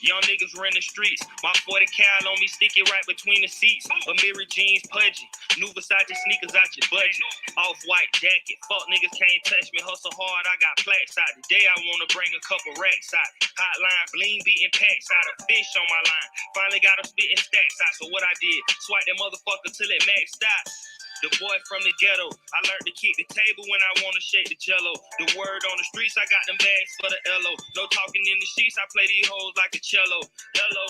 Young niggas run the streets. My 40 cal on me, stick it right between the seats. A mirror jeans pudgy. New Versace sneakers out your budget. Off-white jacket. Fuck niggas can't touch me. Hustle hard, I got plaques out. Today I wanna bring a couple racks out. Hotline, bling, beating packs out. A fish on my line. Finally got them spitting stacks out. So what I did, swipe that motherfucker till it maxed out. The boy from the ghetto, I learned to kick the table when I want to shake the jello. The word on the streets, I got them bags for the LO. No talking in the sheets, I play these hoes like a cello. Hello,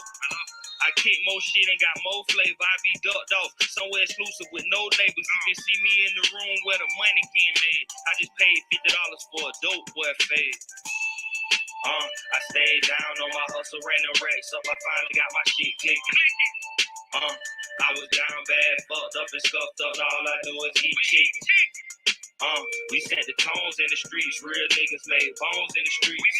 I kick more shit and got more flavor. I be ducked off, somewhere exclusive with no neighbors. You can see me in the room where the money getting made. I just paid $50 for a dope boy fade. I stayed down on my hustle, ran the racks up. I finally got my shit clicking. I was down bad, fucked up and scuffed up. All I do is eat chicken. We set the tones in the streets. Real niggas made bones in the streets.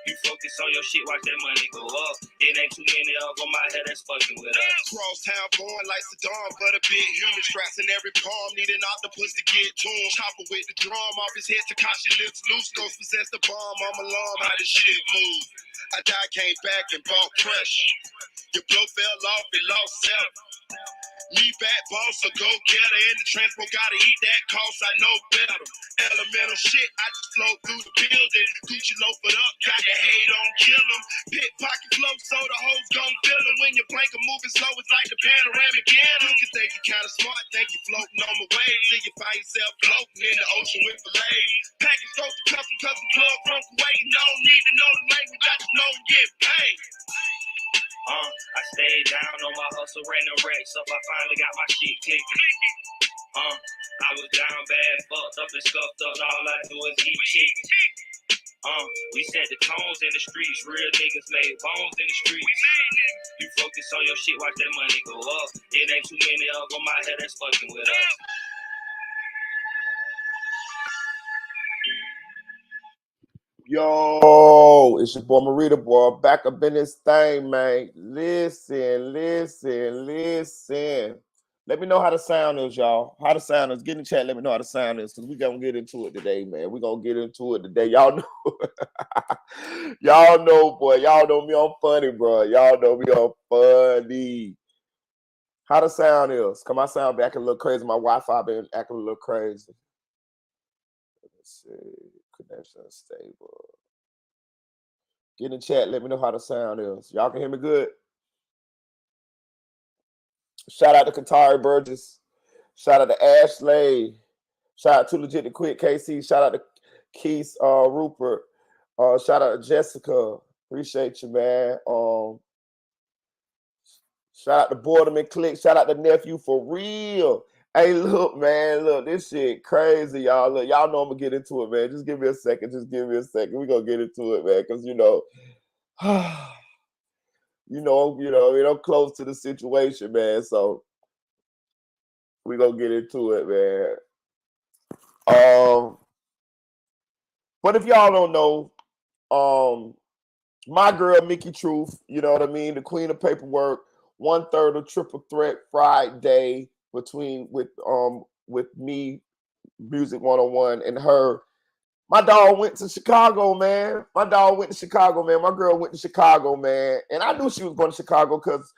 You focus on your shit, watch that money go up. It ain't too many of them out here that's fucking with us. Cross town born like Saddam, but a big human. Straps in every palm, need an octopus to get to him. Chopper with the drum off his head, Takashi lips loose. Ghost possess the bomb, I'm alarm, how this shit move. I died, came back and bought pressure. Your blow fell off, it lost self. Me back boss, a go-getter in the transport, gotta eat that cost, I know better. Elemental shit, I just flow through the building. Gucci loaf it up, got the hate on kill 'em. Pickpocket flow, so the hoes gon' fill 'em. When your blanket moving slow, it's like the panoramic cannon. You can think you kinda smart, think you floating on my wave. Till you find yourself floating in the ocean with fillets. Package goes to custom plug from Kuwait. No need to know the language, I just know to get paid. I stayed down on my hustle, ran the racks up. I finally got my shit clicking. I was down bad, fucked up and scuffed up. All I do is eat chicken. We set the tones in the streets. Real niggas made bones in the streets. You focus on your shit, watch that money go up. It ain't too many of them out here that's fucking with us. Yo, it's your boy Marita, boy. Back up in this thing, man. Listen. Let me know how the sound is, y'all. How the sound is. Get in the chat. Let me know how the sound is, because we gonna get into it today, man. We gonna get into it today. Y'all know, y'all know, boy. Y'all know me on funny, bro. Y'all know me on funny. How the sound is? Come, my sound back a little crazy. My Wi-Fi been acting a little crazy. Let's see. Connection stable. Get in the chat. Let me know how the sound is. Y'all can hear me good? Shout out to Katari Burgess. Shout out to Ashley. Shout out to Legit to Quit KC. Shout out to Keith Rupert. Shout out to Jessica. Appreciate you, man. Shout out to Boredom and Click. Shout out to Nephew for real. Hey, look, man, look, this shit crazy, y'all. Look, y'all know I'm gonna get into it, man. Just give me a second. We're gonna get into it, man, because I'm close to the situation, man. So we're gonna get into it, man. But if y'all don't know, my girl Mickey Truth, you know what I mean, the queen of paperwork, 1/3 of Triple Threat Friday with me, Music 101, and her. My dog went to Chicago, man. My girl went to Chicago, man. And I knew she was going to Chicago because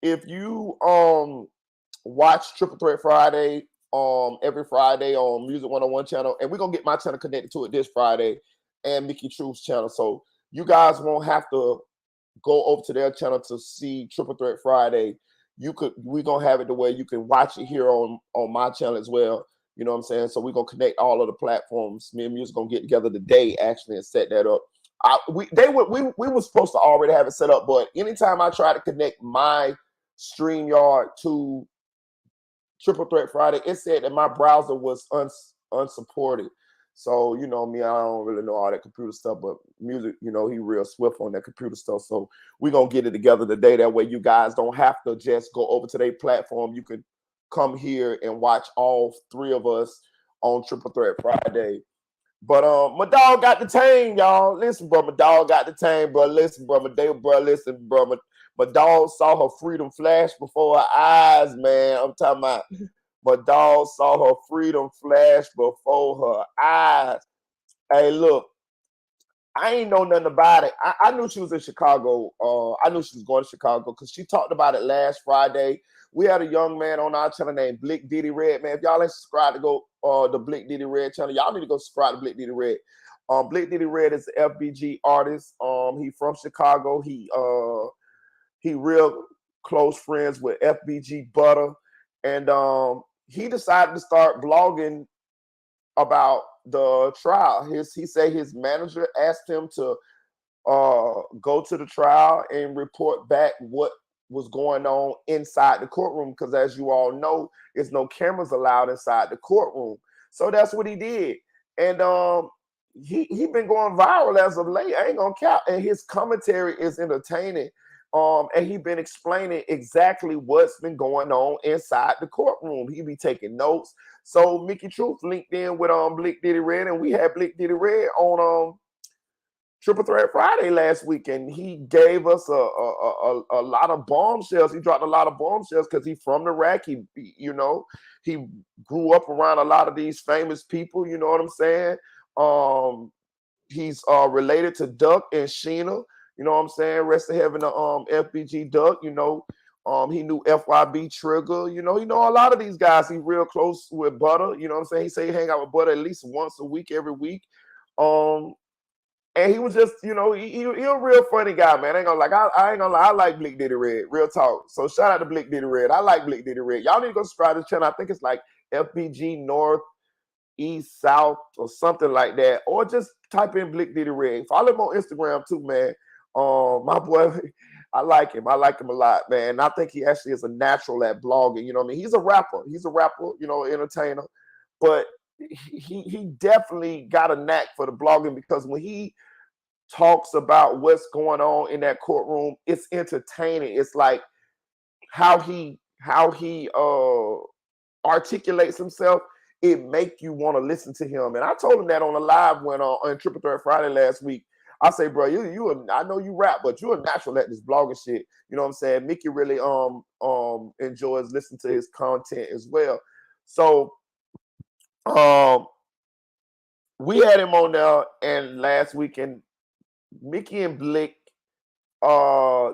if you watch Triple Threat Friday every Friday on Music 101 channel, and we're gonna get my channel connected to it this Friday, and Mickey Truth's channel. So you guys won't have to go over to their channel to see Triple Threat Friday. We're gonna have it the way you can watch it here on my channel as well. You know what I'm saying? So we're gonna connect all of the platforms. Me and Music gonna get together today actually and set that up. We were supposed to already have it set up, but anytime I try to connect my StreamYard to Triple Threat Friday, it said that my browser was unsupported. So, you know me, I don't really know all that computer stuff, but Music, he real swift on that computer stuff. So we're going to get it together today. That way you guys don't have to just go over to their platform. You can come here and watch all three of us on Triple Threat Friday. But my dog got detained, y'all. Listen, bro, my dog got detained, bro. Listen, bro, my dog saw her freedom flash before her eyes, man. I'm talking about my dog saw her freedom flash before her eyes. Hey, look, I ain't know nothing about it. I knew she was in Chicago. I knew she was going to Chicago because she talked about it last Friday. We had a young man on our channel named Blick Diddy Red. Man, if y'all ain't subscribed to go the Blick Diddy Red channel, y'all need to go subscribe to Blick Diddy Red. Blick Diddy Red is an FBG artist. He from Chicago. He real close friends with FBG Butter, and he decided to start blogging about the trial. He said his manager asked him to go to the trial and report back what was going on inside the courtroom, because as you all know, there's no cameras allowed inside the courtroom. So that's what he did. And he been going viral as of late. I ain't gonna count. And his commentary is entertaining. And he been explaining exactly what's been going on inside the courtroom. He be taking notes. So Mickey Truth linked in with Blick Diddy Red, and we had Blick Diddy Red on Triple Threat Friday last week, and he gave us a lot of bombshells. He dropped a lot of bombshells because he's from the rack. He grew up around a lot of these famous people. You know what I'm saying? He's related to Duck and Sheena. You know what I'm saying? Rest in heaven to FBG Duck. You know, he knew FYB Trigger. You know a lot of these guys. He's real close with Butter. You know what I'm saying? He say he hang out with Butter at least once a week, every week. And he was just, he a real funny guy, man. I ain't gonna I ain't gonna lie. I like Blick Diddy Red. Real talk. So shout out to Blick Diddy Red. I like Blick Diddy Red. Y'all need to go subscribe to the channel. I think it's like FBG North, East, South, or something like that. Or just type in Blick Diddy Red. Follow him on Instagram too, man. My boy, I like him. I like him a lot, man. And I think he actually is a natural at blogging. You know what I mean? He's a rapper. Entertainer. But he definitely got a knack for the blogging, because when he talks about what's going on in that courtroom, it's entertaining. It's like how he articulates himself. It make you want to listen to him. And I told him that on a live when on Triple Threat Friday last week. I say, bro, I know you rap, but you're a natural at this blogging shit. You know what I'm saying? Mickey really enjoys listening to his content as well. So we had him on there, and last weekend Mickey and Blick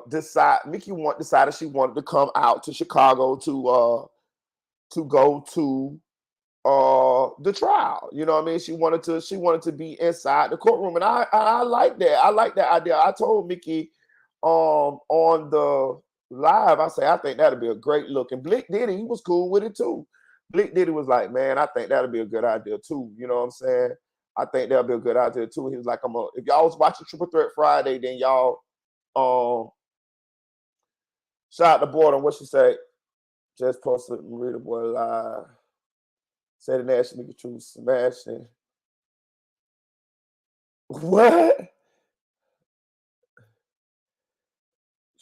decided she wanted to come out to Chicago to go to the trial. You know what I mean? She wanted to be inside the courtroom, and I like that. I like that idea. I told Mickey on the live, I think that'd be a great look. And Blick Diddy, he was cool with it too. Blick Diddy was like, man, I think that'd be a good idea too. You know what I'm saying? I think that'll be a good idea too. He was like, if y'all was watching Triple Threat Friday, then y'all shout out the board on what she say. Just posted Read the Boy live. Ceddy, Nash, Mickey Truth, smashing. What?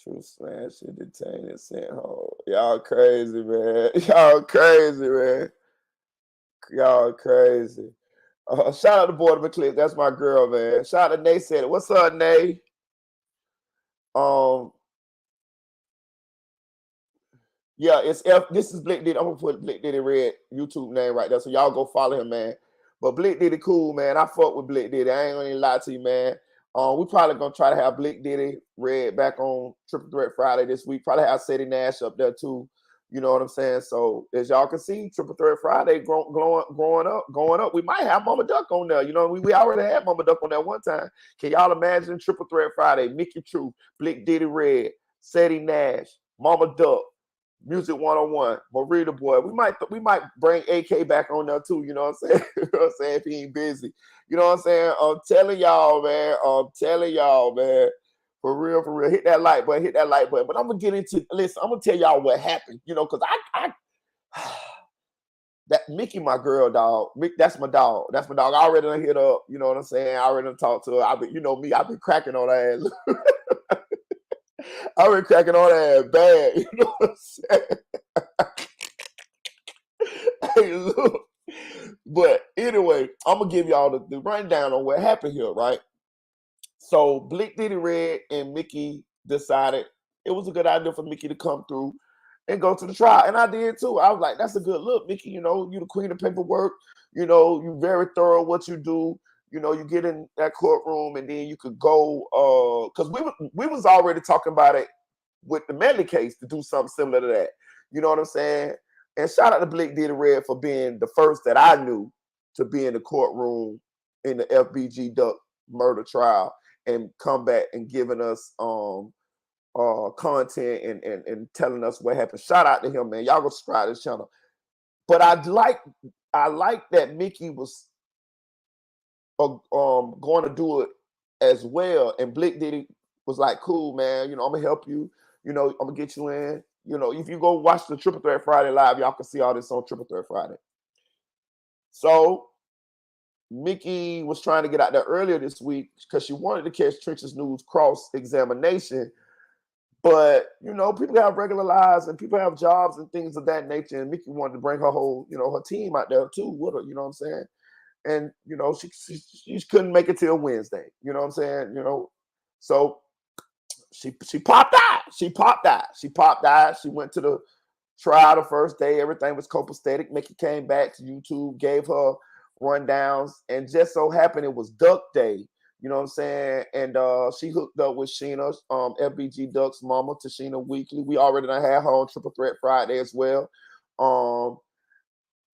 Truth smashing, Detain, and sent home. Y'all crazy, man. Y'all crazy, man. Y'all crazy. Shout out to Board of Eclipse. That's my girl, man. Shout out to Nay said it. What's up, Nay? Yeah, this is Blick Diddy. I'm gonna put Blick Diddy Red YouTube name right there, so y'all go follow him, man. But Blick Diddy cool, man. I fuck with Blick Diddy. I ain't gonna lie to you, man. We probably gonna try to have Blick Diddy Red back on Triple Threat Friday this week. Probably have Ceddy Nash up there too. You know what I'm saying? So as y'all can see, Triple Threat Friday going up. We might have Mama Duck on there. You know, we already had Mama Duck on there one time. Can y'all imagine Triple Threat Friday? Mickey Truth, Blick Diddy Red, Ceddy Nash, Mama Duck, Music 101, Marie the Boy. We might bring AK back on there too. You know what I'm saying? You know what I'm saying? If he ain't busy. You know what I'm saying? I'm telling y'all, man. For real. Hit that like button. But I'm gonna I'm gonna tell y'all what happened, because I that Mickey, my girl, dog. That's my dog. I already done hit up, you know what I'm saying? I already done talked to her. I've been cracking on her ass. I've been cracking on her ass bad, you know what I'm saying? Hey, look. But anyway, I'm gonna give y'all the rundown on what happened here, right? So Blick Diddy Red and Mickey decided it was a good idea for Mickey to come through and go to the trial. And I did too. I was like, that's a good look, Mickey. You the queen of paperwork. You very thorough what you do. you know, you get in that courtroom and then you could go, because we was already talking about it with the Medley case to do something similar to that. You know what I'm saying? And shout out to Blake Diddy Red for being the first that I knew to be in the courtroom in the FBG Duck murder trial and come back and giving us content and telling us what happened. Shout out to him, man. Y'all go subscribe to this channel. But I like that Mickey was going to do it as well. And Blick Diddy was like, cool, man, you know, I'm gonna help you, you know, I'm gonna get you in. You know, if you go watch the Triple Threat Friday live, y'all can see all this on Triple Threat Friday. So Mickey was trying to get out there earlier this week because she wanted to catch Trench's News cross-examination. But, you know, people have regular lives and people have jobs and things of that nature. And Mickey wanted to bring her whole, you know, her team out there too with her, you know what I'm saying? And, you know, she couldn't make it till Wednesday, you know what I'm saying? You know, so she popped out. She popped out. She went to the trial the first day. Everything was copacetic. Mickey came back to YouTube, gave her rundowns, and just so happened it was Duck Day. You know what I'm saying? And she hooked up with Sheena, FBG Duck's mama, Tashina Weekly. We already done had her on Triple Threat Friday as well.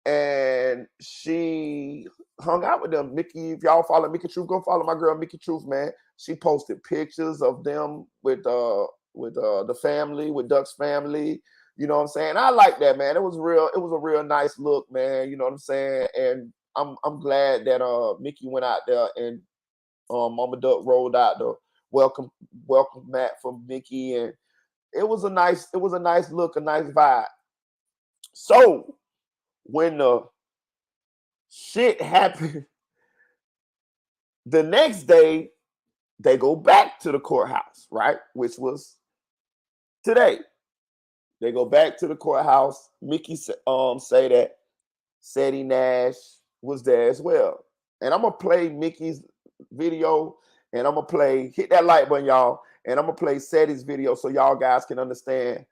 And she hung out with them. Mickey, if y'all follow Mickey Truth, go follow my girl Mickey Truth, man. She posted pictures of them with the family, with Duck's family. You know what I'm saying? I like that, man. It was a real nice look, man. You know what I'm saying? And I'm glad that Mickey went out there and Mama Duck rolled out the welcome mat for Mickey, and it was a nice look, a nice vibe. So when the shit happened, the next day they go back to the courthouse, right? Which was today. They go back to the courthouse. Mickey say that Ceddy Nash was there as well. And I'm gonna play Mickey's video, and I'm gonna hit that like button, y'all, and I'm gonna play Ceddy's video so y'all guys can understand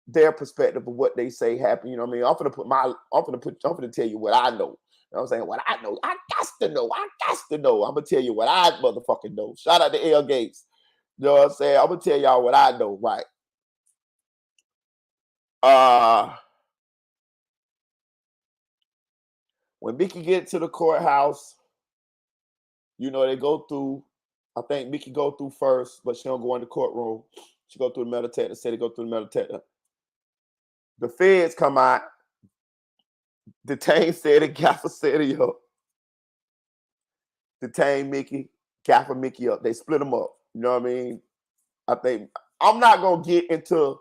their perspective of what they say happened. You know what I mean? I'm gonna tell you what I know. You know what I'm saying? What I know. I got to know. I'm gonna tell you what I motherfucking know. Shout out to L Gates. You know what I'm saying? I'm gonna tell y'all what I know, right? When Mickey get to the courthouse, you know, they go through, I think Mickey go through first, but she don't go in the courtroom. She go through the metal detector, Ceddy go through the metal detector. The feds come out, detain Ceddy, gaffer Ceddy up. Detain Mickey, gaffer Mickey up. They split them up. You know what I mean? I think, I'm not going to get into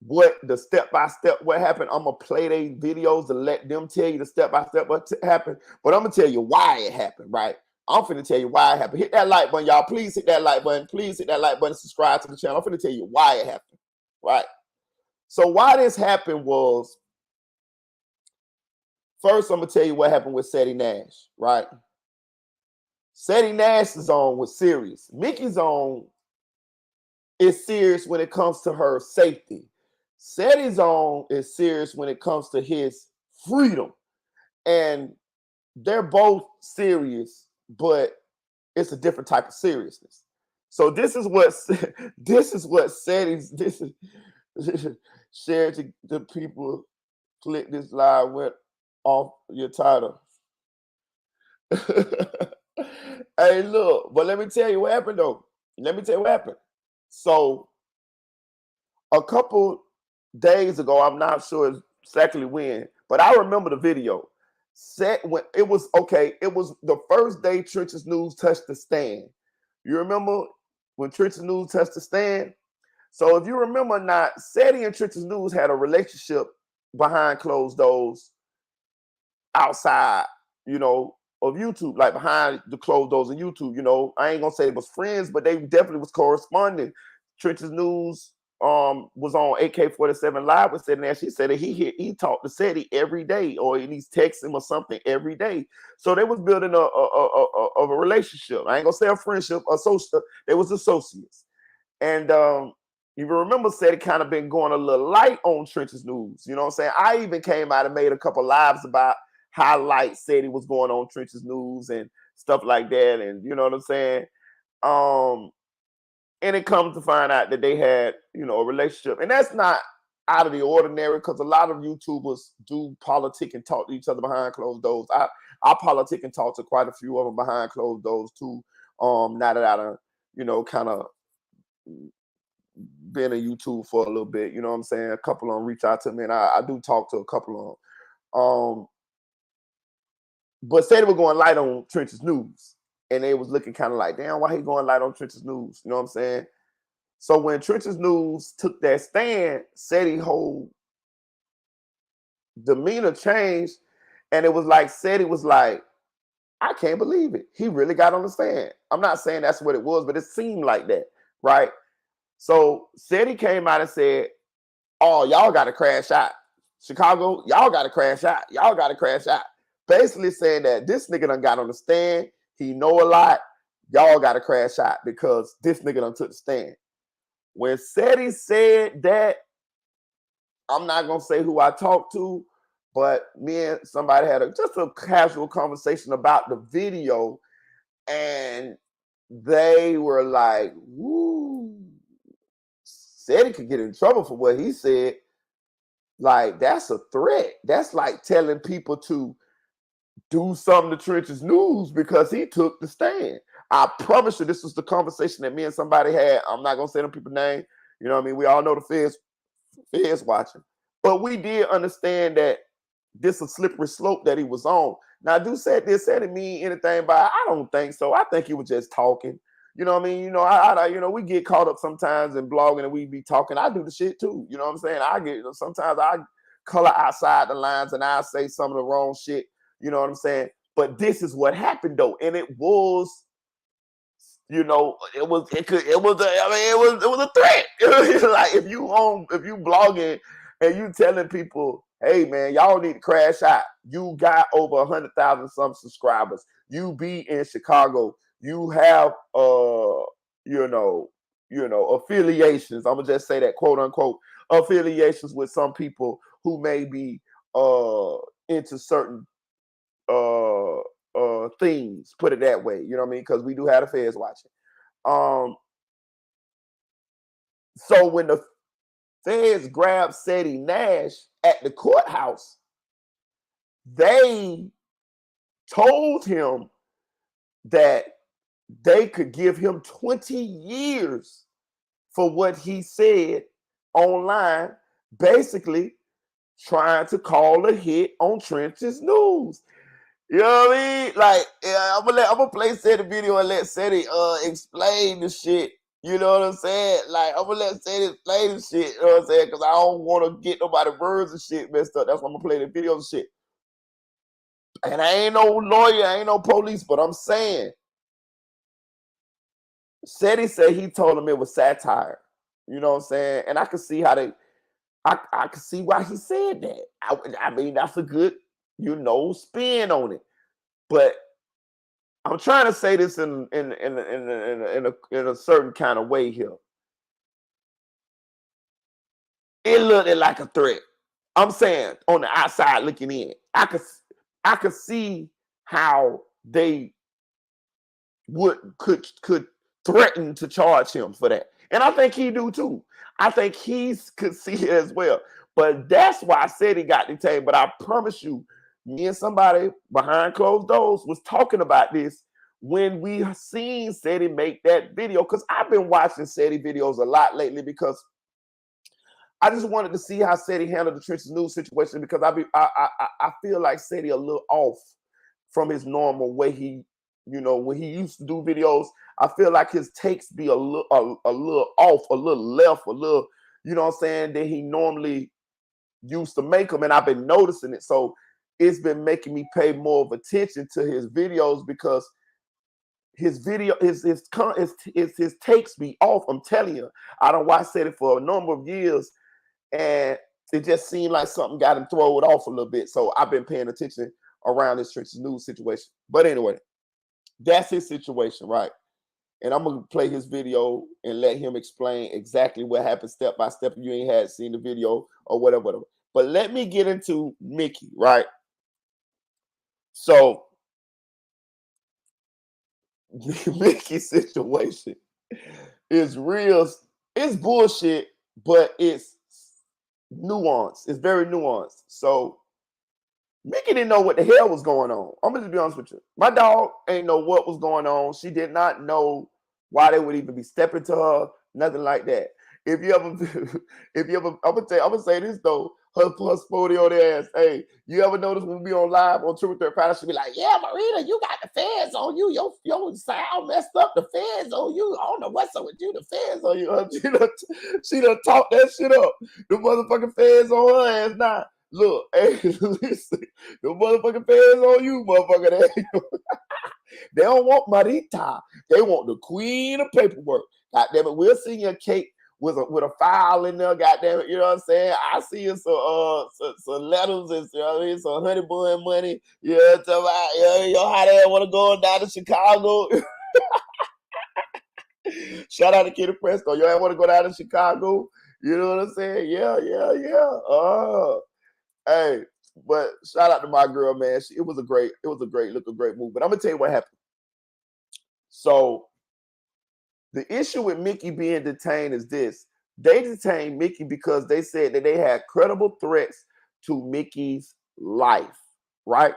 what the step-by-step what happened. I'm going to play their videos to let them tell you the step-by-step what happened. But I'm going to tell you why it happened, right? I'm finna tell you why it happened. Hit that like button, y'all. Please hit that like button. Please hit that like button. Subscribe to the channel. I'm finna tell you why it happened, right? So why this happened was, first I'm gonna tell you what happened with Ceddy Nash, right? Ceddy Nash's zone was serious. Mickey's zone is serious when it comes to her safety. Ceddy's zone is serious when it comes to his freedom. And they're both serious, but it's a different type of seriousness. So this is what Ceddy's, this is share to the people. Click this live, went off your title. Hey, look, but let me tell you what happened though. Let me tell you what happened. So a couple days ago, I'm not sure exactly when, but I remember the video. When it was the first day Trench's News touched the stand. You remember when Trench's News touched the stand? So if you remember not, Ceddy and Trench's News had a relationship behind closed doors outside, you know, of YouTube, like behind the closed doors of YouTube. You know, I ain't gonna say it was friends, but they definitely was corresponding. Trench's News was on AK-47 Live with Ceddy Nash. He said that he talked to Ceddy every day, or he's texting him or something every day. So they was building a relationship. I ain't gonna say a friendship, they was associates. And you remember Ceddy kind of been going a little light on Trench's News. You know what I'm saying? I even came out and made a couple lives about how light Ceddy was going on Trench's News, and stuff like that, and you know what I'm saying. And it comes to find out that they had, you know, a relationship, and that's not out of the ordinary because a lot of YouTubers do politic and talk to each other behind closed doors. I politic and talk to quite a few of them behind closed doors too. Now that I done, you know, kind of been on YouTube for a little bit, you know what I'm saying? A couple of them reach out to me, and I do talk to a couple of them. But said they were going light on Trench's news, and they was looking kind of like, damn, why he going light on Trench's news? You know what I'm saying? So when Trench's news took that stand, Ceddy whole demeanor changed, and it was like Ceddy was like, I can't believe it. He really got on the stand. I'm not saying that's what it was, but it seemed like that, right? So Ceddy came out and said, oh, y'all got to crash out. Chicago, y'all got to crash out. Y'all got to crash out. Basically saying that this nigga done got on the stand. He know a lot. Y'all got to crash out because this nigga done took the stand. When Ceddy said that, I'm not going to say who I talked to, but me and somebody had just a casual conversation about the video, and they were like, woo, Ceddy could get in trouble for what he said. Like, that's a threat. That's like telling people to do something to Trench's news because he took the stand. I promise you, this was the conversation that me and somebody had. I'm not going to say them people's name. You know what I mean? We all know the feds watching. But we did understand that this is a slippery slope that he was on. Now, dude said this, said it mean anything, but I don't think so. I think he was just talking. You know what I mean? You know, you know, we get caught up sometimes in blogging and we be talking. I do the shit too. You know what I'm saying? Sometimes I color outside the lines and I say some of the wrong shit. You know what I'm saying? But this is what happened though. And it was, you know, it was a threat. Like if you blogging and you telling people, hey man, y'all need to crash out. You got over 100,000 some subscribers. You be in Chicago. You have affiliations. I'm gonna just say that, quote unquote, affiliations with some people who may be into certain things, put it that way. You know what I mean? Because we do have the feds watching. So when the feds grabbed Ceddy Nash at the courthouse, they told him that they could give him 20 years for what he said online, basically trying to call a hit on Trench's news. You know what I mean? Like, yeah, I'm gonna play Ceddy video and let Ceddy explain the shit. You know what I'm saying? Like, I'm gonna let Ceddy explain the shit. You know what I'm saying? Because I don't want to get nobody's words and shit messed up. That's why I'm gonna play the video and shit. And I ain't no lawyer, I ain't no police, but I'm saying, Ceddy said he told him it was satire. You know what I'm saying? And I could see how I could see why he said that. I mean, that's a good, spin on it. But I'm trying to say this in a certain kind of way here. It looked like a threat. I'm saying on the outside looking in, I could see how they could threaten to charge him for that, and I think he do too. I think he could see it as well. But that's why I said he got detained. But I promise you, me and somebody behind closed doors was talking about this when we seen Ceddy make that video. Because I've been watching Ceddy videos a lot lately because I just wanted to see how Ceddy handled the Trench's news situation, because I feel like Ceddy a little off from his normal way. He, when he used to do videos, I feel like his takes be a little off, a little left, a little, you know what I'm saying, that he normally used to make them, and I've been noticing it. So it's been making me pay more of attention to his videos, because his takes be off. I'm telling you, I don't watch Ceddy for a number of years, and it just seemed like something got him thrown off a little bit. So I've been paying attention around this Trench's news situation. But anyway, that's his situation, right? And I'm gonna play his video and let him explain exactly what happened step by step if you ain't seen the video or whatever. But let me get into Mickey, right? So Mickey's situation is real. It's bullshit, but it's nuanced. It's very nuanced. So Mickey didn't know what the hell was going on. I'm gonna just be honest with you. My dog ain't know what was going on. She did not know why they would even be stepping to her, nothing like that. If you ever, I'm gonna say this though. Her sporty on their ass. Hey, you ever notice when we be on live on True Third Powder, she be like, "Yeah, Marita, you got the feds on you. Your sound messed up. The feds on you. I don't know what's up with you. The feds on you." She done talked that shit up. The motherfucking feds on her ass now. Look, hey, listen, the motherfucking feds on you, motherfucker. They don't want Marita. They want the queen of paperwork. God damn it, we'll see your cake with a file in there. God damn it, you know what I'm saying? I see you some letters and some honey bun money. You know what I'm talking about? How they want to go down to Chicago. Shout out to Kitty Presto. Y'all want to go down to Chicago? You know what I'm saying? Yeah. Hey, but shout out to my girl, man. It was a great move. But I'm gonna tell you what happened. So the issue with Mickey being detained is this. They detained Mickey because they said that they had credible threats to Mickey's life, right?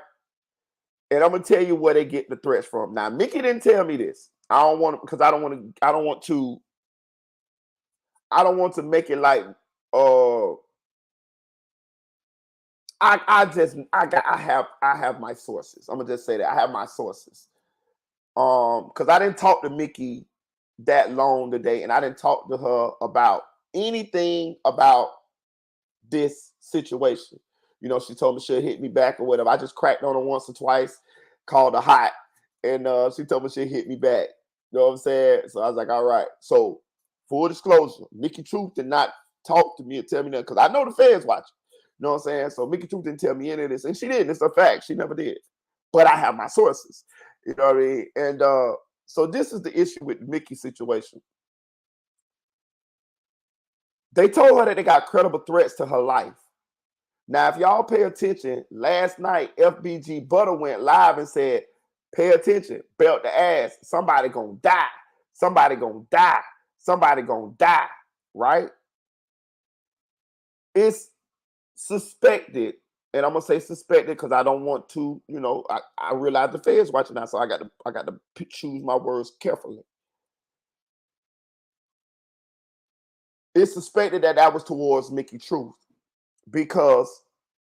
And I'm gonna tell you where they get the threats from. Now, Mickey didn't tell me this. I don't want to make it like I have my sources. I'm gonna just say that I have my sources. Because I didn't talk to Mickey that long today, and I didn't talk to her about anything about this situation. You know, she told me she'll hit me back or whatever. I just cracked on her once or twice, called her hot, and she told me she'll hit me back. You know what I'm saying? So I was like, all right. So full disclosure, Mickey Truth did not talk to me and tell me that because I know the feds watching. You know what I'm saying? So Mickey Truth didn't tell me any of this, and she didn't. It's a fact. She never did. But I have my sources. You know what I mean? And so this is the issue with Mickey's situation. They told her that they got credible threats to her life. Now, if y'all pay attention, last night FBG Butter went live and said, "Pay attention, belt the ass. Somebody gonna die. Somebody gonna die. Somebody gonna die." Right? It's suspected. And I'm gonna say suspected because I don't want to, you know, I realize the feds watching now, so I got to choose my words carefully. It's suspected that was towards Mickey Truth because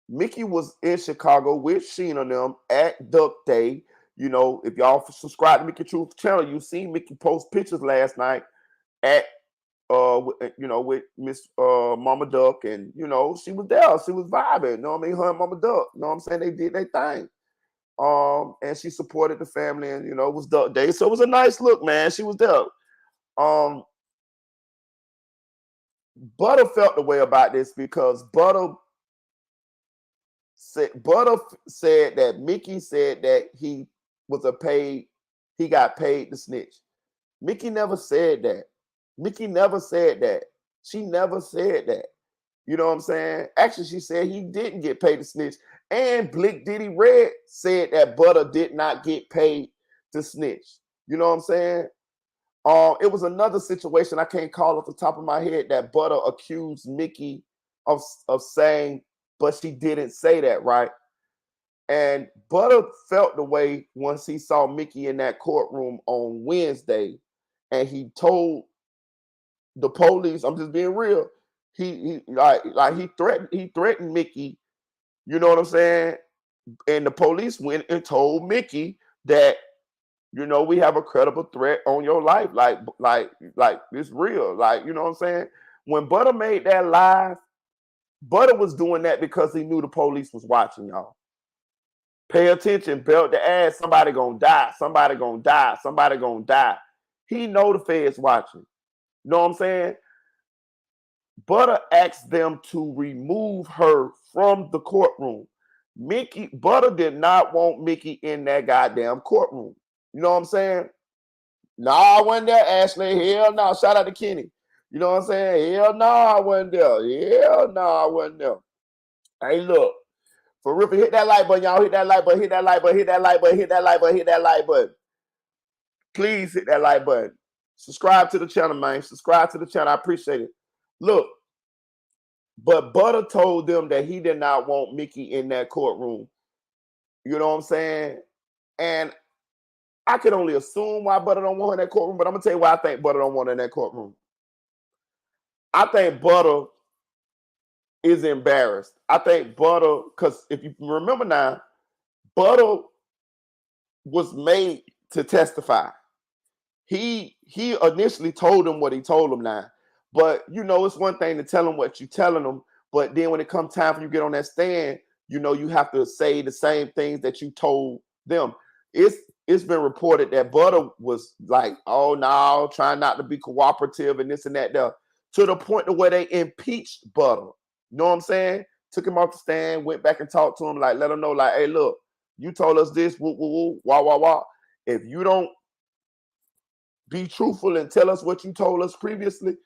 Mickey was in Chicago with Sheena and them at Duck Day. You know, if y'all subscribe to Mickey Truth channel, you seen Mickey post pictures last night at with Miss Mama Duck, and you know, she was there, she was vibing, you know what I mean? Her and Mama Duck, you know what I'm saying? They did their thing. And she supported the family, and you know, it was Duck Day. So it was a nice look, man. She was there. Butter felt the way about this because Butter said that Mickey said that he got paid to snitch. Mickey never said that. Mickey never said that. She never said that. You know what I'm saying? Actually, she said he didn't get paid to snitch. And Blick Diddy Red said that Butter did not get paid to snitch. You know what I'm saying? It was another situation I can't call off the top of my head that Butter accused Mickey of saying, but she didn't say that, right? And Butter felt the way once he saw Mickey in that courtroom on Wednesday, and he told the police, I'm just being real, he threatened Mickey, you know what I'm saying? And the police went and told Mickey that, you know, we have a credible threat on your life, like it's real, like, you know what I'm saying? When Butter made that live, Butter was doing that because he knew the police was watching, y'all. Pay attention, belt the ass, somebody gonna die, somebody gonna die, somebody gonna die. He know the feds watching. You know what I'm saying? Butter asked them to remove her from the courtroom. Butter did not want Mickey in that goddamn courtroom. You know what I'm saying? No, I wasn't there, Ashley. Hell no. Shout out to Kenny. You know what I'm saying? Hell no, I wasn't there. Hell no, I wasn't there. Hey, look. For real, hit that like button, y'all. Hit that like button, hit that like button, hit that like button, hit that like button, hit that like button. Please hit that like button. Subscribe to the channel, man. Subscribe to the channel. I appreciate it. Look, but Butter told them that he did not want Mickey in that courtroom. You know what I'm saying? And I can only assume why Butter don't want her in that courtroom, but I'm gonna tell you why I think Butter don't want her in that courtroom. I think Butter is embarrassed. I think Butter, because if you remember now, Butter was made to testify. He initially told him what he told him now. But, you know, it's one thing to tell him what you're telling them, but then when it comes time for you to get on that stand, you know, you have to say the same things that you told them. It's been reported that Butter was like, oh, no, trying not to be cooperative and this and that, there, to the point to where they impeached Butter. You know what I'm saying? Took him off the stand, went back and talked to him, like, let him know, like, hey, look, you told us this, woo, woo, woo, wah, wah, wah. If you don't be truthful and tell us what you told us previously,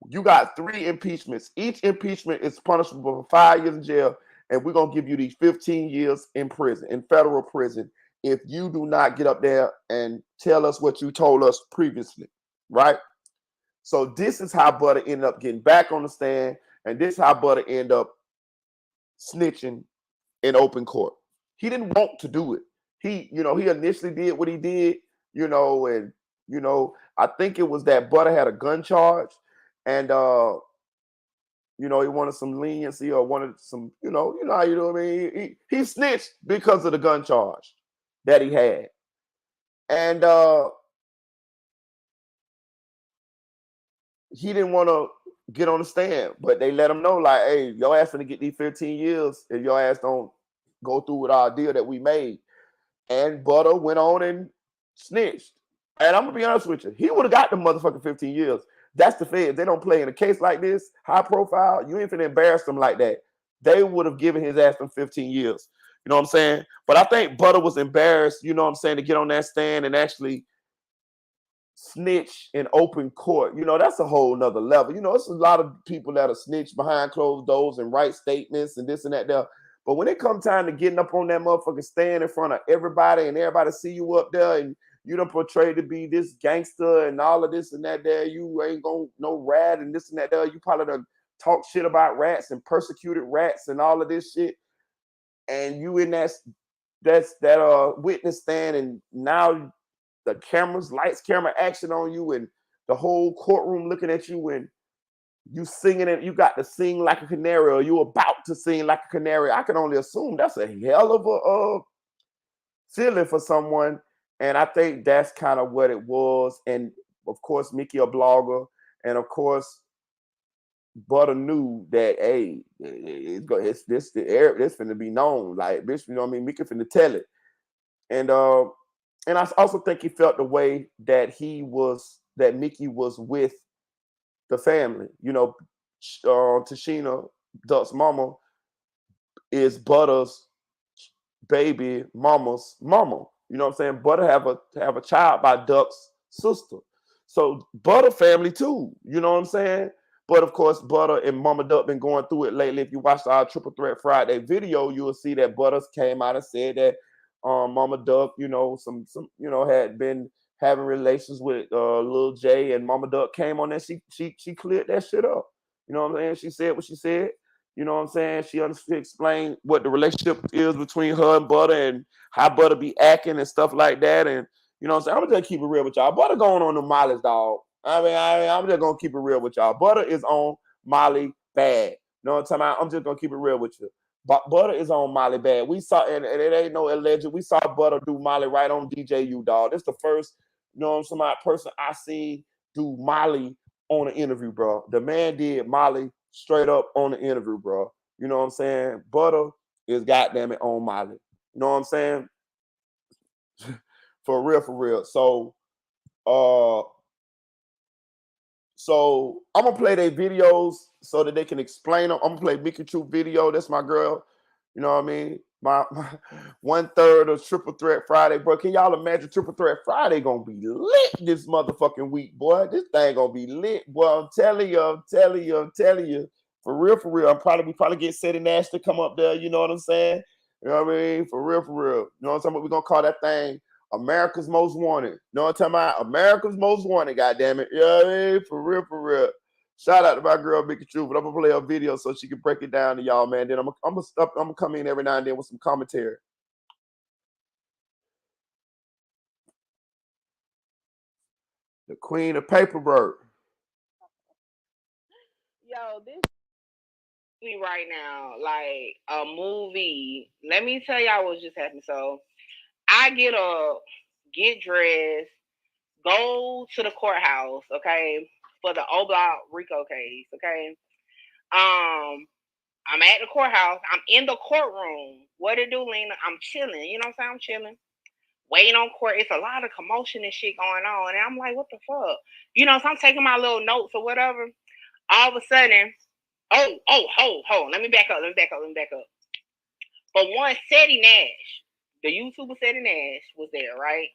you got 3 impeachments. Each impeachment is punishable for 5 years in jail, and we're going to give you these 15 years in prison, in federal prison, if you do not get up there and tell us what you told us previously, right? So this is how Butter ended up getting back on the stand, and this is how Butter ended up snitching in open court. He didn't want to do it. He initially did what he did, and I think it was that Butter had a gun charge, and he wanted some leniency or wanted some, how you know what I mean? He snitched because of the gun charge that he had. And he didn't want to get on the stand, but they let him know, like, hey, your ass finna get these 15 years if your ass don't go through with our deal that we made. And Butter went on and snitched. And I'm gonna be honest with you, he would have got the motherfucking 15 years. That's the feds. They don't play in a case like this, high profile. You ain't finna embarrass them like that. They would have given his ass them 15 years. You know what I'm saying? But I think Butter was embarrassed, you know what I'm saying, to get on that stand and actually snitch in open court. That's a whole nother level. It's a lot of people that are snitch behind closed doors and write statements and this and that there. But when it comes time to getting up on that motherfucking stand in front of everybody and everybody see you up there and you done portrayed to be this gangster and all of this and that there, you ain't gonna no rat and this and that there. You probably done talk shit about rats and persecuted rats and all of this shit. And you in that witness stand, and now the cameras, lights, camera action on you, and the whole courtroom looking at you, and you singing it. You got to sing like a canary, or you about to sing like a canary. I can only assume that's a hell of a feeling for someone, and I think that's kind of what it was. And of course, Mickey a blogger, and of course, Butter knew that, hey, it's this finna be known, like, bitch, you know what I mean? Mickey finna tell it, and I also think he felt the way that Mickey was with the family. Tashina, Duck's mama, is Butter's baby mama's mama. You know what I'm saying? Butter have a child by Duck's sister. So Butter family too. You know what I'm saying? But of course, Butter and Mama Duck been going through it lately. If you watch our Triple Threat Friday video, you will see that Butters came out and said that Mama Duck, some had been having relations with Lil J, and Mama Duck came on there. She cleared that shit up. You know what I'm saying? She said what she said. You know what I'm saying? She explained what the relationship is between her and Butter and how Butter be acting and stuff like that. And you know what I'm saying? I'm gonna just keep it real with y'all. Butter going on the Molly's, dog. I'm just gonna keep it real with y'all. Butter is on Molly bad. You know what I'm talking about? I'm just gonna keep it real with you. Butter is on Molly bad. We saw, and it ain't no alleged. We saw Butter do Molly right on DJU, dog. This the first, person I seen do Molly on an interview, bro. The man did Molly straight up on the interview, bro. You know what I'm saying? Butter is goddamn it on Molly. You know what I'm saying? For real. So I'm gonna play their videos so that they can explain them. I'm gonna play Mickey True video. That's my girl. You know what I mean? My 1/3 of Triple Threat Friday, bro. Can y'all imagine Triple Threat Friday gonna be lit this motherfucking week, boy? This thing gonna be lit, boy. I'm telling you. For real. We probably get Ceddy Nash to come up there. You know what I'm saying? You know what I mean? For real. You know what I'm saying? We're gonna call that thing America's Most Wanted. Know what I'm talking about? America's Most Wanted, goddammit. Yeah, for real, for real. Shout out to my girl, Mickey True, but I'm gonna play a video so she can break it down to y'all, man. Then I'm gonna come in every now and then with some commentary. The Queen of Paperwork. Yo, this movie right now, like a movie. Let me tell y'all what's just happened. So I get up, get dressed, go to the courthouse, okay, for the O Block Rico case, okay. I'm at the courthouse. I'm in the courtroom. What it do, Lena? I'm chilling. You know what I'm saying? I'm chilling. Waiting on court. It's a lot of commotion and shit going on. And I'm like, what the fuck? You know, so I'm taking my little notes or whatever. All of a sudden, hold. Let me back up. But one, Ceddy Nash, the YouTuber Ceddy Nash was there, right?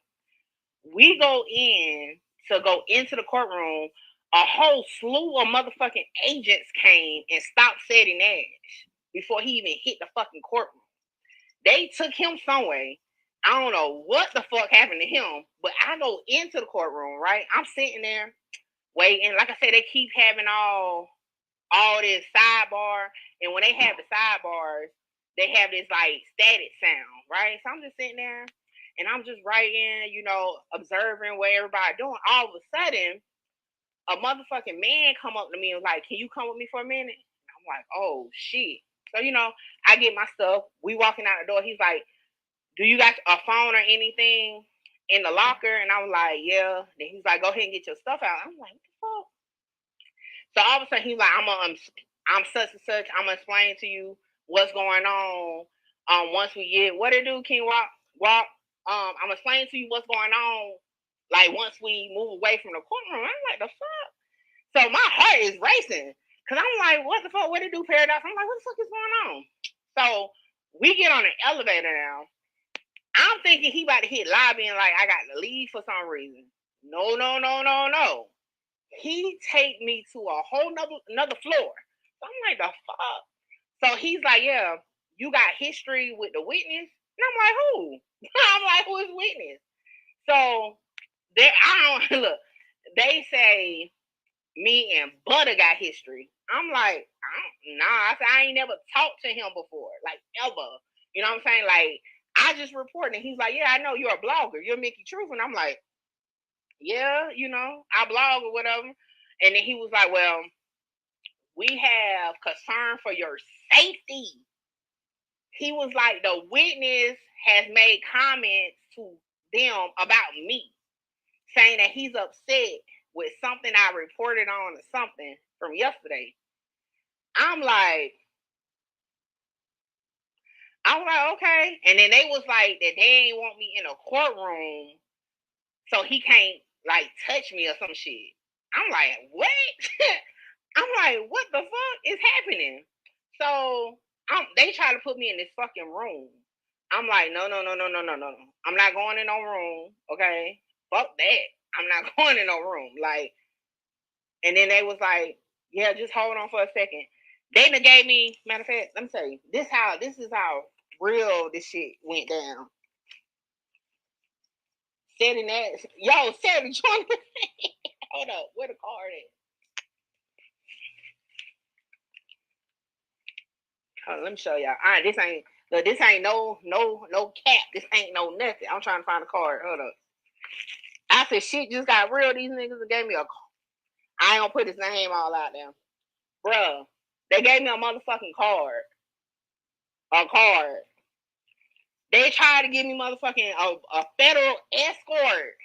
We go into the courtroom. A whole slew of motherfucking agents came and stopped Ceddy Nash before he even hit the fucking courtroom. They took him somewhere. I don't know what the fuck happened to him, but I go into the courtroom, right? I'm sitting there waiting. Like I said, they keep having all this sidebar, and when they have the sidebars, they have this like static sound, right? So I'm just sitting there and I'm just writing, you know, observing what everybody doing. All of a sudden, a motherfucking man come up to me and was like, "Can you come with me for a minute?" I'm like, "Oh shit." So, you know, I get my stuff. We walking out the door. He's like, "Do you got a phone or anything in the locker?" And I was like, "Yeah." Then he's like, "Go ahead and get your stuff out." I'm like, "What the fuck?" So all of a sudden he's like, I'm such and such. I'm gonna explain to you what's going on. Once we get what it do, King Walk. I'm gonna explain to you what's going on. Like once we move away from the courtroom, I'm like, the fuck. So my heart is racing because I'm like, what the fuck? What it do, Paradox? I'm like, what the fuck is going on? So we get on the elevator now. I'm thinking he about to hit lobby and like I got to leave for some reason. No. He take me to a whole another floor. So I'm like, the fuck? So he's like, yeah, you got history with the witness? And I'm like, who? I'm like, who is witness? So I don't look, they say me and Butter got history. I'm like, I said, I ain't never talked to him before, like ever. You know what I'm saying? Like, I just reported. He's like, yeah, I know you're a blogger. You're Mickey Truth. And I'm like, yeah, you know, I blog or whatever. And then he was like, well, we have concern for your safety. He was like, the witness has made comments to them about me, saying that he's upset with something I reported on or something from yesterday. I'm like, okay. And then they was like that they ain't want me in a courtroom so he can't like touch me or some shit. I'm like, what? I'm like, what the fuck is happening? So they try to put me in this fucking room. I'm like, no. I'm not going in no room. Okay. Fuck that. I'm not going in no room. Like, and then they was like, yeah, just hold on for a second. They done gave me, matter of fact, let me tell you, this is how real this shit went down. Ceddy Nash, yo, Ceddy, join me. Hold up, where the card at? Let me show y'all. All right, this ain't no cap. This ain't no nothing. I'm trying to find a card. Hold up. I said shit just got real. These niggas gave me a. I ain't gonna put his name all out there, bruh. They gave me a motherfucking card. A card. They tried to give me motherfucking a federal escort.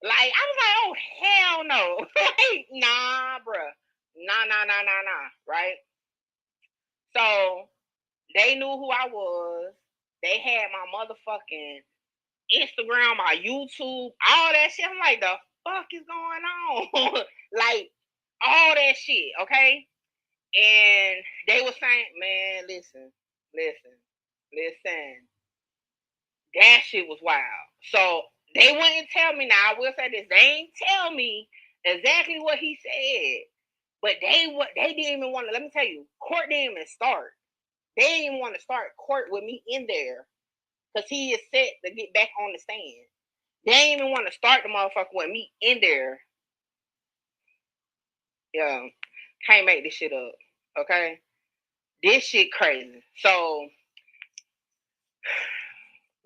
Like I was like, oh hell no. Like, nah, bruh. Nah. Right? So they knew who I was. They had my motherfucking Instagram, my YouTube, all that shit. I'm like, the fuck is going on? Like, all that shit, okay? And they were saying, man, listen. That shit was wild. So they wouldn't tell me now. I will say this. They ain't tell me exactly what he said. But they didn't even want to, let me tell you, court didn't even start. They didn't even want to start court with me in there because he is set to get back on the stand. They ain't even want to start the motherfucker with me in there. Yeah, can't make this shit up. Okay, this shit crazy. So,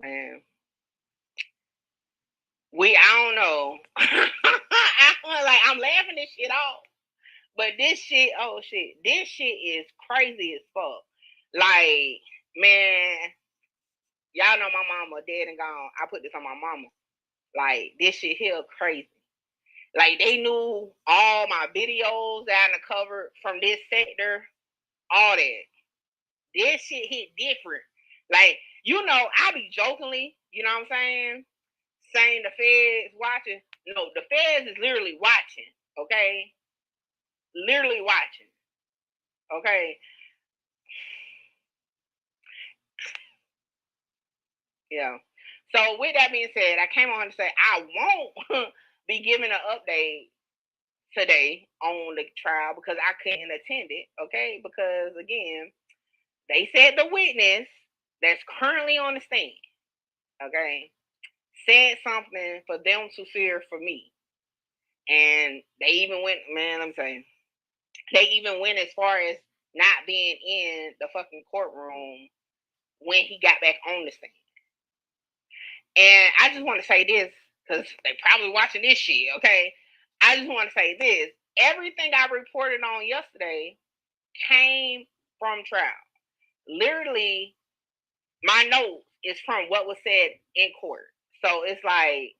man, I don't know. I'm laughing this shit off, but this shit, oh shit, this shit is crazy as fuck. Like, man, y'all know my mama dead and gone. I put this on my mama. Like, this shit here crazy. Like, they knew all my videos that I covered from this sector, all that. This shit hit different. Like, I be jokingly, you know what I'm saying the feds watching. No, the feds is literally watching, okay? Literally watching, okay? Yeah. So with that being said, I came on to say I won't be giving an update today on the trial because I couldn't attend it, okay? Because again, they said the witness that's currently on the stand, okay, said something for them to fear for me. And they even went, man, I'm saying, they even went as far as not being in the fucking courtroom when he got back on the stand. And I just want to say this, because they probably watching this shit, okay? I just want to say this. Everything I reported on yesterday came from trial. Literally, my notes is from what was said in court. So it's like,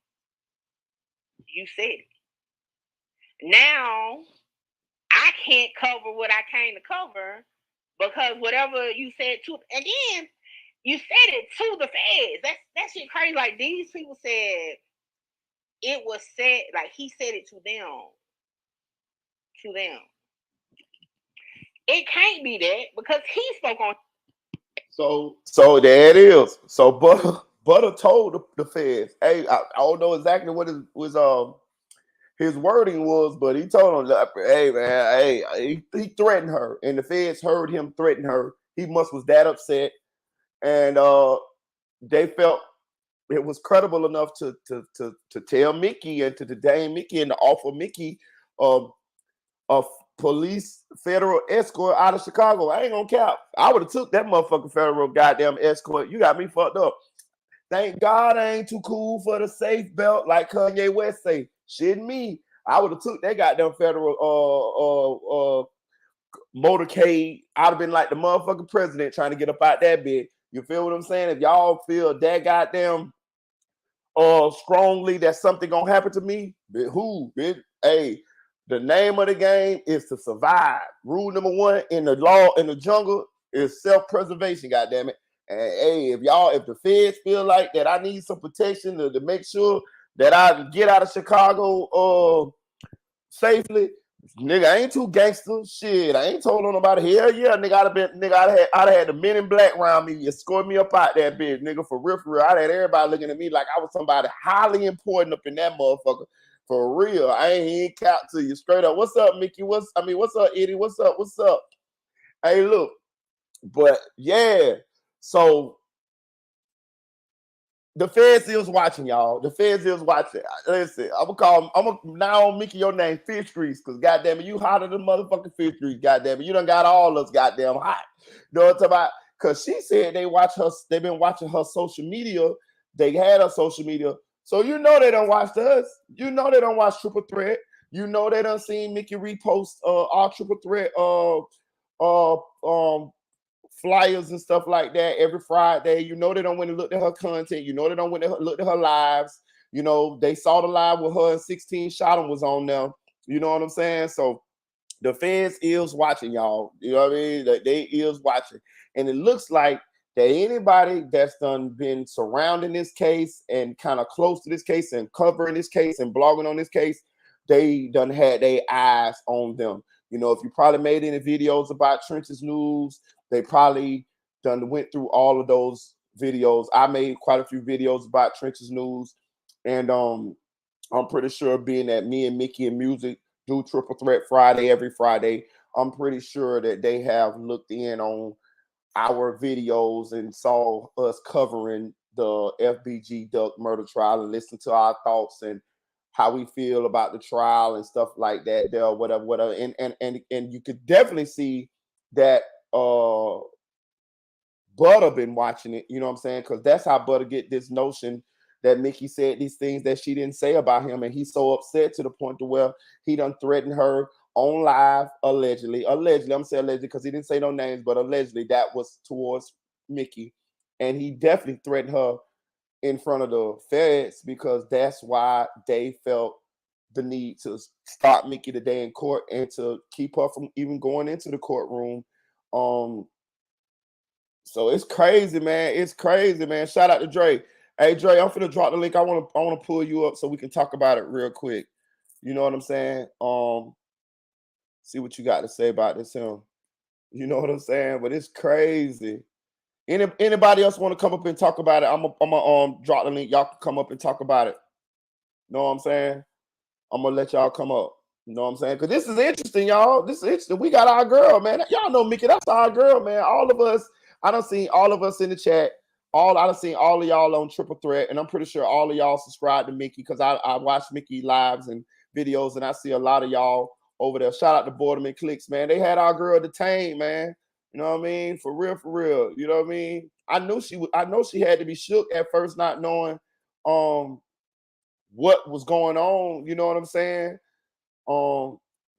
you said it. Now, I can't cover what I came to cover because whatever you said to, and then you said it to the feds. That shit crazy. Like, these people said it was said, like he said it to them. To them. It can't be that because he spoke on. So there it is. So Butter told the feds, hey, I don't know exactly what his wording was, but he told them, hey man, hey, he threatened her, and the feds heard him threaten her. He was that upset, and they felt it was credible enough to tell Mickey and to detain Mickey and to offer Mickey a police federal escort out of Chicago. I ain't gonna cap. I would have took that motherfucking federal goddamn escort. You got me fucked up. Thank God I ain't too cool for the safe belt like Kanye West say. Shit me. I would have took that goddamn federal motorcade. I'd have been like the motherfucking president trying to get up out that bit. You feel what I'm saying? If y'all feel that goddamn strongly that something gonna happen to me, bitch? Hey, the name of the game is to survive. Rule number one in the law in the jungle is self-preservation, goddammit. And hey, if the feds feel like that I need some protection to make sure that I get out of Chicago safely, nigga, I ain't too gangster. Shit, I ain't told on nobody. Hell yeah, nigga, I'd have had the men in black around me, escort me up out that bitch, nigga, for real. I'd had everybody looking at me like I was somebody highly important up in that motherfucker. For real. I ain't cap to you straight up. What's up, Mickey? What's up, Eddie? What's up? Hey, look. But yeah, so the feds is watching, y'all. The feds is watching. Listen, I'm gonna now Mickey your name Fish Grease, because goddamn it, you hotter than motherfucking Fish Grease, goddamn it. You done got all us goddamn hot. You know what I'm talking about? Because she said they've been watching her social media. They had her social media. So you know they don't watch us. You know they don't watch Triple Threat. You know they done seen Mickey repost our Triple Threat flyers and stuff like that every Friday. You know they don't want to look at her content. You know they don't want to look at her lives. You know they saw the live with her and 16 Shot 'em was on there. You know what I'm saying? So the feds is watching, y'all. You know what I mean? They is watching, and it looks like that anybody that's done been surrounding this case and kind of close to this case and covering this case and blogging on this case, they done had their eyes on them. You know, if you probably made any videos about Trench's News, they probably done went through all of those videos. I made quite a few videos about Trench's News, and I'm pretty sure being that me and Mickey and Music do Triple Threat Friday every Friday, I'm pretty sure that they have looked in on our videos and saw us covering the FBG Duck murder trial and listen to our thoughts and how we feel about the trial and stuff like that. There, whatever. And you could definitely see that Butter been watching it, you know what I'm saying? Because that's how Butter get this notion that Mickey said these things that she didn't say about him, and he's so upset to the point to where he done threatened her on live, allegedly. I'm saying allegedly because he didn't say no names, but allegedly that was towards Mickey, and he definitely threatened her in front of the feds because that's why they felt the need to stop Mickey today in court and to keep her from even going into the courtroom. So it's crazy, man. It's crazy, man. Shout out to Dre. Hey, Dre, I'm finna drop the link. I want to pull you up so we can talk about it real quick. You know what I'm saying? See what you got to say about this him. You know what I'm saying? But it's crazy. Anybody else want to come up and talk about it? I'm gonna drop the link. Y'all can come up and talk about it. Know what I'm saying? I'm gonna let y'all come up. You know what I'm saying? Because this is interesting, y'all. This is interesting. We got our girl, man. Y'all know Mickey. That's our girl, man. All of us. I done seen all of us in the chat. I done seen all of y'all on Triple Threat, and I'm pretty sure all of y'all subscribe to Mickey because I watch Mickey lives and videos, and I see a lot of y'all over there. Shout out to Boredom and Clicks, man. They had our girl Detain, man. You know what I mean? For real, for real. You know what I mean? I know she had to be shook at first, not knowing what was going on. You know what I'm saying?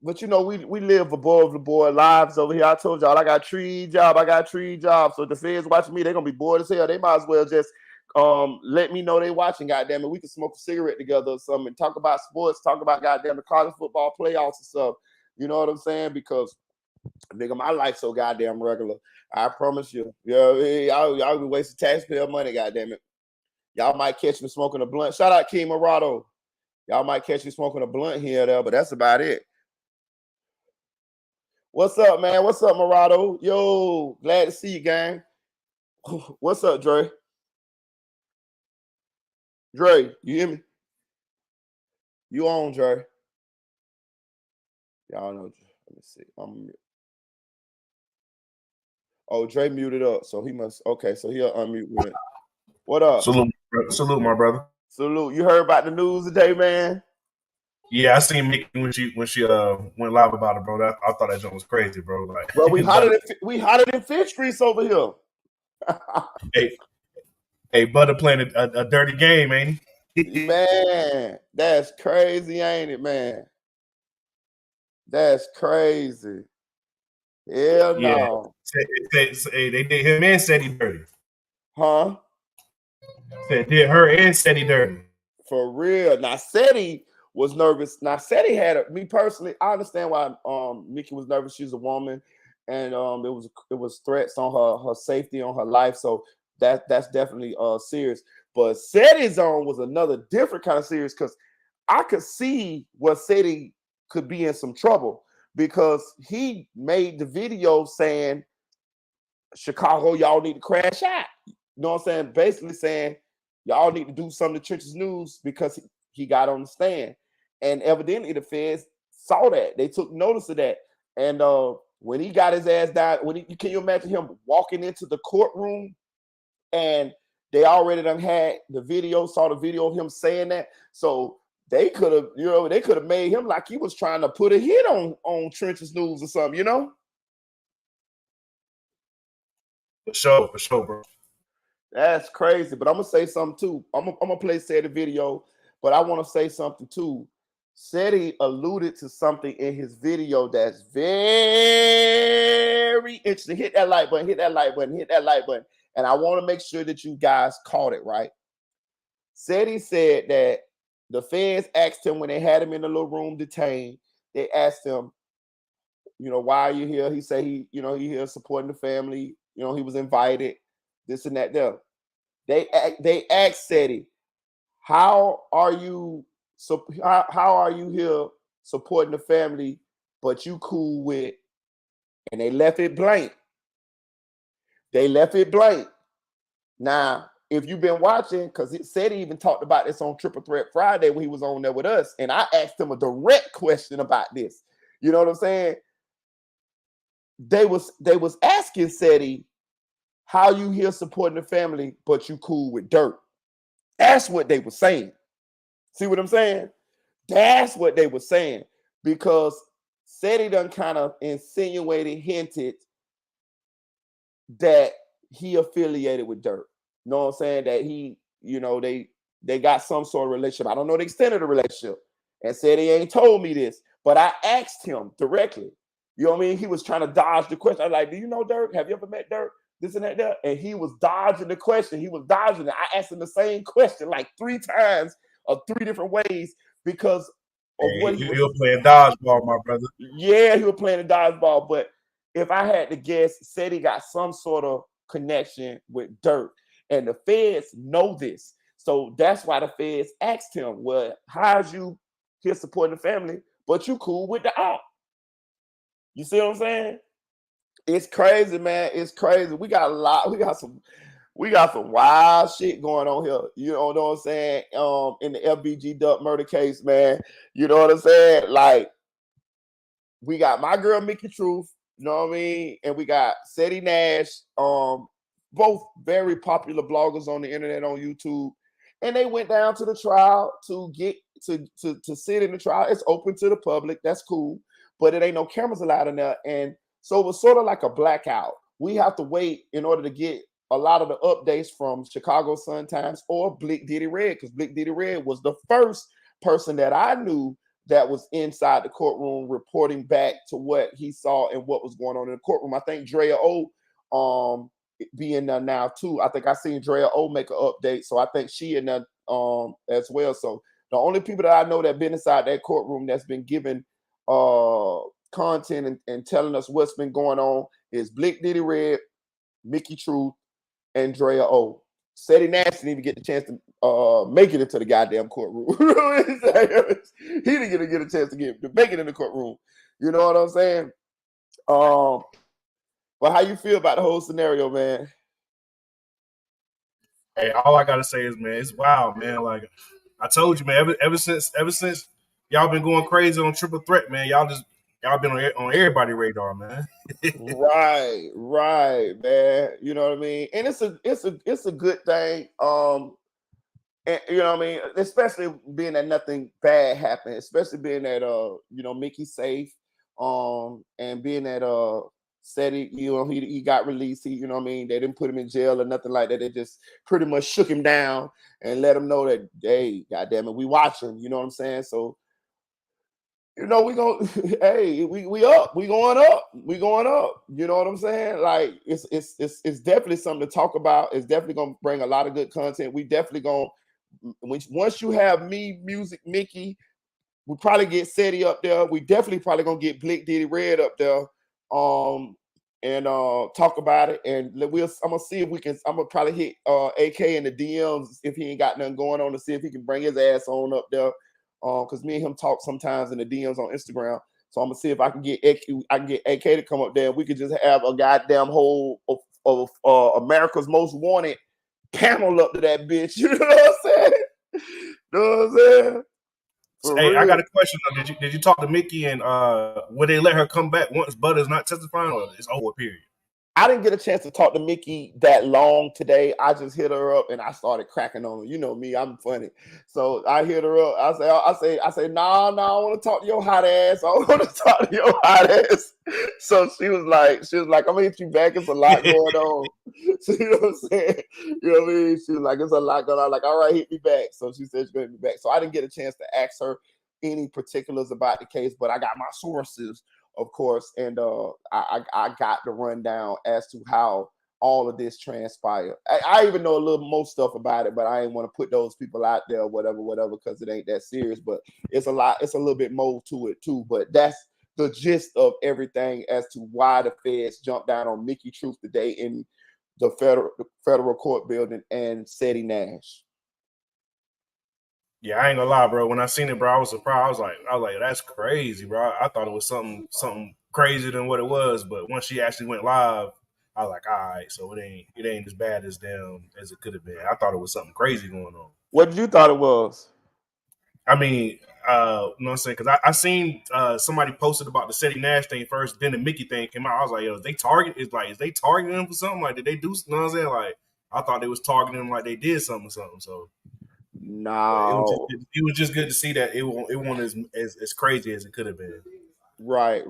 But you know, we live above the board lives over here. I told y'all I got tree job. So if the feds watching me, they're gonna be bored as hell. They might as well just let me know they watching, goddamn it. We can smoke a cigarette together or something and talk about sports, talk about goddamn the college football playoffs and stuff. You know what I'm saying? Because nigga, my life's so goddamn regular. I promise you. Y'all be wasting taxpayer money, goddamn it. Y'all might catch me smoking a blunt. Shout out King Morado. Y'all might catch me smoking a blunt here or there, but that's about it. What's up, man? What's up, Morado? Yo, glad to see you, gang. What's up, Dre? Dre, you hear me? You on, Dre? Y'all know. Let me see. Oh, Dre muted up, so he must. Okay, so he'll unmute with it. What up? Salute, my brother. Salute. You heard about the news today, man? Yeah, I seen Mickey when she went live about it, bro. I thought that joke was crazy, bro. Like, bro, we hotter than fish grease over here. hey, Butter playing a dirty game, ain't he? Man, that's crazy, ain't it, man? That's crazy. Hell no. Hey, they did him and Ceddy dirty. Huh? Said did her and Ceddy dirty. For real. Now, Ceddy was nervous. Now, Ceddy had me personally. I understand why Mickey was nervous. She's a woman, and it was threats on her safety, on her life. So that's definitely serious. But Ceddy's on was another different kind of serious because I could see what Ceddy could be in some trouble because he made the video saying, Chicago, y'all need to crash out. You know what I'm saying? Basically saying, y'all need to do something to Trench's News because he got on the stand. And evidently the feds saw that. They took notice of that. And when he got his ass down, can you imagine him walking into the courtroom and they already done had the video, saw the video of him saying that. So they could have made him like he was trying to put a hit on Trench's News or something, you know? For sure, bro. That's crazy. But I'm gonna say something too. I'm gonna play Ceddy video, but I want to say something too. Ceddy alluded to something in his video that's very interesting. Hit that like button, and I want to make sure that you guys caught it right. Ceddy said that the feds asked him when they had him in the little room detained. They asked him, why are you here? He said he here supporting the family. He was invited. This and that. There, they asked Ceddy, how are you here supporting the family, but you cool with? And they left it blank. Now, if you've been watching, because it said he even talked about this on Triple Threat Friday when he was on there with us, and I asked him a direct question about this. You know what I'm saying? They was asking Ceddy, how you here supporting the family, but you cool with dirt. That's what they were saying. See what I'm saying? That's what they were saying. Because Ceddy done kind of insinuated, hinted that he affiliated with dirt. You know what I'm saying? That he, they got some sort of relationship. I don't know the extent of the relationship. And said he ain't told me this, but I asked him directly. You know what I mean? He was trying to dodge the question. I was like, do you know Dirk? Have you ever met Dirk? This and that. And he was dodging the question. He was dodging it. I asked him the same question like 3 times or 3 different ways because of what he was playing dodgeball, my brother. Yeah, he was playing the dodgeball. But if I had to guess, said he got some sort of connection with Dirk. And the feds know this. So that's why the feds asked him, well, how's you here supporting the family, but you cool with the op? You see what I'm saying? It's crazy, man. It's crazy. We got some wild shit going on here. You know what I'm saying? In the FBG Duck murder case, man. You know what I'm saying? Like, we got my girl Mickey Truth, you know what I mean? And we got Ceddy Nash, both very popular bloggers on the internet on YouTube. And they went down to the trial to get to sit in the trial. It's open to the public. That's cool. But it ain't no cameras allowed in there. And so it was sort of like a blackout. We have to wait in order to get a lot of the updates from Chicago Sun-Times or Blick Diddy Red, because Blick Diddy Red was the first person that I knew that was inside the courtroom reporting back to what he saw and what was going on in the courtroom. I think Drea O being there now too. I think I seen Drea O make an update. So I think she in there as well. So the only people that I know that been inside that courtroom that's been giving content and telling us what's been going on is Blick Diddy Red, Mickey Truth, and Drea O. Ceddy Nash didn't even get the chance to make it into the goddamn courtroom. He didn't get a chance to make it in the courtroom. You know what I'm saying? But how you feel about the whole scenario, man? Hey, all I gotta say is, man, it's wild, man. Like I told you, man. Ever since y'all been going crazy on Triple Threat, man. Y'all been on everybody's radar, man. right, man. You know what I mean? And it's a good thing. And you know what I mean, especially being that nothing bad happened, especially being that Mickey's safe, and being that Ceddy, he got released. You know what I mean, they didn't put him in jail or nothing like that. They just pretty much shook him down and let him know that, hey, goddamn it, we watching. You know what I'm saying? So, we gonna hey, we up, we going up. You know what I'm saying? Like it's definitely something to talk about. It's definitely gonna bring a lot of good content. We definitely gonna, once you have me, Music Mickey, we probably get Ceddy up there. We definitely probably gonna get Blick Diddy Red up there, and talk about it. And I'm gonna see if we can. I'm gonna probably hit AK in the DMs if he ain't got nothing going on, to see if he can bring his ass on up there. Because me and him talk sometimes in the DMs on Instagram. So I'm gonna see if I can get AK to come up there. We could just have a goddamn whole of America's Most Wanted panel up to that bitch. You know what I'm saying? You know what I'm saying? Hey, I got a question though. Did you talk to Mickey and would they let her come back once Butter's not testifying, or it's over period? I didn't get a chance to talk to Mickey that long today. I just hit her up and I started cracking on her. You know me, I'm funny. So I hit her up. I say, nah, I want to talk to your hot ass. I want to talk to your hot ass. So she was like, I'm gonna hit you back. It's a lot going on. So you know what I'm saying? You know what I mean? She was like, it's a lot going on. I'm like, all right, hit me back. So she said she's gonna hit me back. So I didn't get a chance to ask her any particulars about the case, but I got my sources, of course, and I got the rundown as to how all of this transpired. I even know a little more stuff about it, but I ain't want to put those people out there, whatever, because it ain't that serious. But it's a little bit more to it too. But that's the gist of everything as to why the feds jumped down on Mickey Truth today in the federal court building and Ceddy Nash. Yeah, I ain't gonna lie, bro. When I seen it, bro, I was surprised. I was like, that's crazy, bro. I thought it was something crazier than what it was. But once she actually went live, I was like, all right, so it ain't as bad as it could have been. I thought it was something crazy going on. What did you thought it was? I mean, you know what I'm saying? Because I seen somebody posted about the Ceddy Nash thing first, then the Mickey thing came out. I was like, yo, is they targeting him for something? Like, did they do? You know what I'm saying? Like, I thought they was targeting him like they did something or something. So, but No. it was just good to see that it wasn't as crazy as it could have been. Right.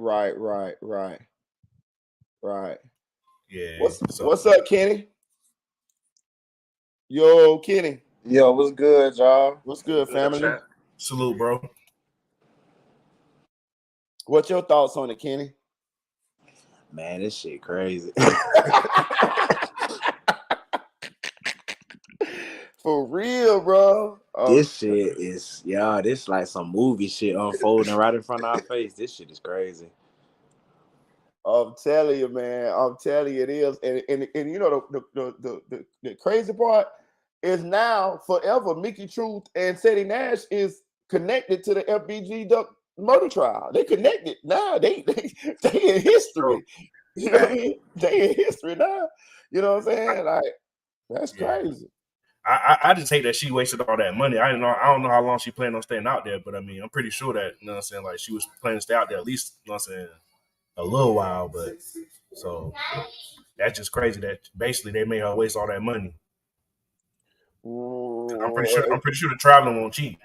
Yeah. What's up, Kenny? Yo, Kenny. Yo, what's good, y'all? What's good, family? Salute, bro. What's your thoughts on it, Kenny? Man, this shit crazy. For real, bro. This shit is, this like some movie shit unfolding right in front of our face. This shit is crazy. I'm telling you, man. I'm telling you, it is. And you know the crazy part is now forever Mickey Truth and Ceddy Nash is connected to the FBG Duck murder trial. They connected now. They in history. You know what I mean? They in history now. You know what I'm saying? Like, that's crazy. I just hate that she wasted all that money. I don't know how long she planned on staying out there, but I mean, I'm pretty sure that, you know what I'm saying, like she was planning to stay out there at least, you know what I'm saying, a little while. But so that's just crazy that basically they made her waste all that money. I'm pretty sure the traveling won't cheap.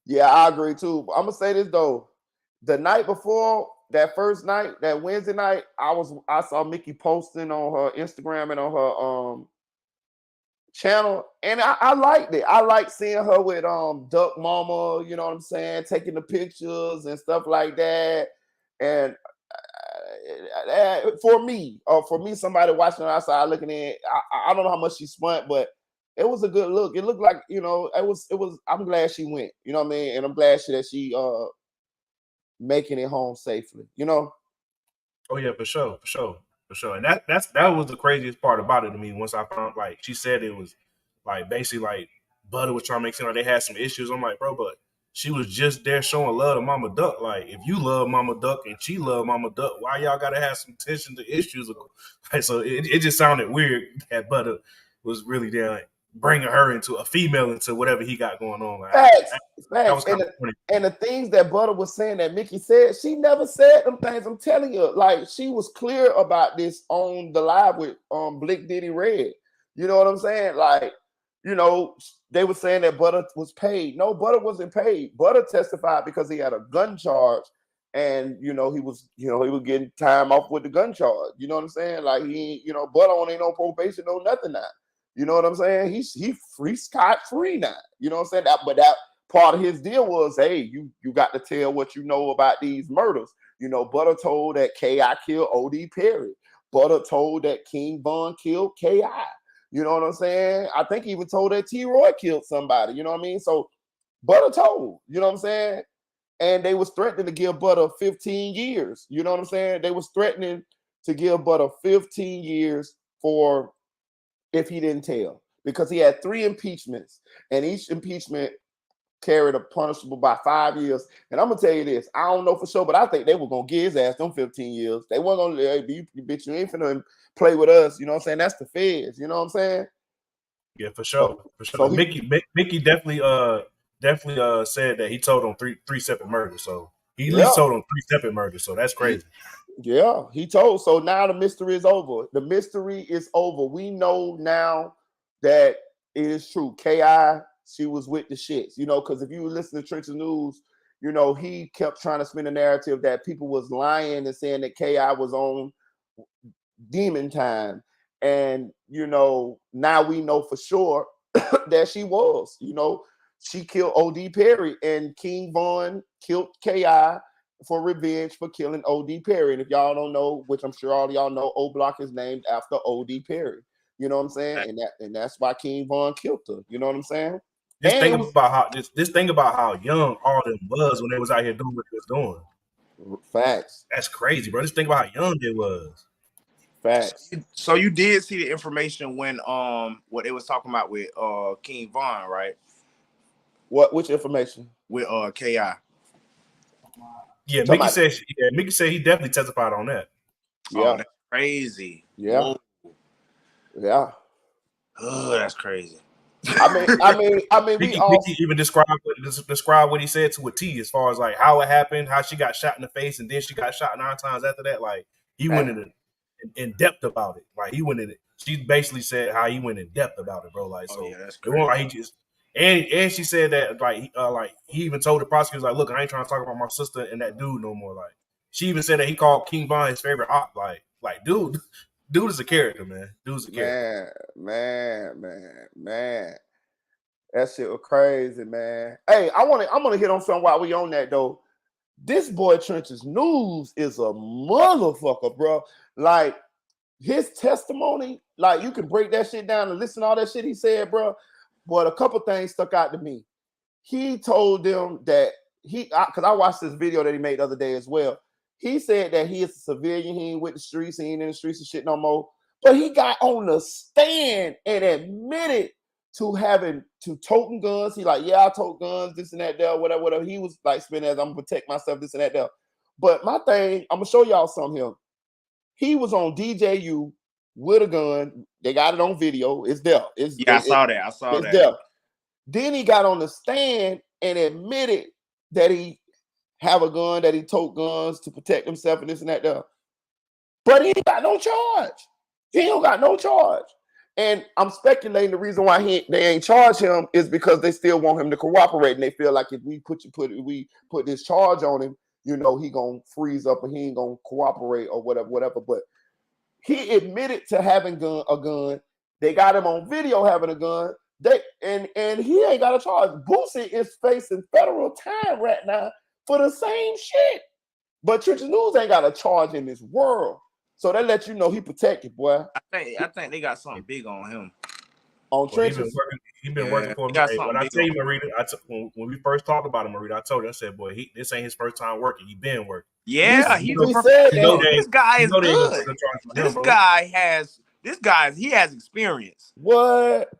Yeah, I agree too. I'm gonna say this though. The night before, that first night, that Wednesday night, I saw Mickey posting on her Instagram and on her channel, and I liked it. I like seeing her with Duck Mama, you know what I'm saying, taking the pictures and stuff like that. And for me, somebody watching outside looking in, I don't know how much she spent, but it was a good look. It looked like, you know, it was. I'm glad she went. You know what I mean? And I'm glad that she making it home safely. You know. Oh yeah, for sure. And that was the craziest part about it to me. Once I found, like, she said it was like basically like Butter was trying to make sure they had some issues. I'm like, bro, but she was just there showing love to Mama Duck. Like, if you love Mama Duck and she love Mama Duck, why y'all gotta have some tension to issues? Like, so it just sounded weird that Butter was really there, like, bringing her into a female into whatever he got going on. Like, Facts. that was kind of funny. And the things that Butter was saying that Mickey said, she never said them things. I'm telling you, like, she was clear about this on the live with Blick Diddy Red. You know what I'm saying? Like, you know, they were saying that Butter was paid. No, Butter wasn't paid. Butter testified because he had a gun charge, and he was getting time off with the gun charge. You know what I'm saying? Like, he, Butter ain't no probation, no nothing now. You know what I'm saying? He's free, scot free now. You know what I'm saying? But that part of his deal was, hey, you got to tell what you know about these murders. Butter told that K.I. killed O.D. Perry. Butter told that King Von killed K.I. You know what I'm saying? I think he even told that T-Roy killed somebody. You know what I mean? So Butter told, you know what I'm saying? And they was threatening to give Butter 15 years. You know what I'm saying? They was threatening to give Butter 15 years for if he didn't tell, because he had 3 impeachments, and each impeachment carried a punishable by 5 years. And I'm gonna tell you this, I don't know for sure, but I think they were gonna give his ass them 15 years. They weren't gonna, hey, bitch, you ain't finna play with us. You know what I'm saying? That's the feds. You know what I'm saying? Yeah, for sure. So Mickey definitely said that he told on three separate murders. So he at least told on 3 separate murders. So that's crazy. Yeah, he told. So now the mystery is over. The mystery is over. We know now that it is true. K.I., she was with the shits, because if you listen to Trench News, he kept trying to spin a narrative that people was lying and saying that K.I. was on demon time. And, now we know for sure that she was, she killed O.D. Perry, and King Von killed K.I. for revenge for killing O.D. Perry. And if y'all don't know, which I'm sure all of y'all know, O Block is named after O.D. Perry. You know what I'm saying? And that's why King Von killed her. You know what I'm saying? Just think about how young all them was when they was out here doing what they was doing. Facts. That's crazy, bro. Just think about how young they was. Facts. So you did see the information when what they was talking about with King Von, right? Which information? With K.I. Yeah, Mickey said he definitely testified on that. Yeah. Oh, that's crazy. Yeah. Whoa. Yeah. Oh, that's crazy. We all Nikki even described what he said to a T, as far as like how it happened, how she got shot in the face, and then she got shot 9 times after that. Like he went in depth about it. Like he went in it. She basically said how he went in depth about it, bro. Like so, that's it wasn't like he just. And she said that like he even told the prosecutors like, look, I ain't trying to talk about my sister and that dude no more. Like she even said that he called King Von his favorite op. Like dude is a character, man. Dude's a character. Man. That shit was crazy, man. Hey, I'm gonna hit on something while we on that though. This boy Trench's news is a motherfucker, bro. Like his testimony, like you can break that shit down and listen to all that shit he said, bro. But a couple things stuck out to me. He told them that because I watched this video that he made the other day as well. He said that he is a civilian. He ain't with the streets. He ain't in the streets and shit no more. But he got on the stand and admitted to toting guns. He like, yeah, I tote guns, this and that, there, whatever. He was like spinning as I'm gonna protect myself, this and that, there. But my thing, I'm gonna show y'all something here. He was on DJU with a gun. They got it on video. It's there. I saw that. It's there. Then he got on the stand and admitted that he have a gun, that he tote guns to protect himself and this and that there. But he ain't got no charge. He don't got no charge. And I'm speculating the reason why they ain't charge him is because they still want him to cooperate, and they feel like if we put this charge on him, you know, he gonna freeze up and he ain't gonna cooperate or whatever. But he admitted to having a gun. They got him on video having a gun. And he ain't got a charge. Boosie is facing federal time right now for the same shit. But Trench's News ain't got a charge in this world. So that let you know he protected, boy. I think they got something big on him. On Trench's. He been working for him. When I tell you, Marita, when we first talked about him, Marita, I told you, I said, boy, this ain't his first time working. He been working. Yeah, this guy is good. This guy has experience. What?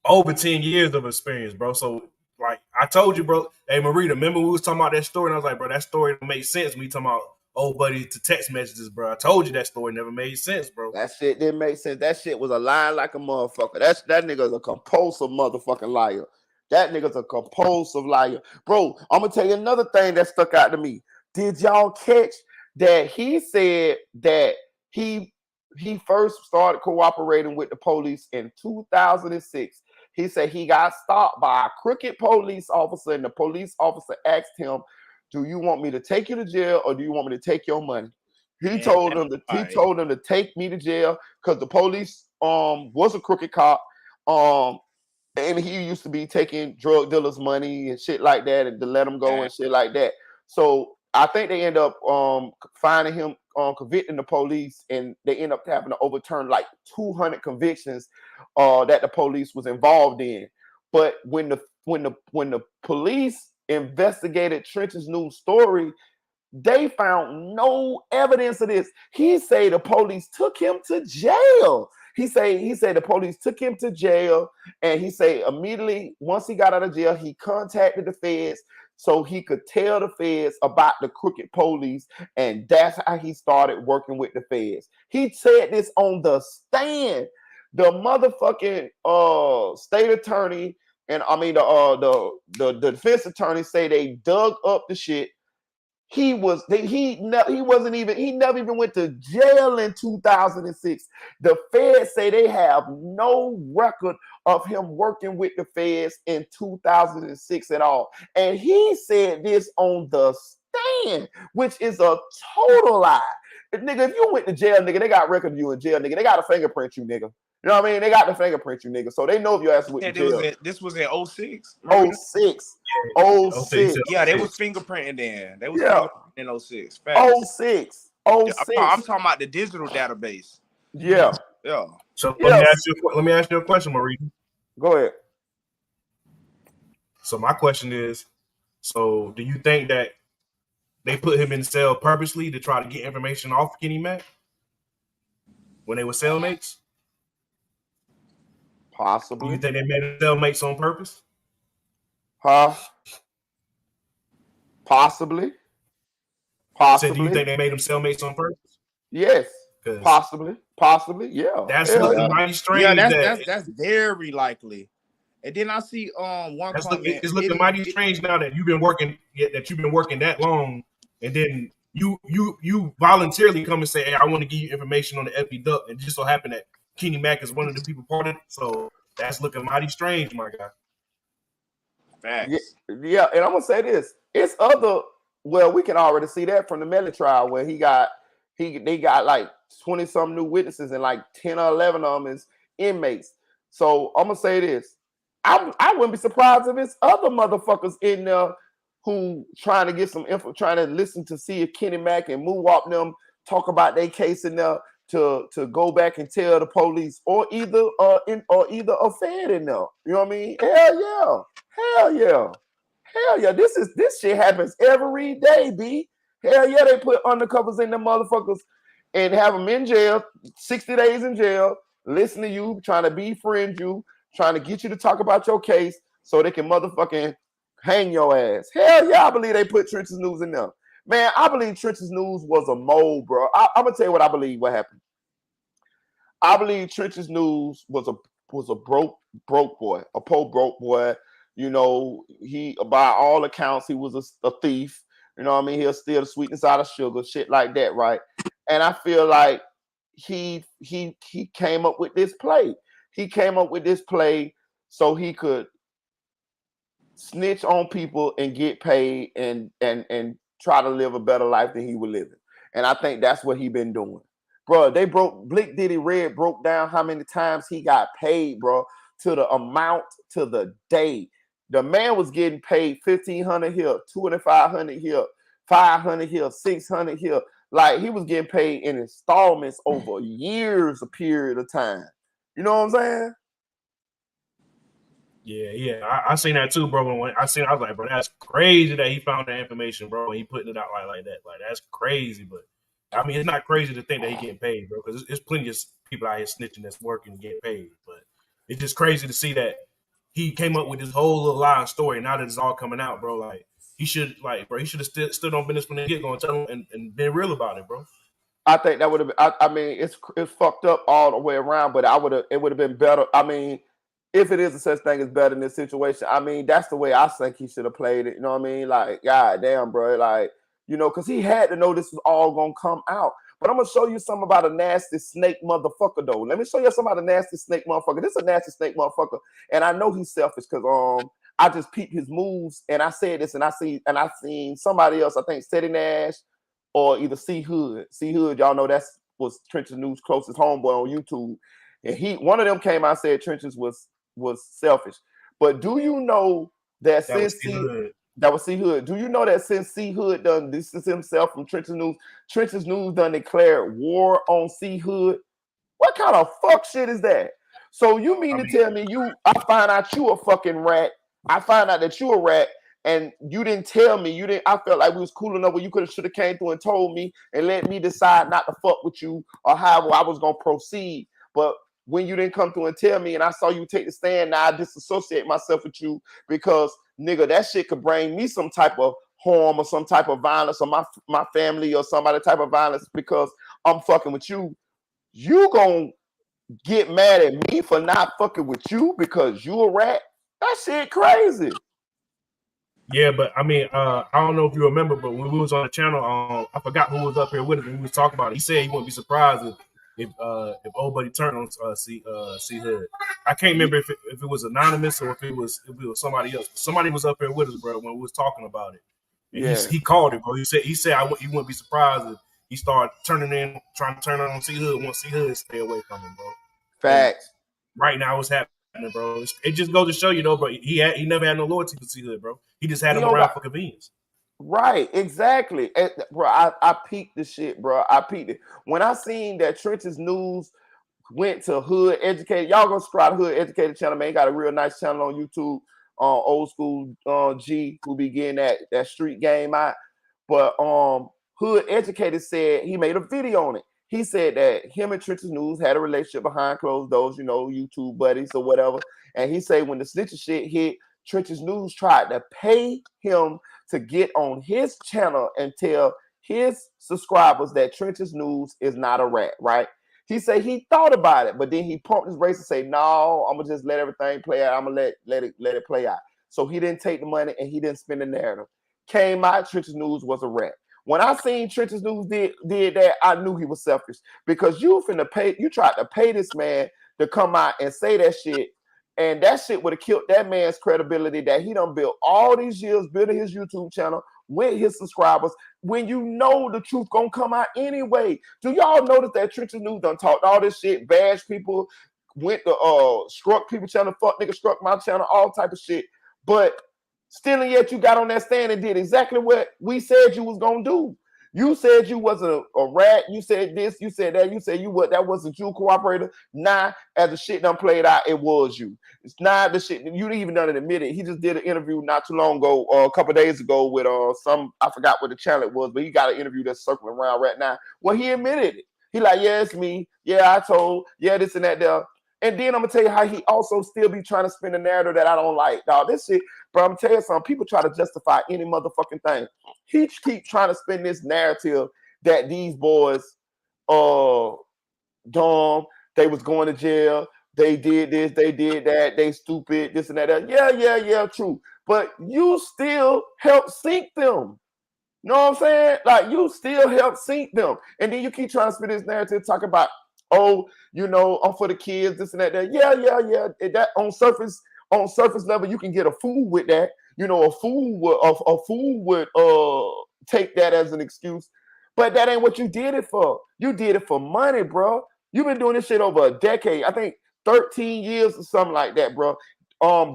Over 10 years of experience, bro. So, like, I told you, bro. Hey, Marita, remember we was talking about that story? And I was like, bro, that story don't make sense when we talking about old buddy to text messages, bro. I told you that story never made sense, bro. That shit didn't make sense. That shit was a lie like a motherfucker. That nigga's a compulsive motherfucking liar. That nigga's a compulsive liar. Bro, I'm going to tell you another thing that stuck out to me. Did y'all catch that he said that he first started cooperating with the police in 2006? He said he got stopped by a crooked police officer, and the police officer asked him, do you want me to take you to jail or do you want me to take your money? He told them to take me to jail because the police was a crooked cop. And he used to be taking drug dealers' money and shit like that and to let them go and shit like that. So I think they end up finding him, convicting the police, and they end up having to overturn like 200 convictions that the police was involved in. But when the police investigated Trench's News story, they found no evidence of this. He said the police took him to jail. He said the police took him to jail, and he said immediately once he got out of jail, he contacted the feds so he could tell the feds about the crooked police, and that's how he started working with the feds. He said this on the stand. The motherfucking state attorney and I mean the defense attorney say they dug up the shit. He never even went to jail in 2006. The feds say they have no record of him working with the feds in 2006 at all. And he said this on the stand, which is a total lie. Nigga, if you went to jail, nigga, they got record of you in jail, nigga. They got to fingerprint you, nigga. You know what I mean? They got to fingerprint you, nigga. So they know if your ass went to jail. This was in 06? 06. 06. Yeah, they was fingerprinting then. They was fingerprinting in 06. Facts. 06. I'm talking about the digital database. Yeah. So let me ask you a question, Marie. Go ahead. So my question is, so do you think that they put him in the cell purposely to try to get information off Kenny Mack when they were cellmates? Possibly. Do you think they made him cellmates on purpose? Possibly. So do you think they made him cellmates on purpose? Yes. Possibly, yeah. That's looking mighty strange. Yeah, that's very likely. And then I see one comment. It's looking mighty strange now that you've been working that long, and then you voluntarily come and say, "Hey, I want to give you information on the FB Duck," and just so happen that Kenny Mack is one of the people part of it. So that's looking mighty strange, my guy. Facts. Yeah, and I'm gonna say this: it's other. Well, we can already see that from the Melly trial where they got like 20 some new witnesses and like 10 or 11 of them is inmates. So I'm gonna say this: I wouldn't be surprised if it's other motherfuckers in there who trying to get some info, trying to listen to see if Kenny Mack and Moowop them talk about their case in there to go back and tell the police, or either a Fed in there. You know what I mean? Hell yeah. This shit happens every day, B. Hell yeah, they put undercovers in them motherfuckers and have them in jail, 60 days in jail, listen to you, trying to befriend you, trying to get you to talk about your case so they can motherfucking hang your ass. Hell yeah, I believe they put Trenches News in there. Man, I believe Trenches News was a mole, bro. I'm gonna tell you what I believe what happened. I believe Trenches News was a broke boy, a poor broke boy. You know, he, by all accounts, he was a thief. You know what I mean? He'll steal the sweetness out of sugar, shit like that, right? And I feel like he came up with this play. He came up with this play so he could snitch on people and get paid and try to live a better life than he was living. And I think that's what he been doing. Bro, Blick Diddy Red broke down how many times he got paid, bro, to the amount, to the day. The man was getting paid $1,500 here, $2,500 here, $500 here, $600 here. Like, he was getting paid in installments over years, a period of time. You know what I'm saying? Yeah, I seen that too, bro. When I was like, bro, that's crazy that he found that information, bro, and he putting it out like that. Like, that's crazy, but I mean, it's not crazy to think that he getting paid, bro, because it's plenty of people out here snitching that's working and getting paid. But it's just crazy to see that he came up with this whole little lie story. Now that it's all coming out, bro, like, he should have stood on business from the get-go and tell him and been real about it, bro. I think that would have been, I mean, it's fucked up all the way around, but it would have been better. I mean, if it is a such thing as better in this situation, I mean, that's the way I think he should have played it. You know what I mean? Like, god damn, bro. Like, you know, because he had to know this was all going to come out. But I'm going to show you something about a nasty snake motherfucker, though. Let me show you something about a nasty snake motherfucker. This is a nasty snake motherfucker. And I know he's selfish because I just peeped his moves. And I said this, and I seen somebody else, I think Ceddy Nash or either C Hood. C Hood, y'all know that was Trenches News' closest homeboy on YouTube. And one of them came out and said Trenches was selfish. But do you know that since that was C Hood? Do you know that since C Hood done distanced himself from Trenches News done declared war on C Hood? What kind of fuck shit is that? So you mean to tell me I find out you a fucking rat? I find out that you a rat, and you didn't tell me. I felt like we was cool enough where you should have came through and told me and let me decide not to fuck with you or how I was gonna proceed. But when you didn't come through and tell me, and I saw you take the stand, now I disassociate myself with you because, nigga, that shit could bring me some type of harm or some type of violence or my family or some other type of violence because I'm fucking with you. You gonna get mad at me for not fucking with you because you a rat? That shit crazy. Yeah, but I mean, I don't know if you remember, but when we was on the channel, I forgot who was up here with us when we was talking about it. He said he wouldn't be surprised if old buddy turned on C Hood. I can't remember if it was anonymous or if it was somebody else. Somebody was up here with us, bro, when we was talking about it. And he called it, bro. He said he wouldn't be surprised if he started trying to turn on C Hood once C Hood stay away from him, bro. Facts. And right now, what's happening, bro? It just goes to show you, though, bro. He never had no loyalty to C Hood, bro. He just had him around for convenience. Right, exactly. Bro, I peeped the shit, bro. I peeped it. When I seen that Trenches News went to Hood Educated, y'all go subscribe to Hood Educated channel, man. He got a real nice channel on YouTube, old school G, who be getting that street game out. But Hood Educated said he made a video on it. He said that him and Trenches News had a relationship behind closed doors, you know, YouTube buddies or whatever. And he said when the snitching shit hit, Trenches News tried to pay him to get on his channel and tell his subscribers that Trench's News is not a rat, right? He said he thought about it, but then he pumped his brakes and say, "No, I'm gonna just let everything play out. I'm gonna let it play out." So he didn't take the money and he didn't spend the narrative. Came out, Trench's News was a rat. When I seen Trench's News did that, I knew he was selfish because you tried to pay this man to come out and say that shit, and that shit would have killed that man's credibility that he done built all these years building his YouTube channel with his subscribers. When you know the truth gonna come out anyway. Do y'all notice that Trench's News done talked all this shit, bash people, went to struck people channel, fuck nigga struck my channel, all type of shit, but still and yet you got on that stand and did exactly what we said you was gonna do. You said you wasn't a rat. You said this. You said that. You said that wasn't you, cooperator. Nah, as the shit done played out, it was you. It's not the shit. You didn't even done it admit it. He just did an interview not too long ago, a couple of days ago with I forgot what the channel it was, but he got an interview that's circling around right now. Well, he admitted it. He like, yeah, it's me. Yeah, I told. Yeah, this and that there. And then I'm gonna tell you how he also still be trying to spin a narrative that I don't like. Dog, this shit, bro, I'm telling you something. People try to justify any motherfucking thing. He keep trying to spin this narrative that these boys dumb, they was going to jail, they did this, they did that, they stupid, this and that. Yeah, true. But you still help sink them. You know what I'm saying? Like, you still help sink them. And then you keep trying to spin this narrative, talk about, oh, you know, I'm for the kids, this and that. Yeah. That on surface level, you can get a fool with that. You know, a fool would take that as an excuse. But that ain't what you did it for. You did it for money, bro. You've been doing this shit over a decade. I think 13 years or something like that, bro.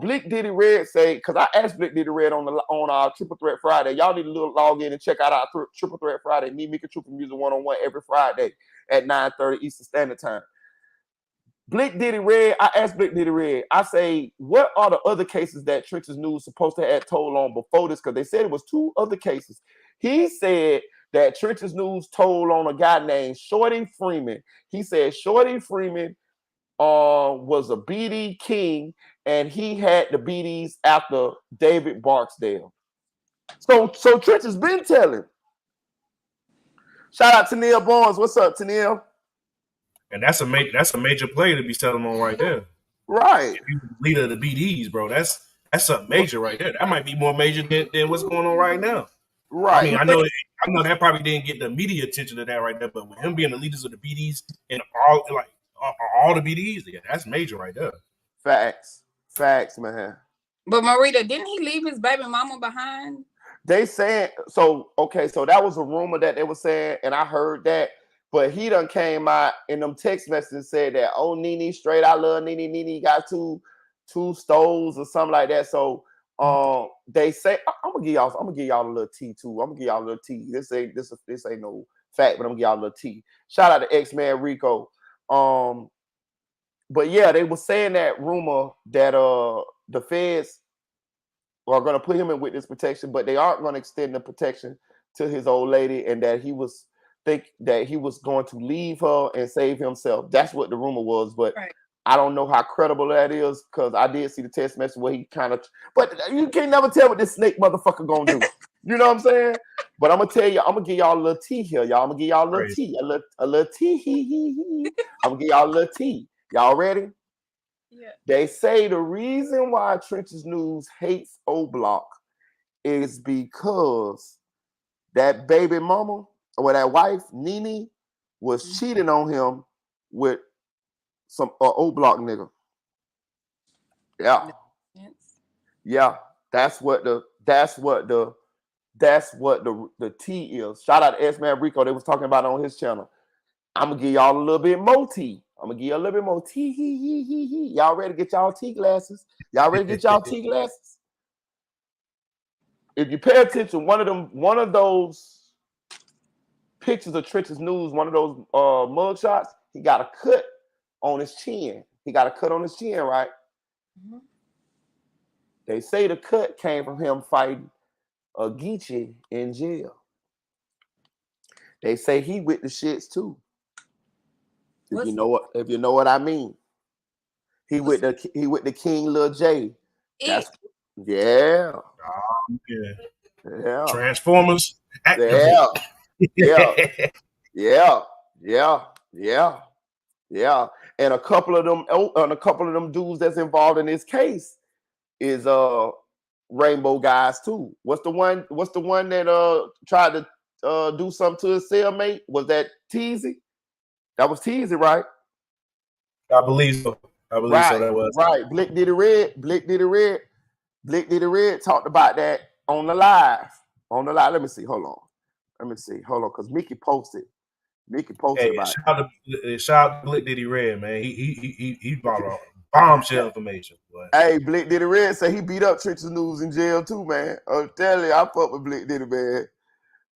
Blick Diddy Red say, because I asked Blick Diddy Red on our Triple Threat Friday. Y'all need to log in and check out our Triple Threat Friday. Me, Mika, Triple Music 1-on-1 every Friday at 9:30 Eastern Standard Time. Blick Diddy Red, I asked Blick Diddy Red, I say, what are the other cases that Trench's News supposed to have told on before this? Because they said it was 2 other cases. He said that Trench's News told on a guy named Shorty Freeman. He said Shorty Freeman was a BD king, and he had the BDs after David Barksdale. So Trench has been telling. Shout out to Neil Barnes. What's up, Neil? And that's a major play to be selling on right there. Right. If you leader of the BDs, bro, that's something major right there. That might be more major than what's going on right now. Right. I mean, I know that probably didn't get the media attention to that right there, but with him being the leaders of the BDs and all the BDs, yeah, that's major right there. Facts, man. But Marita, didn't he leave his baby mama behind? They saying so. Okay, so that was a rumor that they were saying, and I heard that. But he done came out in them text messages and said that, oh, Nene straight, I love Nene got two stoves or something like that. So they say I'm gonna give y'all a little tea too. I'm gonna give y'all a little tea. This ain't no fact, but I'm gonna give y'all a little tea. Shout out to X-Man Rico. But yeah, they were saying that rumor that the feds are gonna put him in witness protection, but they aren't gonna extend the protection to his old lady, and that he was going to leave her and save himself. That's what the rumor was, but right. I don't know how credible that is, because I did see the text message where he kind of, but you can't never tell what this snake motherfucker gonna do. You know what I'm saying? But I'm gonna tell you, I'm gonna give y'all a little tea here, y'all. I'm gonna give y'all a little tea, a little tea. I'm gonna give y'all a little tea. Y'all ready? Yeah. They say the reason why Trench's News hates O-Block is because that baby mama or that wife, Nene, was cheating on him with some O-Block nigga. Yeah. Yeah. That's what the tea is. Shout out to S-Man Rico. They was talking about it on his channel. I'm gonna give y'all a little bit more tea. Y'all ready to get y'all tea glasses? If you pay attention, one of those pictures of Trench's News, one of those mug shots, he got a cut on his chin. Right? Mm-hmm. They say the cut came from him fighting a Geechee in jail. They say he with the shits too. If you know what I mean. He with the King Lil J. That's yeah. Yeah. Transformers. Yeah. Yeah, yeah, yeah, yeah, yeah. And a couple of them dudes that's involved in this case is rainbow guys too. What's the one that tried to do something to his cellmate? Was that Teasy? That was Teasy, right? I believe so. I believe so. Right, That was right. Blick Diddy Red talked about that on the live. On the live. Let me see. Hold on. Because Mickey posted Hey, about shout out to Blick Diddy Red, man. He brought a bombshell information. But it. Hey, Blick Diddy Red said he beat up Trenches News in jail too, man. I'm telling you, I fuck with Blick Diddy, man.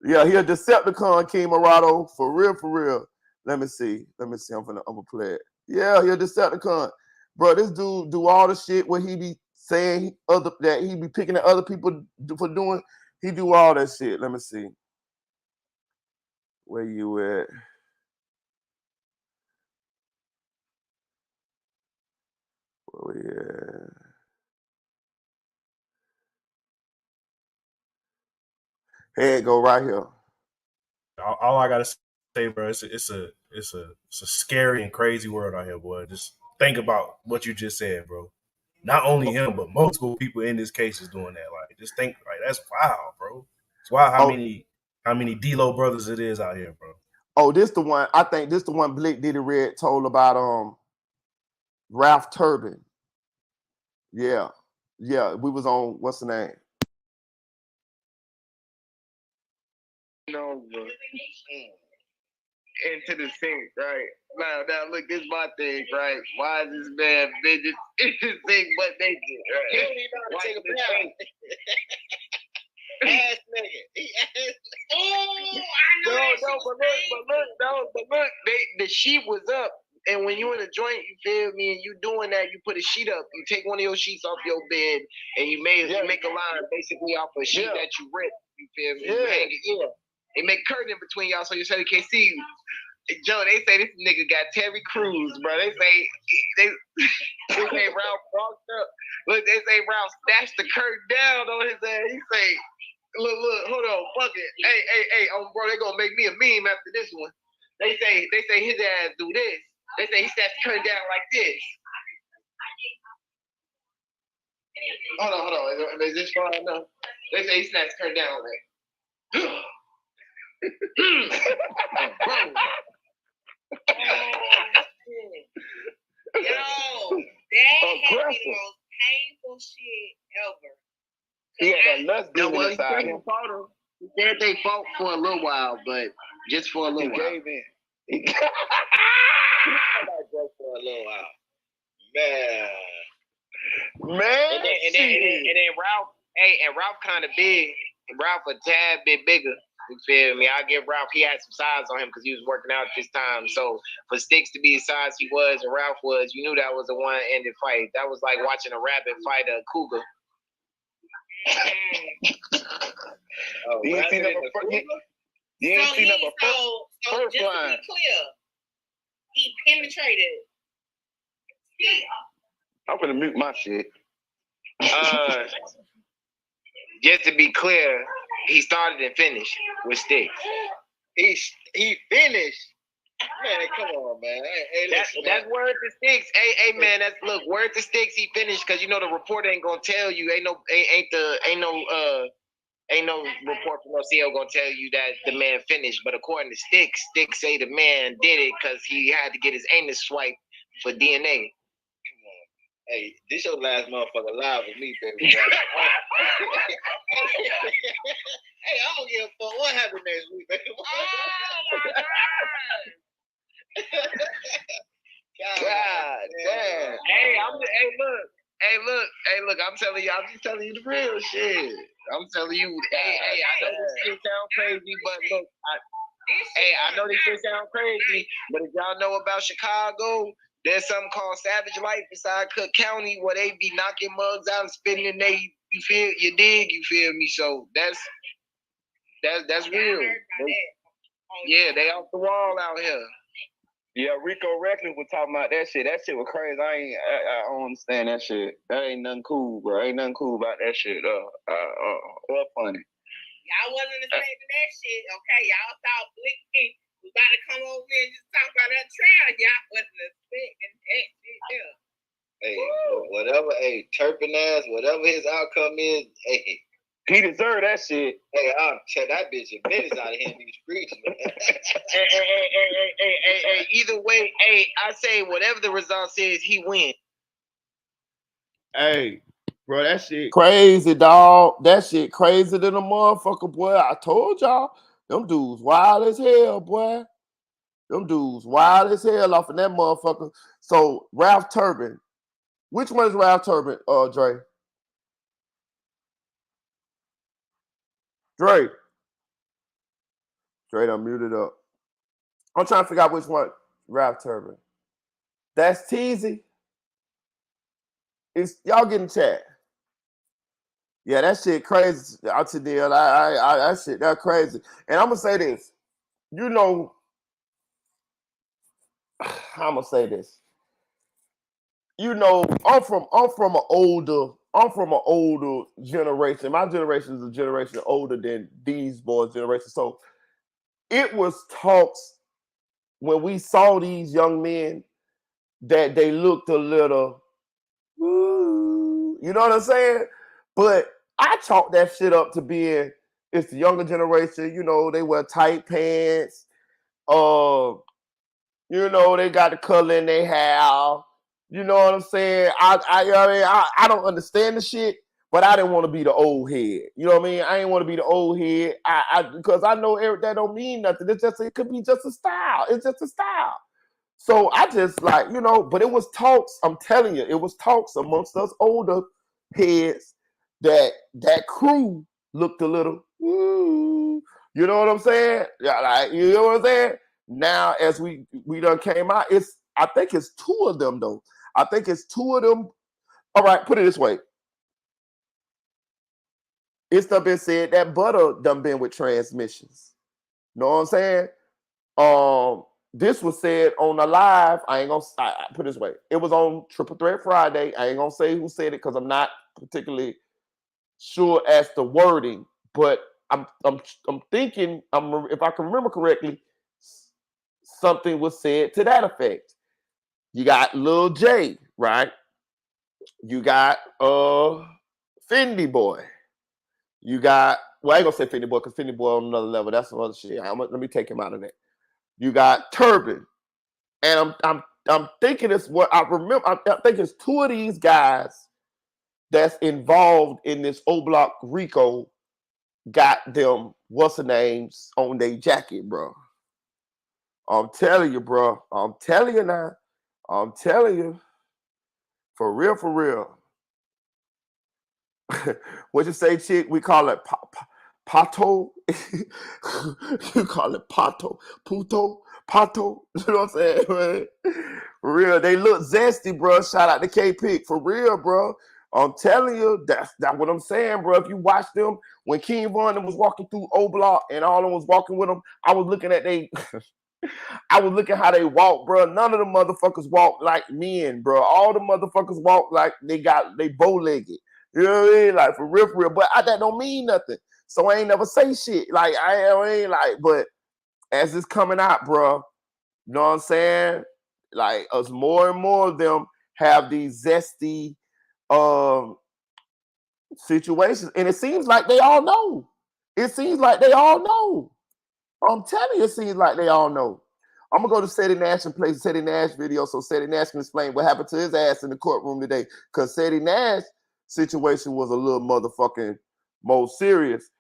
Yeah, he a Decepticon King Morado. For real, for real. Let me see. I'm gonna play it. Yeah, he a Decepticon. Bro, this dude do all the shit where he be saying that he be picking at other people for doing. He do all that shit. Let me see. Where you at? Where we at? Here it go right here. all I gotta say, bro, it's a scary and crazy world out here, boy. Just think about what you just said, bro. Not only him, but multiple people in this case is doing that. Like, just think, like, that's wild, bro. It's wild how many D-Lo brothers it is out here, bro. Oh, this the one. I think this the one Blick Diddy Red told about Ralph Turbin. Yeah. Yeah. We was on what's the name? No, bro. Into the sink, right? Now look, this is my thing, right? Why is this man midget in the sink but naked? Right? He don't even know how to take a bath. Ass nigga. He ass. Oh, I know. But look, the sheet was up. And when you in a joint, you feel me, and you doing that, you put a sheet up. You take one of your sheets off your bed, and you make a line basically off a sheet that you ripped. You feel me? You hang it, They make curtain in between y'all so you say they can't see you. Joe, they say this nigga got Terry Crews, bro. They say Ralph walked up. Look, they say Ralph snatched the curtain down on his ass. He say, look, hold on, fuck it. Hey, bro, they gonna make me a meme after this one. They say his ass do this. They say he snatched the curtain down like this. Hold on. Is this far enough? They say he snatched the curtain down like bro. Yo, that had been the most painful shit ever. Yeah, that nuts inside him. He said they fought for a little while, but just for a little while. Gave in. He just for a little while. Man. And then Ralph, and Ralph kind of big. And Ralph a tad bit bigger. You feel me? I give Ralph, he had some size on him because he was working out this time. So for Sticks to be the size he was and Ralph was, you knew that was a one-ended fight. That was like watching a rabbit fight a cougar. You ain't seen number first just line. To be clear, he penetrated. I'm gonna mute my shit. Just to be clear, he started and finished with Sticks. He finished. Man, come on, man. Hey, that's word to Sticks. Hey, man, that's word to Sticks. He finished because you know the report ain't gonna tell you. Ain't no report from no CO gonna tell you that the man finished. But according to Sticks say the man did it because he had to get his anus swiped for DNA. Hey, this your last motherfucker live with me, baby. Hey, I don't give a fuck what happened next week, baby. Oh my God damn. Hey, look, I'm just telling you the real shit. I'm telling you, I know this shit sound crazy, but look, I know this shit sound crazy, but if y'all know about Chicago, there's something called Savage Life inside Cook County where they be knocking mugs out and spitting in they, you feel me? So that's real. They off the wall out here. Yeah, Rico Reckless was talking about that shit. That shit was crazy. I don't understand that shit. That ain't nothing cool, bro. Ain't nothing cool about that shit. Or funny. Y'all wasn't expecting that shit, okay? Y'all thought Blicky was about to come over here and just talk about that trial. Y'all wasn't expecting that shit, yeah. Hey, whatever, hey, Turpin ass, whatever his outcome is, hey. He deserved that shit. Hey, I'll tell that bitch a minute out of here in these streets, man. Hey, either way, hey, I say whatever the result says, he wins. Hey, bro, that shit crazy, dog. That shit crazy than a motherfucker, boy. I told y'all, them dudes wild as hell, boy. Them dudes wild as hell off of that motherfucker. So Ralph Turbin, which one is Ralph Turbin, Dre? Dre done muted up. I'm trying to figure out which one Ralph Turbin. That's Teasy. It's y'all getting chat. Yeah, that shit crazy. Out to deal. That shit that crazy. And I'm gonna say this. You know, I'm gonna say this. You know, I'm from an older generation. My generation is a generation older than these boys' generation. So it was talks when we saw these young men that they looked a little, you know what I'm saying? But I chalk that shit up to being it's the younger generation. You know, they wear tight pants. You know, they got the color in their hair. You know what I'm saying? I don't understand the shit, but I didn't want to be the old head. You know what I mean? I didn't want to be the old head. Because I know that don't mean nothing. It could be just a style. It's just a style. So I just like, you know, but it was talks. I'm telling you, it was talks amongst us older heads that crew looked a little, you know what I'm saying? Yeah, like, you know what I'm saying? Now, as we done came out, I think it's two of them though. I think it's two of them. All right, put it this way. It's done been said that Butter done been with transmissions. Know what I'm saying? This was said on the live. I put it this way. It was on Triple Threat Friday. I ain't gonna say who said it because I'm not particularly sure as the wording, but I'm thinking if I can remember correctly, something was said to that effect. You got Lil J, right? You got Fendi Boy. You got I ain't gonna say Fendi Boy because Fendi Boy on another level. That's some other shit. Let me take him out of that. You got Turbin, and I'm thinking it's what I remember. I think it's two of these guys that's involved in this O Block Rico got them what's the names on their jacket, bro. I'm telling you, bro. I'm telling you now. I'm telling you. For real, for real. What you say, chick? We call it pato. You call it pato. Puto. Pato. You know what I'm saying, man? For real. They look zesty, bro. Shout out to K-Pick. For real, bro. I'm telling you, that's what I'm saying, bro. If you watch them, when King Von was walking through O Block and all of them was walking with them, I was looking at I was looking how they walk, bro. None of the motherfuckers walk like men, bro. All the motherfuckers walk like they bow-legged. You know what I mean? Like for real. But that don't mean nothing. So I ain't never say shit. Like I ain't like, but as it's coming out, bro, you know what I'm saying? Like us more and more of them have these zesty situations. And it seems like they all know. It seems like they all know. I'm telling you, it seems like they all know. I'm gonna go to Ceddy Nash and play Ceddy Nash video so Ceddy Nash can explain what happened to his ass in the courtroom today. Because Ceddy Nash situation was a little motherfucking more serious.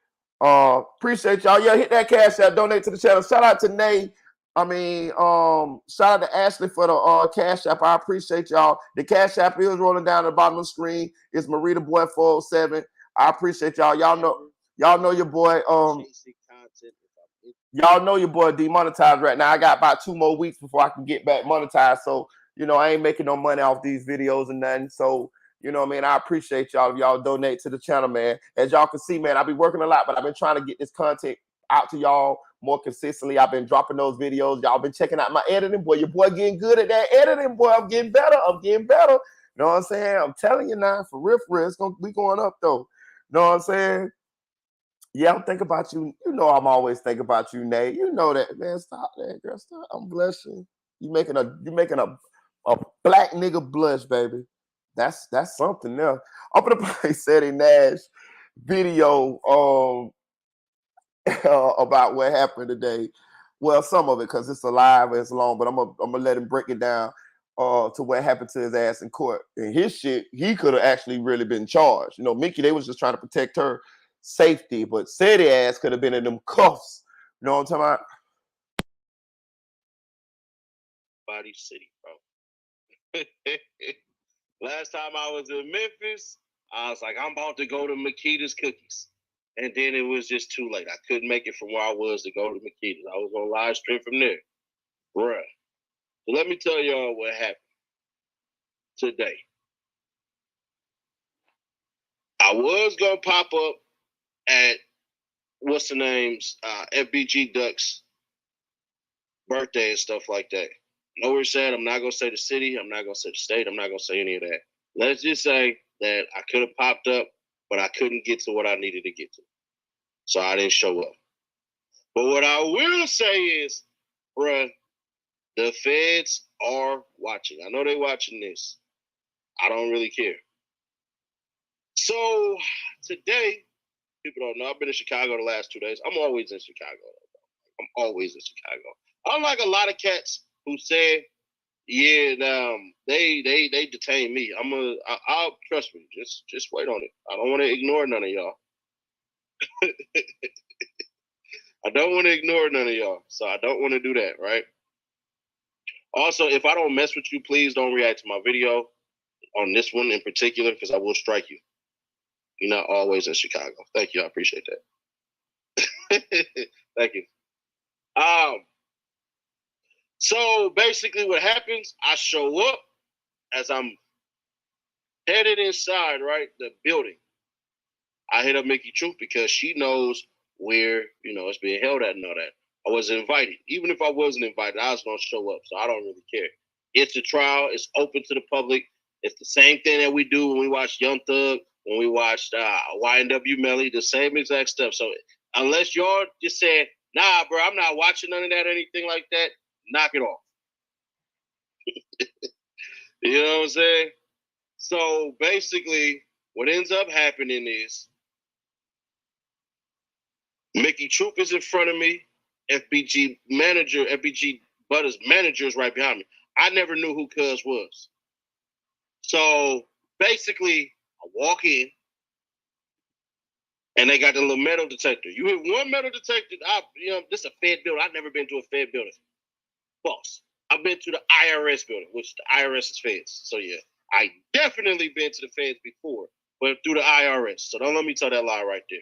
Appreciate y'all. Yeah, hit that cash app, donate to the channel. Shout out to Nay. Shout out to Ashley for the cash app. I appreciate y'all. The cash app is rolling down at the bottom of the screen. It's Marita Boy 407. I appreciate y'all. Y'all know your boy. Y'all know your boy demonetized right now. I got about 2 more weeks before I can get back monetized. So, you know, I ain't making no money off these videos and nothing. So, you know what I mean? I appreciate y'all if y'all donate to the channel, man. As y'all can see, man, I've been working a lot, but I've been trying to get this content out to y'all more consistently. I've been dropping those videos. Y'all been checking out my editing. Boy, your boy getting good at that editing, boy. I'm getting better. You know what I'm saying? I'm telling you now, for real, it's going to be going up, though. You know what I'm saying? Yeah, I'm thinking about you. You know I'm always thinking about you, Nate. You know that, man. Stop that, girl. Stop. I'm blushing. You making a black nigga blush, baby. That's something there. I'm gonna play Ceddy Nash video about what happened today. Well, some of it because it's alive and it's long, but I'm gonna let him break it down to what happened to his ass in court. And his shit, he could have actually really been charged. You know, Mickey, they was just trying to protect her safety, but Ceddy ass could have been in them cuffs. You know what I'm talking about? Body City, bro. Last time I was in Memphis, I was like, I'm about to go to Makita's Cookies. And then it was just too late. I couldn't make it from where I was to go to Makita's. I was on live stream from there. Bruh. So let me tell y'all what happened today. I was going to pop up at, what's the name's, FBG Ducks birthday and stuff like that. Nowhere said, I'm not going to say the city. I'm not going to say the state. I'm not going to say any of that. Let's just say that I could have popped up, but I couldn't get to what I needed to get to. So I didn't show up. But what I will say is, bruh, the feds are watching. I know they're watching this. I don't really care. So today, people don't know, I've been in Chicago the last 2 days. I'm always in Chicago. I'm always in Chicago. Unlike a lot of cats who said, yeah, they detained me. I'll trust me. Just wait on it. I don't want to ignore none of y'all. I don't want to ignore none of y'all. So I don't want to do that, right? Also, if I don't mess with you, please don't react to my video on this one in particular, because I will strike you. You're not always in Chicago. Thank you. I appreciate that. Thank you. So basically what happens, I show up as I'm headed inside, right, the building. I hit up Mickey Truth because she knows where, it's being held at and all that. I was invited. Even if I wasn't invited, I was going to show up, so I don't really care. It's a trial. It's open to the public. It's the same thing that we do when we watch Young Thug, when we watched YNW Melly, the same exact stuff. So unless y'all just said, nah, bro, I'm not watching none of that or anything like that, knock it off. You know what I'm saying? So basically, what ends up happening is Mickey Troop is in front of me. FBG Butter's manager is right behind me. I never knew who Cuz was. So basically, I walk in, and they got the little metal detector. You hit one metal detector, this is a Fed building. I've never been to a Fed building. False. I've been to the IRS building, which the IRS is Feds. So yeah, I definitely been to the Feds before, but through the IRS. So don't let me tell that lie right there.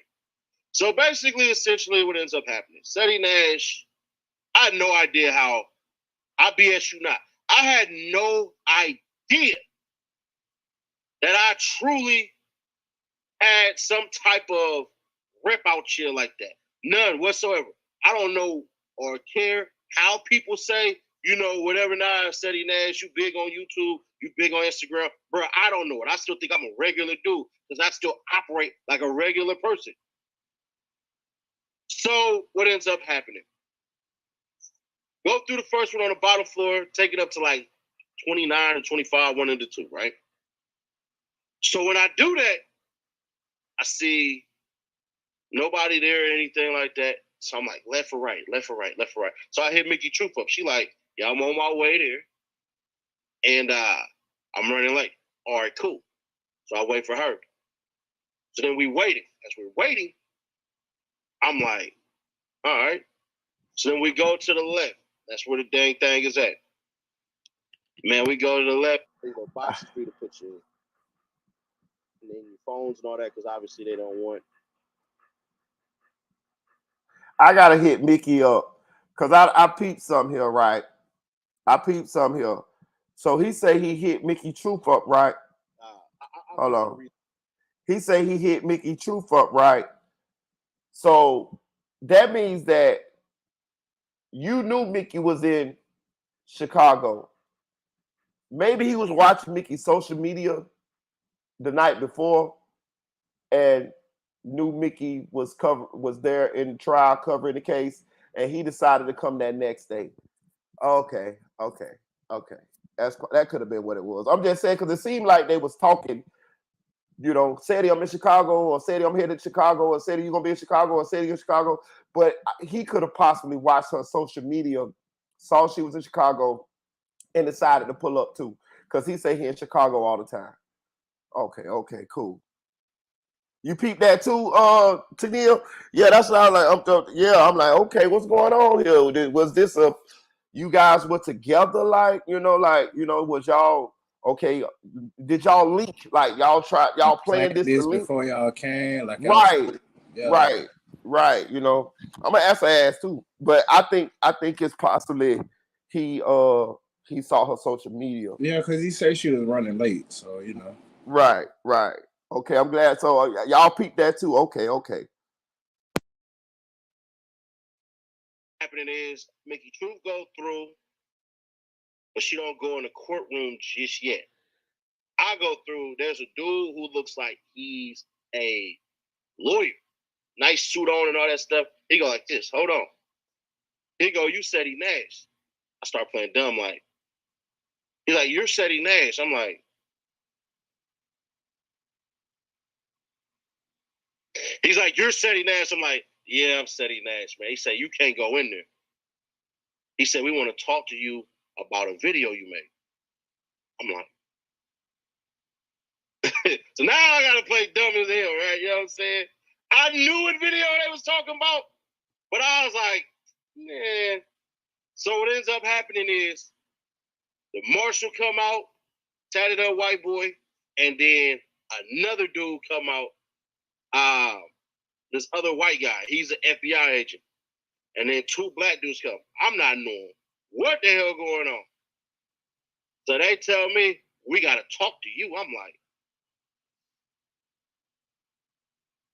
So basically, essentially, what ends up happening, Ceddy Nash, I had no idea how, I BS you not, I had no idea that I truly had some type of rep out here like that. None whatsoever. I don't know or care how people say, whatever now, Ceddy Nash, you big on YouTube, you big on Instagram. Bro, I don't know it. I still think I'm a regular dude because I still operate like a regular person. So what ends up happening? Go through the first one on the bottom floor, take it up to like 29 or 25, one of the two, right? So when I do that, I see nobody there or anything like that. So I'm like, left or right, left or right, left or right. So I hit Mickey Troop up. She like, yeah, I'm on my way there. And I'm running late. All right, cool. So I wait for her. So then we waiting. As we're waiting, I'm like, all right. So then we go to the left. That's where the dang thing is at. Man, we go to the left. There's no boxes for you to put you in. And then your phones and all that, because obviously they don't want. I gotta hit Mickey up because I peeped something here, right? I peeped something here. So he say he hit Mickey Troop up, right? Hold on. He say he hit Mickey Troop up, right? So that means that you knew Mickey was in Chicago. Maybe he was watching Mickey's social media the night before, and knew Mickey was there in trial covering the case, and he decided to come that next day. Okay. That could have been what it was. I'm just saying because it seemed like they was talking. You know, Ceddy, I'm in Chicago, or Ceddy, I'm headed to Chicago, or Ceddy, you gonna be in Chicago, or Ceddy in Chicago. But he could have possibly watched her social media, saw she was in Chicago, and decided to pull up too. Because he say he in Chicago all the time. Okay, cool. You peep that too, Tennille? Yeah, that's what I was like. I'm like, okay, what's going on here? Was this you guys were together, was y'all okay? Did y'all link? Like y'all playing this to link before y'all came? Like right, yeah. right. You know, I'm gonna ask her ass too, but I think it's possibly he saw her social media. Yeah, because he said she was running late, so Right. Okay, I'm glad. So y'all peeped that too. Okay. Happening is Mickey Truth go through, but she don't go in the courtroom just yet. I go through. There's a dude who looks like he's a lawyer, nice suit on and all that stuff. He go like this. Hold on. He go, you Ceddy Nash. I start playing dumb like. He's like, you're Ceddy Nash. I'm like. He's like, you're Ceddy Nash. I'm like, yeah, I'm Ceddy Nash, man. He said, you can't go in there. He said, we want to talk to you about a video you made. I'm like. So now I got to play dumb as hell, right? You know what I'm saying? I knew what video they was talking about, but I was like, man. So what ends up happening is the marshal come out, tatted up white boy, and then another dude come out, this other white guy. He's an FBI agent. And then two black dudes come. I'm not knowing what the hell going on. So they tell me, we got to talk to you. I'm like,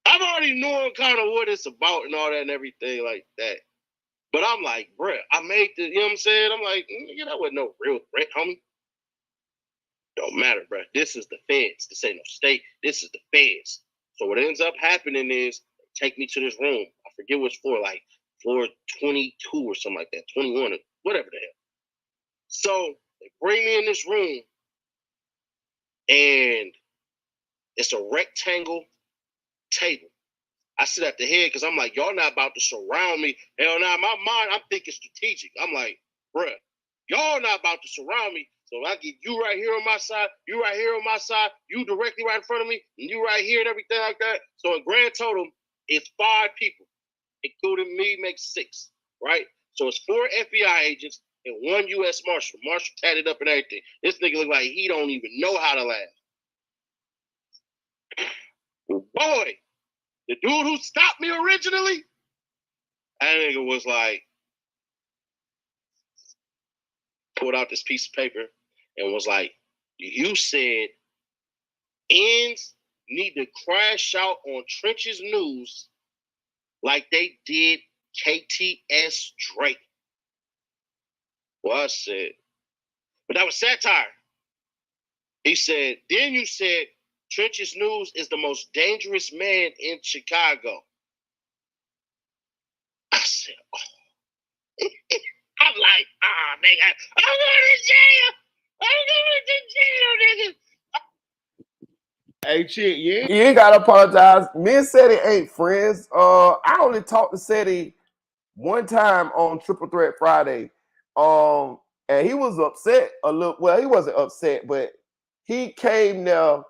I'm already knowing kind of what it's about and all that and everything like that. But I'm like, bruh, I made this, you know what I'm saying? I'm like, that wasn't no real threat, homie. Don't matter, bruh. This is the feds. This ain't no state. This is the feds. So what ends up happening is they take me to this room. I forget what's for, like floor 22 or something like that, 21 or whatever the hell. So they bring me in this room and it's a rectangle table. I sit at the head because I'm like, y'all not about to surround me. Hell nah, my mind, I'm thinking strategic. I'm like, bruh, y'all not about to surround me. So I get you right here on my side, you right here on my side, you directly right in front of me, and you right here and everything like that. So in grand total, it's 5 people, including me, makes 6, right? So it's 4 FBI agents and 1 U.S. Marshal. Marshal tatted up and everything. This nigga look like he don't even know how to laugh. Boy, the dude who stopped me originally, that nigga was like, pulled out this piece of paper and was like, you said ends need to crash out on Trench's News like they did KTS Drake. Well, I said, but that was satire. He said, then you said Trench's News is the most dangerous man in Chicago. I said, oh. I'm like, nigga, I'm going to jail. I'm going to jail, nigga. Hey, chick, you ain't gotta apologize. Me and Ceddy ain't friends. I only talked to Ceddy one time on Triple Threat Friday. And he was upset a little. Well, he wasn't upset, but he came there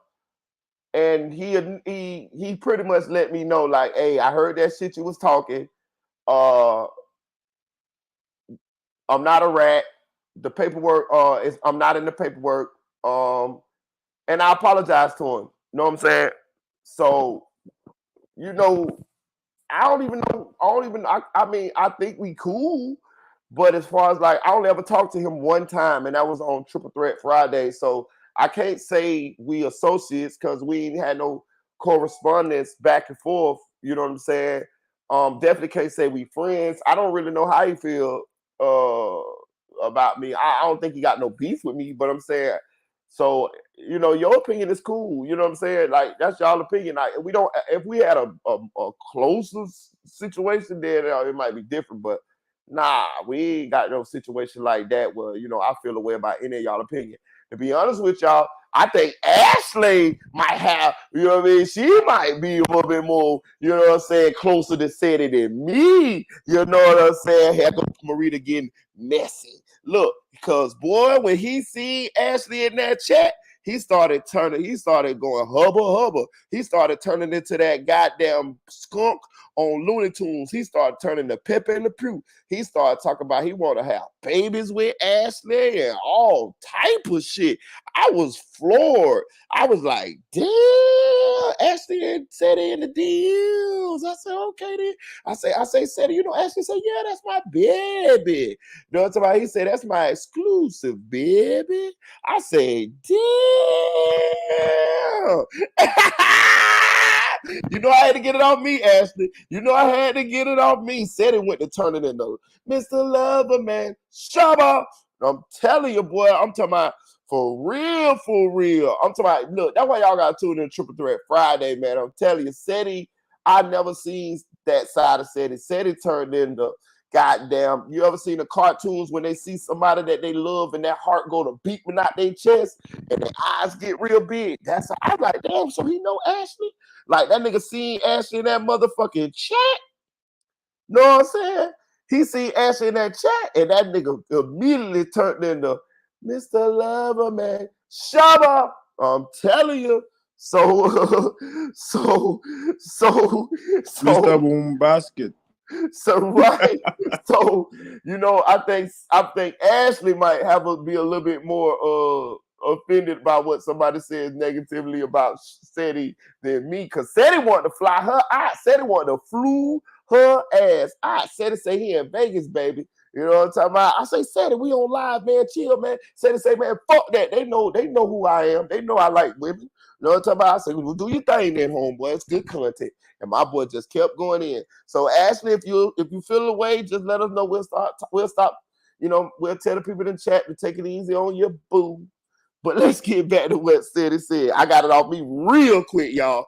and he pretty much let me know, like, hey, I heard that shit you was talking. I'm not a rat. The paperwork, I'm not in the paperwork. And I apologize to him. You know what I'm saying? So, I don't even know. I mean, I think we cool. But as far as like, I only ever talked to him one time, and that was on Triple Threat Friday. So I can't say we associates because we ain't had no correspondence back and forth. You know what I'm saying? Definitely can't say we friends. I don't really know how he feel about me. I don't think he got no beef with me, but I'm saying So, you know, your opinion is cool. You know what I'm saying? Like, that's y'all opinion. Like, we don't, if we had a closer situation, then it might be different. But nah, we ain't got no situation like that where, you know, I feel a way about any of y'all opinion. To be honest with y'all, I think Ashley might have, you know what I mean? She might be a little bit more, you know what I'm saying, closer to Ceddy than me. You know what I'm saying? Here go Marita getting messy. Look, because boy, when he seen Ashley in that chat, he started going hubba. He started turning into that goddamn skunk on Looney Tunes. He started turning to Pepe Le Pew. He started talking about he want to have babies with Ashley and all type of shit. I was floored. I was like, damn, Ashley and Ceddy in the DMs. I said, okay then. I say, Ceddy, you know, Ashley said, yeah, that's my baby. You know what I'm talking about? He said, that's my exclusive baby. I said, damn. You know I had to get it off me, Ashley. You know I had to get it off me. Ceddy went to turn it into Mr. Lover, man. Shabba. I'm telling you, boy, I'm talking about for real. I'm talking about, look, that's why y'all got to tune in Triple Threat Friday, man. I'm telling you, Ceddy, I never seen that side of Ceddy. Ceddy turned into goddamn, you ever seen the cartoons when they see somebody that they love and their heart go to beating out their chest and their eyes get real big? I'm like, damn, so he know Ashley? Like that nigga seen Ashley in that motherfucking chat. Know what I'm saying? He seen Ashley in that chat and that nigga immediately turned into Mr. Lover, man. Shabba. I'm telling you. So Mr. Boom Basket. So right, so you know, I think Ashley might be a little bit more offended by what somebody says negatively about Ceddy than me, because Ceddy wanted to fly her out. Ceddy wanted to flew her ass out. Ceddy say he in Vegas, baby. You know what I'm talking about? I say, Ceddy, we on live, man. Chill, man. Ceddy say, man, fuck that. They know who I am. They know I like women. You know what I'm talking about? I say, well, do your thing then, homeboy. It's good content. And my boy just kept going in. So Ashley, if you feel the way, just let us know. We'll stop. You know, we'll tell the people in the chat to take it easy on your boo. But let's get back to what Ceddy said. I got it off me real quick, y'all.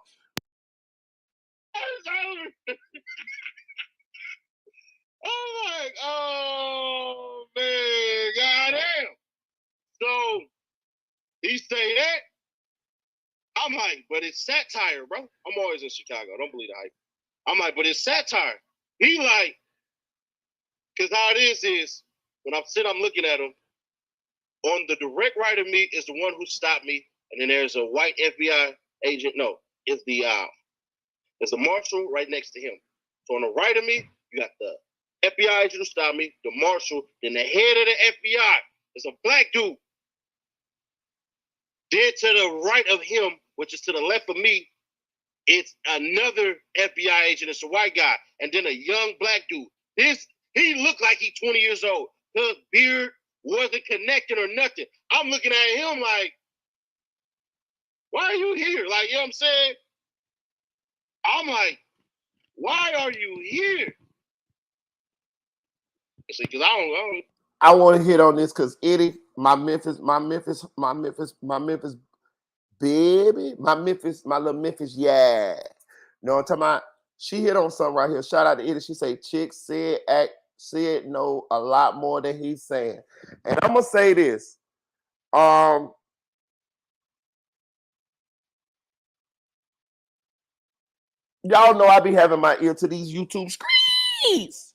I'm like, oh man, goddamn. So he say that. I'm like, but it's satire, bro. I'm always in Chicago. Don't believe the hype. I'm like, but it's satire. He like, because how it is when I'm looking at him, on the direct right of me is the one who stopped me, and then there's a white FBI agent. No, it's there's a marshal right next to him. So on the right of me, you got the FBI agent who stopped me, the marshal, then the head of the FBI is a black dude. Then to the right of him, which is to the left of me, it's another FBI agent. It's a white guy, and then a young black dude. He looked like he's 20 years old. His beard wasn't connected or nothing. I'm looking at him like, why are you here? Like, you know what I'm saying? I'm like, why are you here? Because I want to hit on this because Eddie, my Memphis baby, my little Memphis, yeah. You know what I'm talking about? She hit on something right here. Shout out to Eddie. She say, Chick said know a lot more than he's saying. And I'm gonna say this. Y'all know I be having my ear to these YouTube screens.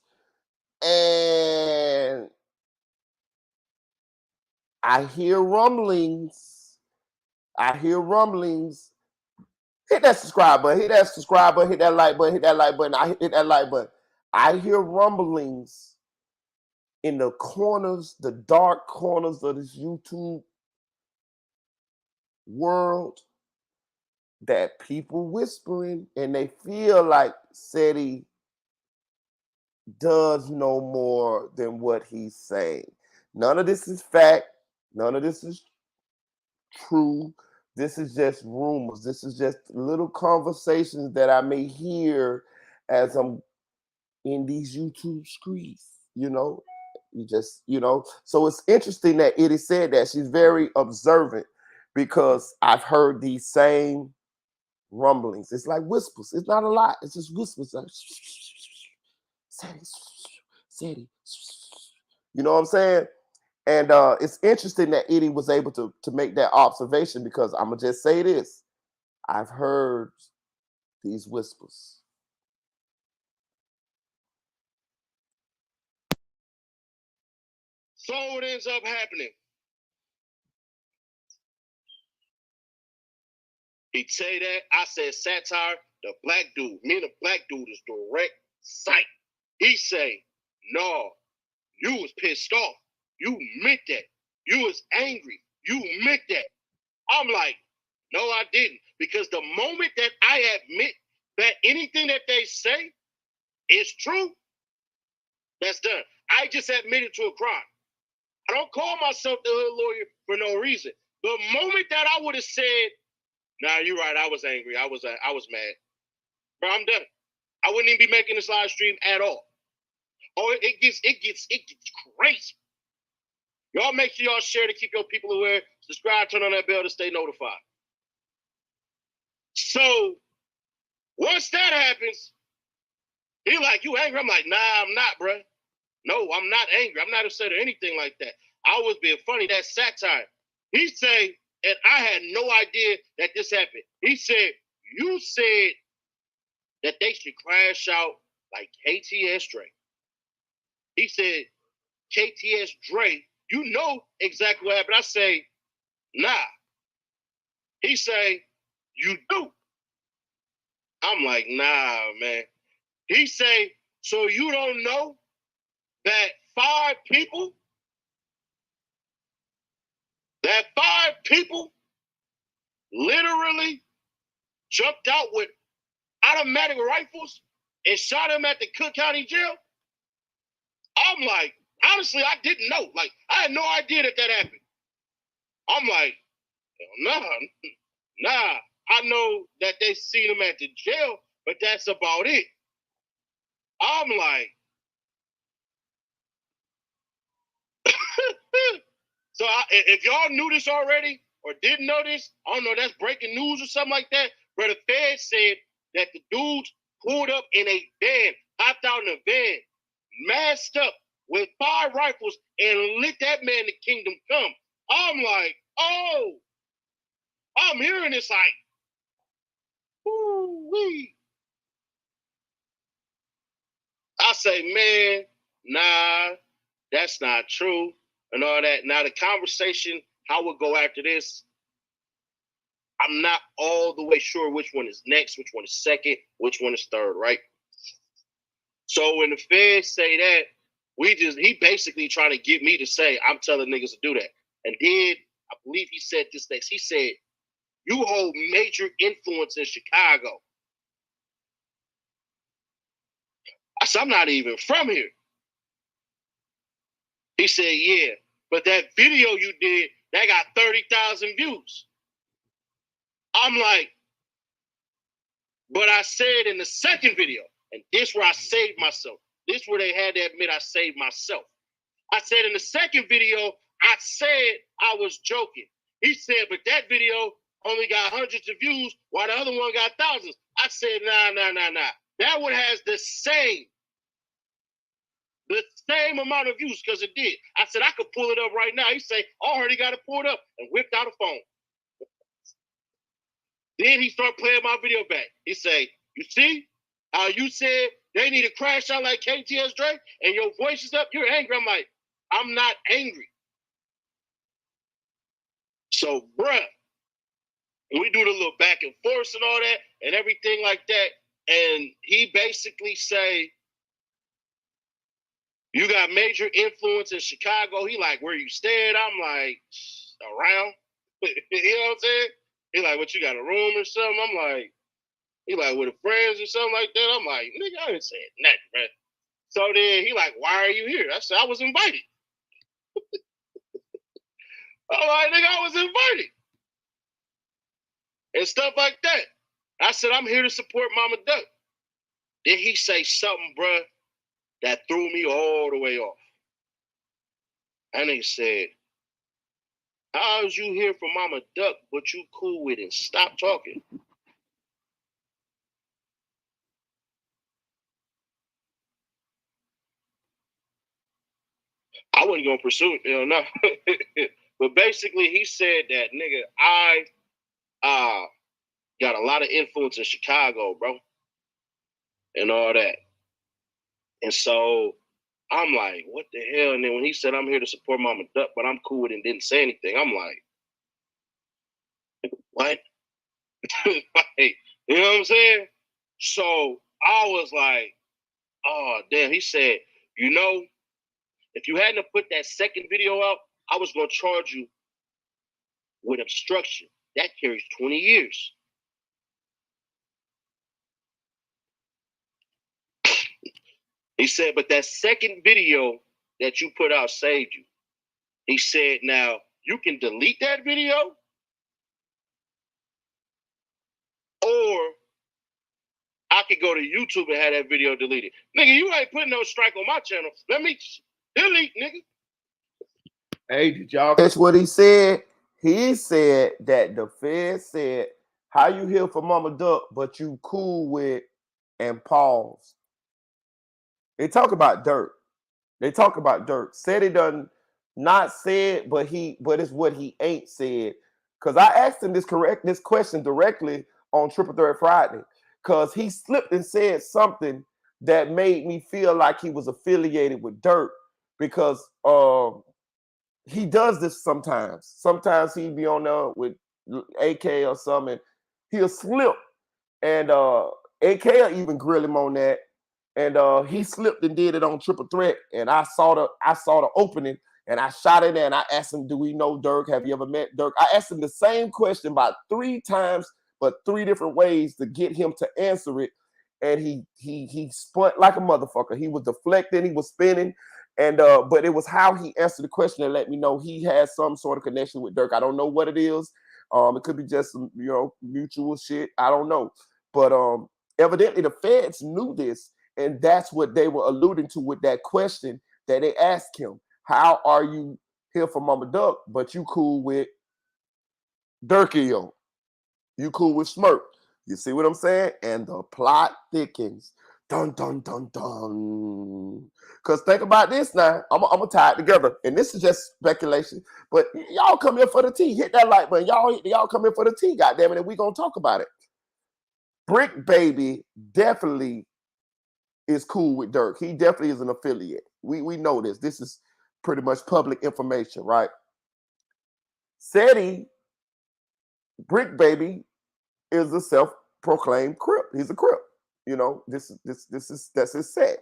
And I hear rumblings. Hit that subscribe button. Hit that subscribe button. Hit that like button. Hit that like button. I hit that like button. I hear rumblings in the corners, the dark corners of this YouTube world, that people whispering and they feel like Ceddy does know more than what he's saying. None of this is fact. None of this is true. This is just rumors. This is just little conversations that I may hear as I'm in these YouTube streets, you know. So it's interesting that Eddie said that. She's very observant. because I've heard these same rumblings. It's like whispers. It's not a lot. It's just whispers. Like, Ceddy. You know what I'm saying? And it's interesting that Eddie was able to make that observation, because I'm going to just say this. I've heard these whispers. So what ends up happening? He'd say that. I said, satire, the black dude. Me and the black dude is direct sight. He say, no, you was pissed off. You meant that. You was angry. You meant that. I'm like, no, I didn't. Because the moment that I admit that anything that they say is true, that's done. I just admitted to a crime. I don't call myself the hood lawyer for no reason. The moment that I would have said, nah, you're right, I was angry. I was mad. Bro, I'm done. I wouldn't even be making this live stream at all. Oh, it gets crazy. Y'all make sure y'all share to keep your people aware. Subscribe, turn on that bell to stay notified. So once that happens, he like, you angry? I'm like, nah, I'm not, bro. No, I'm not angry. I'm not upset or anything like that. I was being funny. That's satire. He said, and I had no idea that this happened. He said, you said that they should crash out like KTS Dre. He said, KTS Dre, you know exactly what happened. I say, nah. He say, you do. I'm like, nah, man. He say, so you don't know that five people literally jumped out with automatic rifles and shot him at the Cook County jail? I'm like, honestly, I didn't know. Like, I had no idea that happened. I'm like, nah. I know that they seen him at the jail, but that's about it. I'm like, so if y'all knew this already or didn't know this, I don't know, that's breaking news or something like that. But the Fed said that the dudes pulled up in a van, hopped out in a van, masked up with 5 rifles and lit that man to kingdom come. I'm like, oh, I'm hearing this like, woo-wee. I say, man, nah, that's not true and all that. Now the conversation, how we'll go after this, I'm not all the way sure which one is next, which one is second, which one is third, right? So when the feds say that, he basically trying to get me to say, I'm telling niggas to do that. And then I believe he said this next. He said, you hold major influence in Chicago. I said, I'm not even from here. He said, yeah, but that video you did, that got 30,000 views. I'm like, but I said in the second video, and this where I saved myself. This where they had to admit I saved myself. I said in the second video, I said I was joking. He said, but that video only got hundreds of views, while the other one got thousands. I said, nah. That one has the same amount of views, because it did. I said, I could pull it up right now. He said, I already got it pulled up, and whipped out a phone. Then he started playing my video back. He say, you see how you said they need to crash out like KTS Dre, and your voice is up, you're angry. I'm like, I'm not angry. So, bruh, we do the little back and forth and all that and everything like that. And he basically say, you got major influence in Chicago. He like, where you staying? I'm like, around. You know what I'm saying? He like, what, you got a room or something? I'm like, he like, with the friends or something like that? I'm like, nigga, I ain't saying nothing, man. So then he like, why are you here? I said, I was invited. I'm like, nigga, I was invited. And stuff like that. I said, I'm here to support Mama Duck. Then he say something, bruh, that threw me all the way off. And he said, How's you here for Mama Duck, but you cool with it? Stop talking. I wasn't gonna pursue it, no. But basically, he said that, nigga, I got a lot of influence in Chicago, bro, and all that. And so I'm like, what the hell? And then when he said, I'm here to support Mama Duck, but I'm cool with it and didn't say anything, I'm like, what? Like, you know what I'm saying? So I was like, oh, damn. He said, you know, if you hadn't put that second video out, I was going to charge you with obstruction. That carries 20 years. He said, but that second video that you put out saved you. He said, now, you can delete that video, or I could go to YouTube and have that video deleted. Nigga, you ain't putting no strike on my channel. Let me delete, nigga. Hey, did y'all catch what he said? He said that the Fed said, how you here for Mama Duck, but you cool with, and pause. They talk about Dirk. They talk about Dirk. Said he done not said, but it's what he ain't said. Because I asked him this question directly on Triple Threat Friday. Because he slipped and said something that made me feel like he was affiliated with Dirk. Because he does this sometimes. Sometimes he be on there with AK or something. He'll slip. And AK will even grill him on that. And he slipped and did it on Triple Threat. And I saw the opening, and I shot in there, and I asked him, do we know Dirk? Have you ever met Dirk? I asked him the same question about 3 times, but 3 different ways to get him to answer it. And he spun like a motherfucker. He was deflecting, he was spinning. And but it was how he answered the question that let me know he has some sort of connection with Dirk. I don't know what it is. It could be just some, mutual shit. I don't know. But evidently the feds knew this. And that's what they were alluding to with that question that they asked him. How are you here for Mama Duck, but you cool with Dirkio? You cool with Smirk? You see what I'm saying? And the plot thickens. Dun, dun, dun, dun. Because think about this now. I'm going to tie it together. And this is just speculation. But y'all come here for the tea. Hit that like button. Y'all come here for the tea, goddammit, and we going to talk about it. Brick Baby definitely is cool with Dirk. He definitely is an affiliate. We know this. This is pretty much public information, right? Ceddy, Brick Baby, is a self-proclaimed Crip. He's a Crip. That's his set.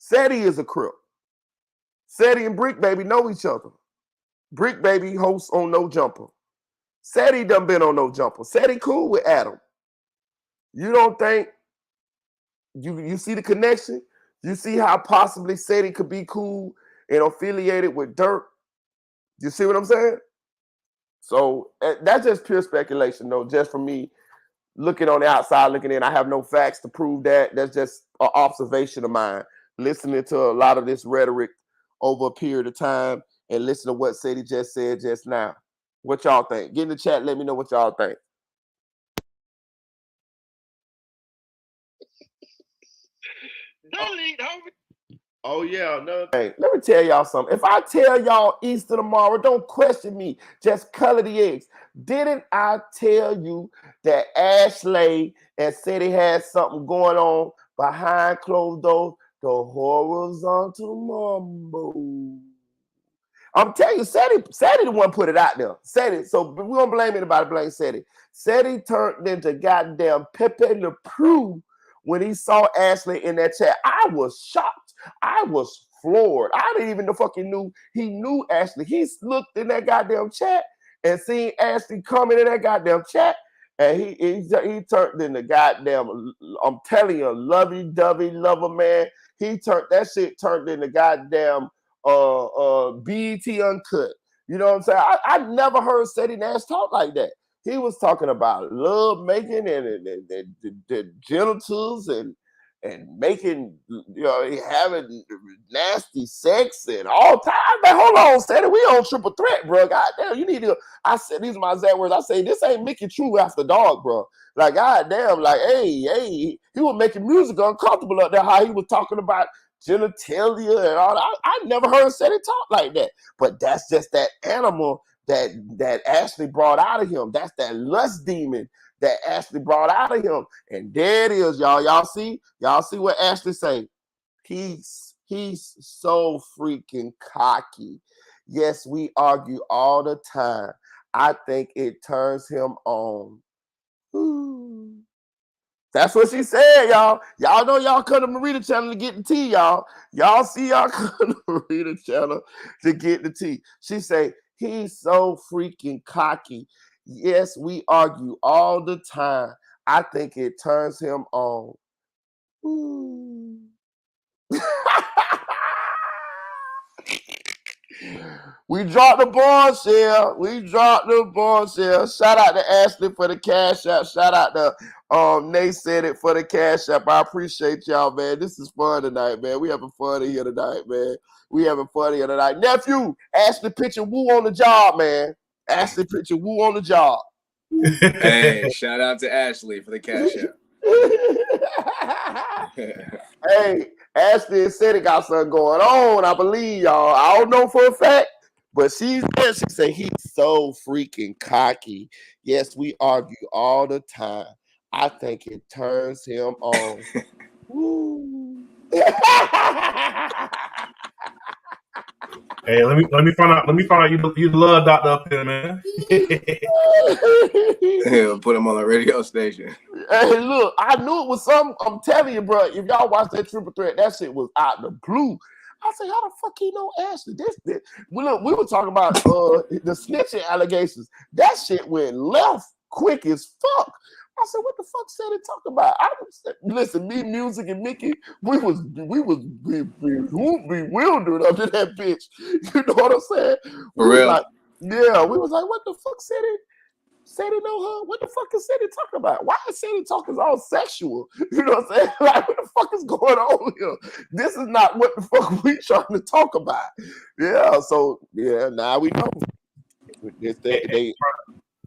Ceddy is a Crip. Ceddy and Brick Baby know each other. Brick Baby hosts on No Jumper. Ceddy done been on No Jumper. Ceddy cool with Adam. You don't think you see the connection? You see how possibly Ceddy could be cool and affiliated with Dirk? You see what I'm saying? So that's just pure speculation, though, just from me looking on the outside, looking in. I have no facts to prove that. That's just an observation of mine, listening to a lot of this rhetoric over a period of time and listen to what Ceddy just said just now. What y'all think? Get in the chat. Let me know what y'all think. Oh, yeah, another thing. Let me tell y'all something. If I tell y'all Easter tomorrow, don't question me. Just color the eggs. Didn't I tell you that Ashley and Ceddy had something going on behind closed doors? The horizontal mambo. I'm telling you, Ceddy the one put it out there. Ceddy, so we don't blame anybody, blame Ceddy. Ceddy turned into goddamn Pepe Le Pew when he saw Ashley in that chat. I was shocked. I was floored. I didn't even know fucking knew he knew Ashley. He looked in that goddamn chat and seen Ashley coming in that goddamn chat, and he turned into goddamn, I'm telling you, lovey-dovey lover, man. That turned into goddamn BET Uncut. You know what I'm saying? I never heard Ceddy Nash talk like that. He was talking about love making and the genitals and and making, having nasty sex and all time. Man, hold on, Ceddy, we on triple threat, bro. Goddamn, you need to. I said these are my exact words. I say this ain't Mickey True after dark, bro. Like goddamn, like hey, he was making music uncomfortable up there. How he was talking about genitalia and all that. I never heard Ceddy talk like that. But that's just that animal that Ashley brought out of him. That's that lust demon that Ashley brought out of him. And there it is, y'all. Y'all see what Ashley say. He's so freaking cocky. Yes, we argue all the time. I think it turns him on. Ooh. That's what she said, y'all. Y'all know y'all come to Marita channel to get the tea, y'all. Y'all see y'all come to Marita channel to get the tea. She say, he's so freaking cocky. Yes, we argue all the time. I think it turns him on. Ooh. We dropped the bombshell. Shout out to Ashley for the cash app. Shout out to Nate said it for the cash app. I appreciate y'all, man. This is fun tonight, man. We having fun in here tonight, man. Nephew, Ashley pitching Woo on the job, man. Hey, shout out to Ashley for the cash app. Hey, Ashley and Ceddy got something going on, I believe, y'all. I don't know for a fact, but she said he's so freaking cocky. Yes, we argue all the time. I think it turns him on. Hey, let me find out you love Doctor up here, man. Put him on the radio station. Hey, look, I knew it was something. I'm telling you, bro. If y'all watch that triple threat, that shit was out the blue. I say, how the fuck he know Ashley? This. We were talking about the snitching allegations. That shit went left quick as fuck. I said, what the fuck Ceddy talk about? Listen, me, Music, and Mickey, we was bewildered under that bitch. You know what I'm saying? For real? Like, yeah, we was like, what the fuck Ceddy know her? What the fuck is Ceddy talking about? Why is Ceddy talking all sexual? You know what I'm saying? Like, what the fuck is going on here? This is not what the fuck we trying to talk about. Yeah, so yeah, now we know.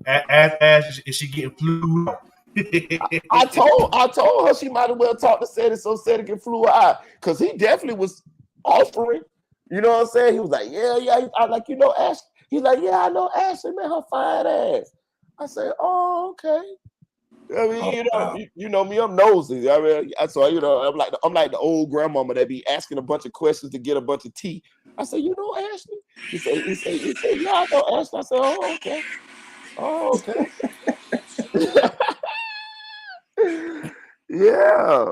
Ash, is she getting flu? I told her she might as well talk to Ceddy so Ceddy can flew her out. Because he definitely was offering. You know what I'm saying? He was like, yeah. I like, you know, Ash. He's like, yeah, I know Ashley, man, her fine ass. I said, oh, okay. I mean, you know me, I'm nosy. I mean, so I'm like the old grandmama that be asking a bunch of questions to get a bunch of tea. I said, you know Ashley? He said, yeah, I know Ashley. I said, oh, okay. Yeah.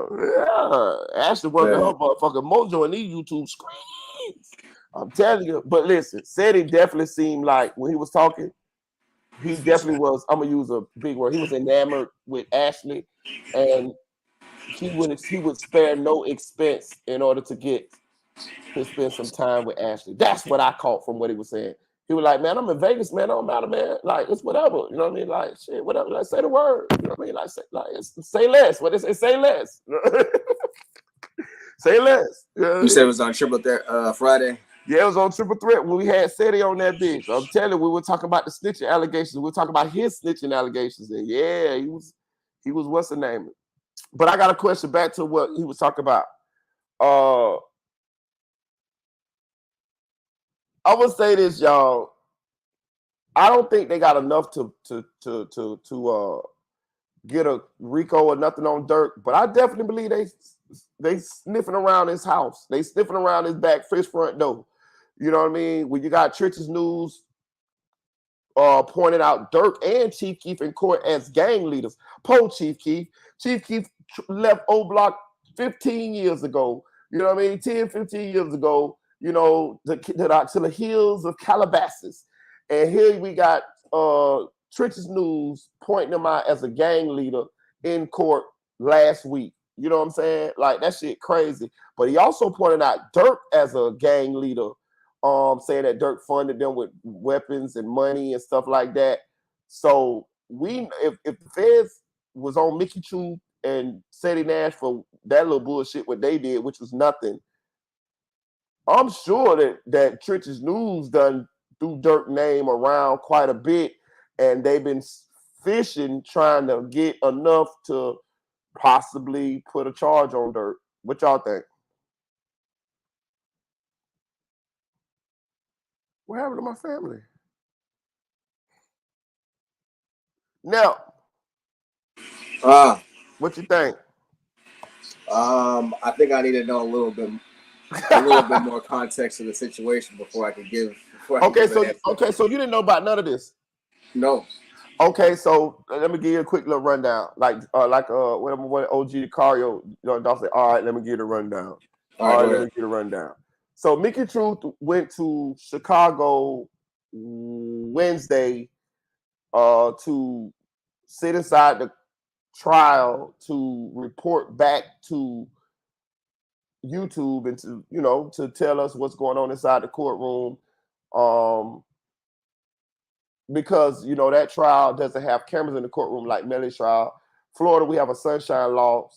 Ashley working her motherfucking mojo in these YouTube screens. I'm telling you. But listen, Ceddy definitely seemed like when he was talking, he definitely was, I'm gonna use a big word, he was enamored with Ashley, and he would spare no expense in order to spend some time with Ashley. That's what I caught from what he was saying. He was like, man, I'm in Vegas, man. It don't matter, man. Like, it's whatever. You know what I mean? Like, shit, whatever. Like, say the word. You know what I mean? Like, say less. What is it? Say less. Say less. You said it was on Triple Threat Friday? Yeah, it was on Triple Threat when we had Ceddy on that bitch. I'm telling you, we were talking about the snitching allegations. We were talking about his snitching allegations. And yeah, he was what's the name? But I got a question back to what he was talking about. I would say this, y'all. I don't think they got enough to get a Rico or nothing on Dirk, but I definitely believe they sniffing around his house. They sniffing around his back fish front door. You know what I mean? When you got Church's News pointed out Dirk and Chief Keef in court as gang leaders. Poor Chief Keef. Chief Keef left O Block 15 years ago. You know what I mean? 10, 15 years ago, you know, to the hills of Calabasas. And here we got Church's News pointing him out as a gang leader in court last week. You know what I'm saying? Like, that shit crazy. But he also pointed out Dirk as a gang leader, saying that Dirk funded them with weapons and money and stuff like that. So if the feds was on Mickey True and Ceddy Nash for that little bullshit what they did, which was nothing. I'm sure that Trenches News done threw Dirk name around quite a bit, and they've been fishing, trying to get enough to possibly put a charge on Dirk. What y'all think? What happened to my family? Now, what you think? I think I need to know a little bit more context of the situation before I can give. Okay, so you didn't know about none of this. No. Okay, so let me give you a quick little rundown. Like when OG Cario, Dawg said, all right, let me give you the rundown. All right, let me give you the rundown. So Mickey Truth went to Chicago Wednesday to sit inside the trial to report back to YouTube and to tell us what's going on inside the courtroom. Because that trial doesn't have cameras in the courtroom like Melly's trial. Florida, we have a sunshine law,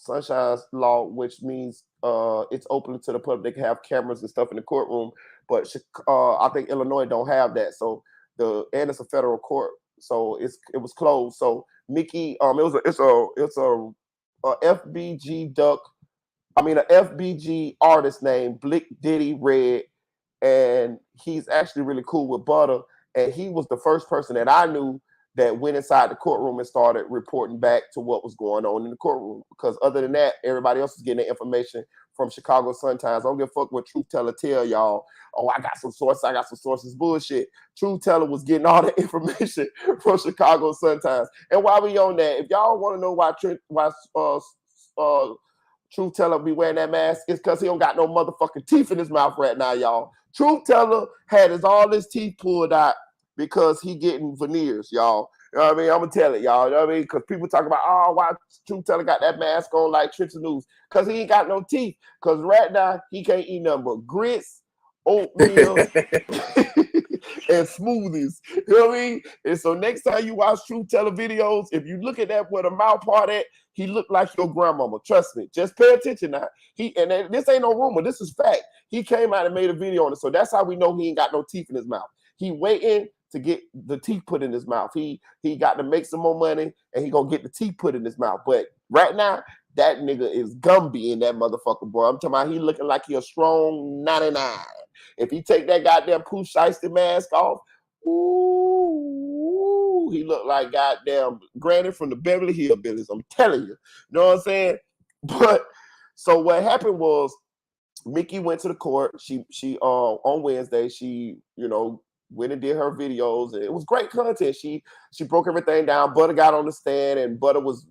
which means it's open to the public. They can have cameras and stuff in the courtroom, but I think Illinois don't have that. So and it's a federal court, so it was closed. So Mickey, it's a FBG duck. I mean, an FBG artist named Blick Diddy Red, and he's actually really cool with Butter. And he was the first person that I knew that went inside the courtroom and started reporting back to what was going on in the courtroom. Because other than that, everybody else is getting their information from Chicago Sun-Times. I don't give a fuck what Truth Teller tell y'all. Oh, I got some sources. Bullshit. Truth Teller was getting all the information from Chicago Sun-Times. And while we on that, if y'all want to know why Truth Teller be wearing that mask, it's because he don't got no motherfucking teeth in his mouth right now, y'all. Truth Teller had all his teeth pulled out because he getting veneers, y'all. You know what I mean? I'm going to tell it, y'all. You know what I mean? Because people talk about, oh, why Truth Teller got that mask on like Trenches News? Because he ain't got no teeth. Because right now, he can't eat nothing but grits, oatmeal, and smoothies. You know what I mean? And so next time you watch Truth Teller videos, if you look at that where the mouth part at, he looked like your grandmama. Trust me. Just pay attention now. This ain't no rumor. This is fact. He came out and made a video on it. So that's how we know he ain't got no teeth in his mouth. He waiting to get the teeth put in his mouth. He got to make some more money and he gonna get the teeth put in his mouth. But right now, that nigga is Gumby in that motherfucker, boy. I'm talking about he looking like he a strong 99. If he take that goddamn Pooh Shiesty mask off, ooh, he look like goddamn Granny from the Beverly Hillbillies. I'm telling you. You know what I'm saying? But so what happened was Mickey went to the court. She on Wednesday, she, went and did her videos. And it was great content. She broke everything down. Butter got on the stand and Butter was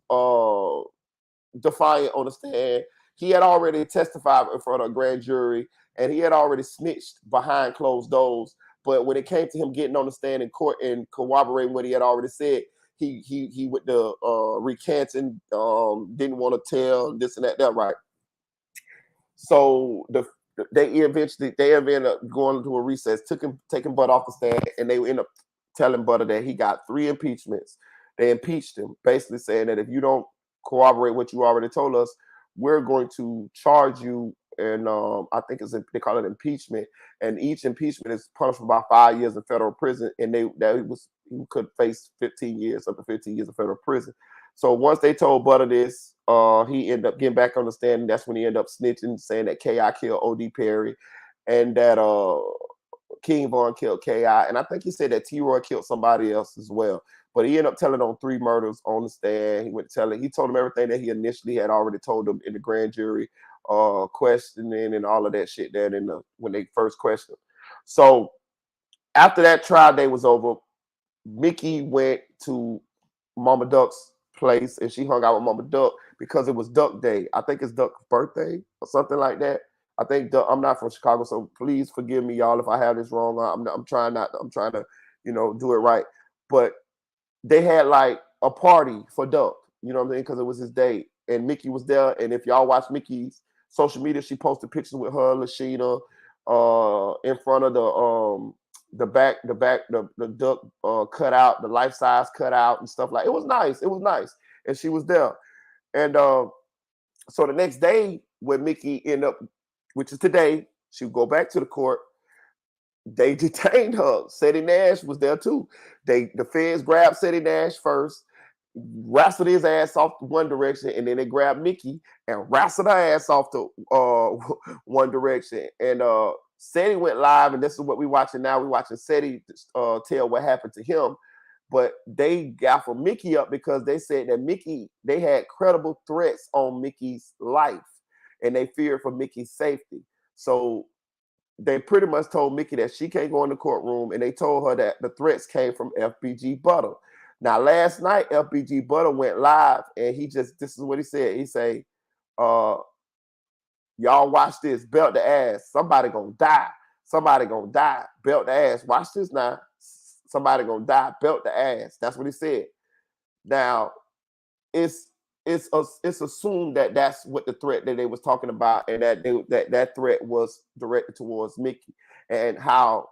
defiant on the stand. He had already testified in front of a grand jury and he had already snitched behind closed doors. But when it came to him getting on the stand in court and corroborating what he had already said, he with the recanting, didn't want to tell this and that, right. So they ended up going into a recess, taking Butter off the stand, and they ended up telling Butter that he got 3 impeachments. They impeached him, basically saying that if you don't corroborate what you already told us, we're going to charge you. And I think they call it impeachment. And each impeachment is punishable by 5 years in federal prison. And he could face 15 years, up to 15 years of federal prison. So once they told Butter this, he ended up getting back on the stand. And that's when he ended up snitching, saying that K.I. killed O.D. Perry and that King Von killed K.I. And I think he said that T-Roy killed somebody else as well. But he ended up telling on 3 murders on the stand. He told him everything that he initially had already told him in the grand jury questioning and all of that shit there when they first questioned him. So after that trial day was over, Mickey went to Mama Duck's place and she hung out with Mama Duck because it was Duck Day. I think it's Duck's birthday or something like that. I think I'm not from Chicago, so please forgive me, y'all, if I have this wrong. I'm trying to, do it right. But they had like a party for Duck, you know what I'm saying? Because it was his day. And Mickey was there. And if y'all watch Mickey's social media, she posted pictures with her, Lashina, in front of the duck cut out, the life size cut out and stuff like. It was nice. And she was there. And so the next day, when Mickey ended up, which is today, she would go back to the court. They detained her. Ceddy Nash was there too. The feds grabbed Ceddy Nash first, wrestled his ass off to one direction, and then they grabbed Mickey and wrestled her ass off to one direction. And Ceddy went live, and this is what we're watching now. We're watching Ceddy tell what happened to him. But they got for Mickey up because they said that they had credible threats on Mickey's life, and they feared for Mickey's safety. So they pretty much told Mickey that she can't go in the courtroom, and they told her that the threats came from FBG Butter. Now, last night, FBG Butter went live, and this is what he said. He say, y'all watch this, belt the ass. Somebody gonna die. Somebody gonna die, belt the ass. Watch this now. Somebody gonna die, belt the ass. That's what he said. Now, it's assumed that that's what the threat that they was talking about, and that threat was directed towards Mickey. And how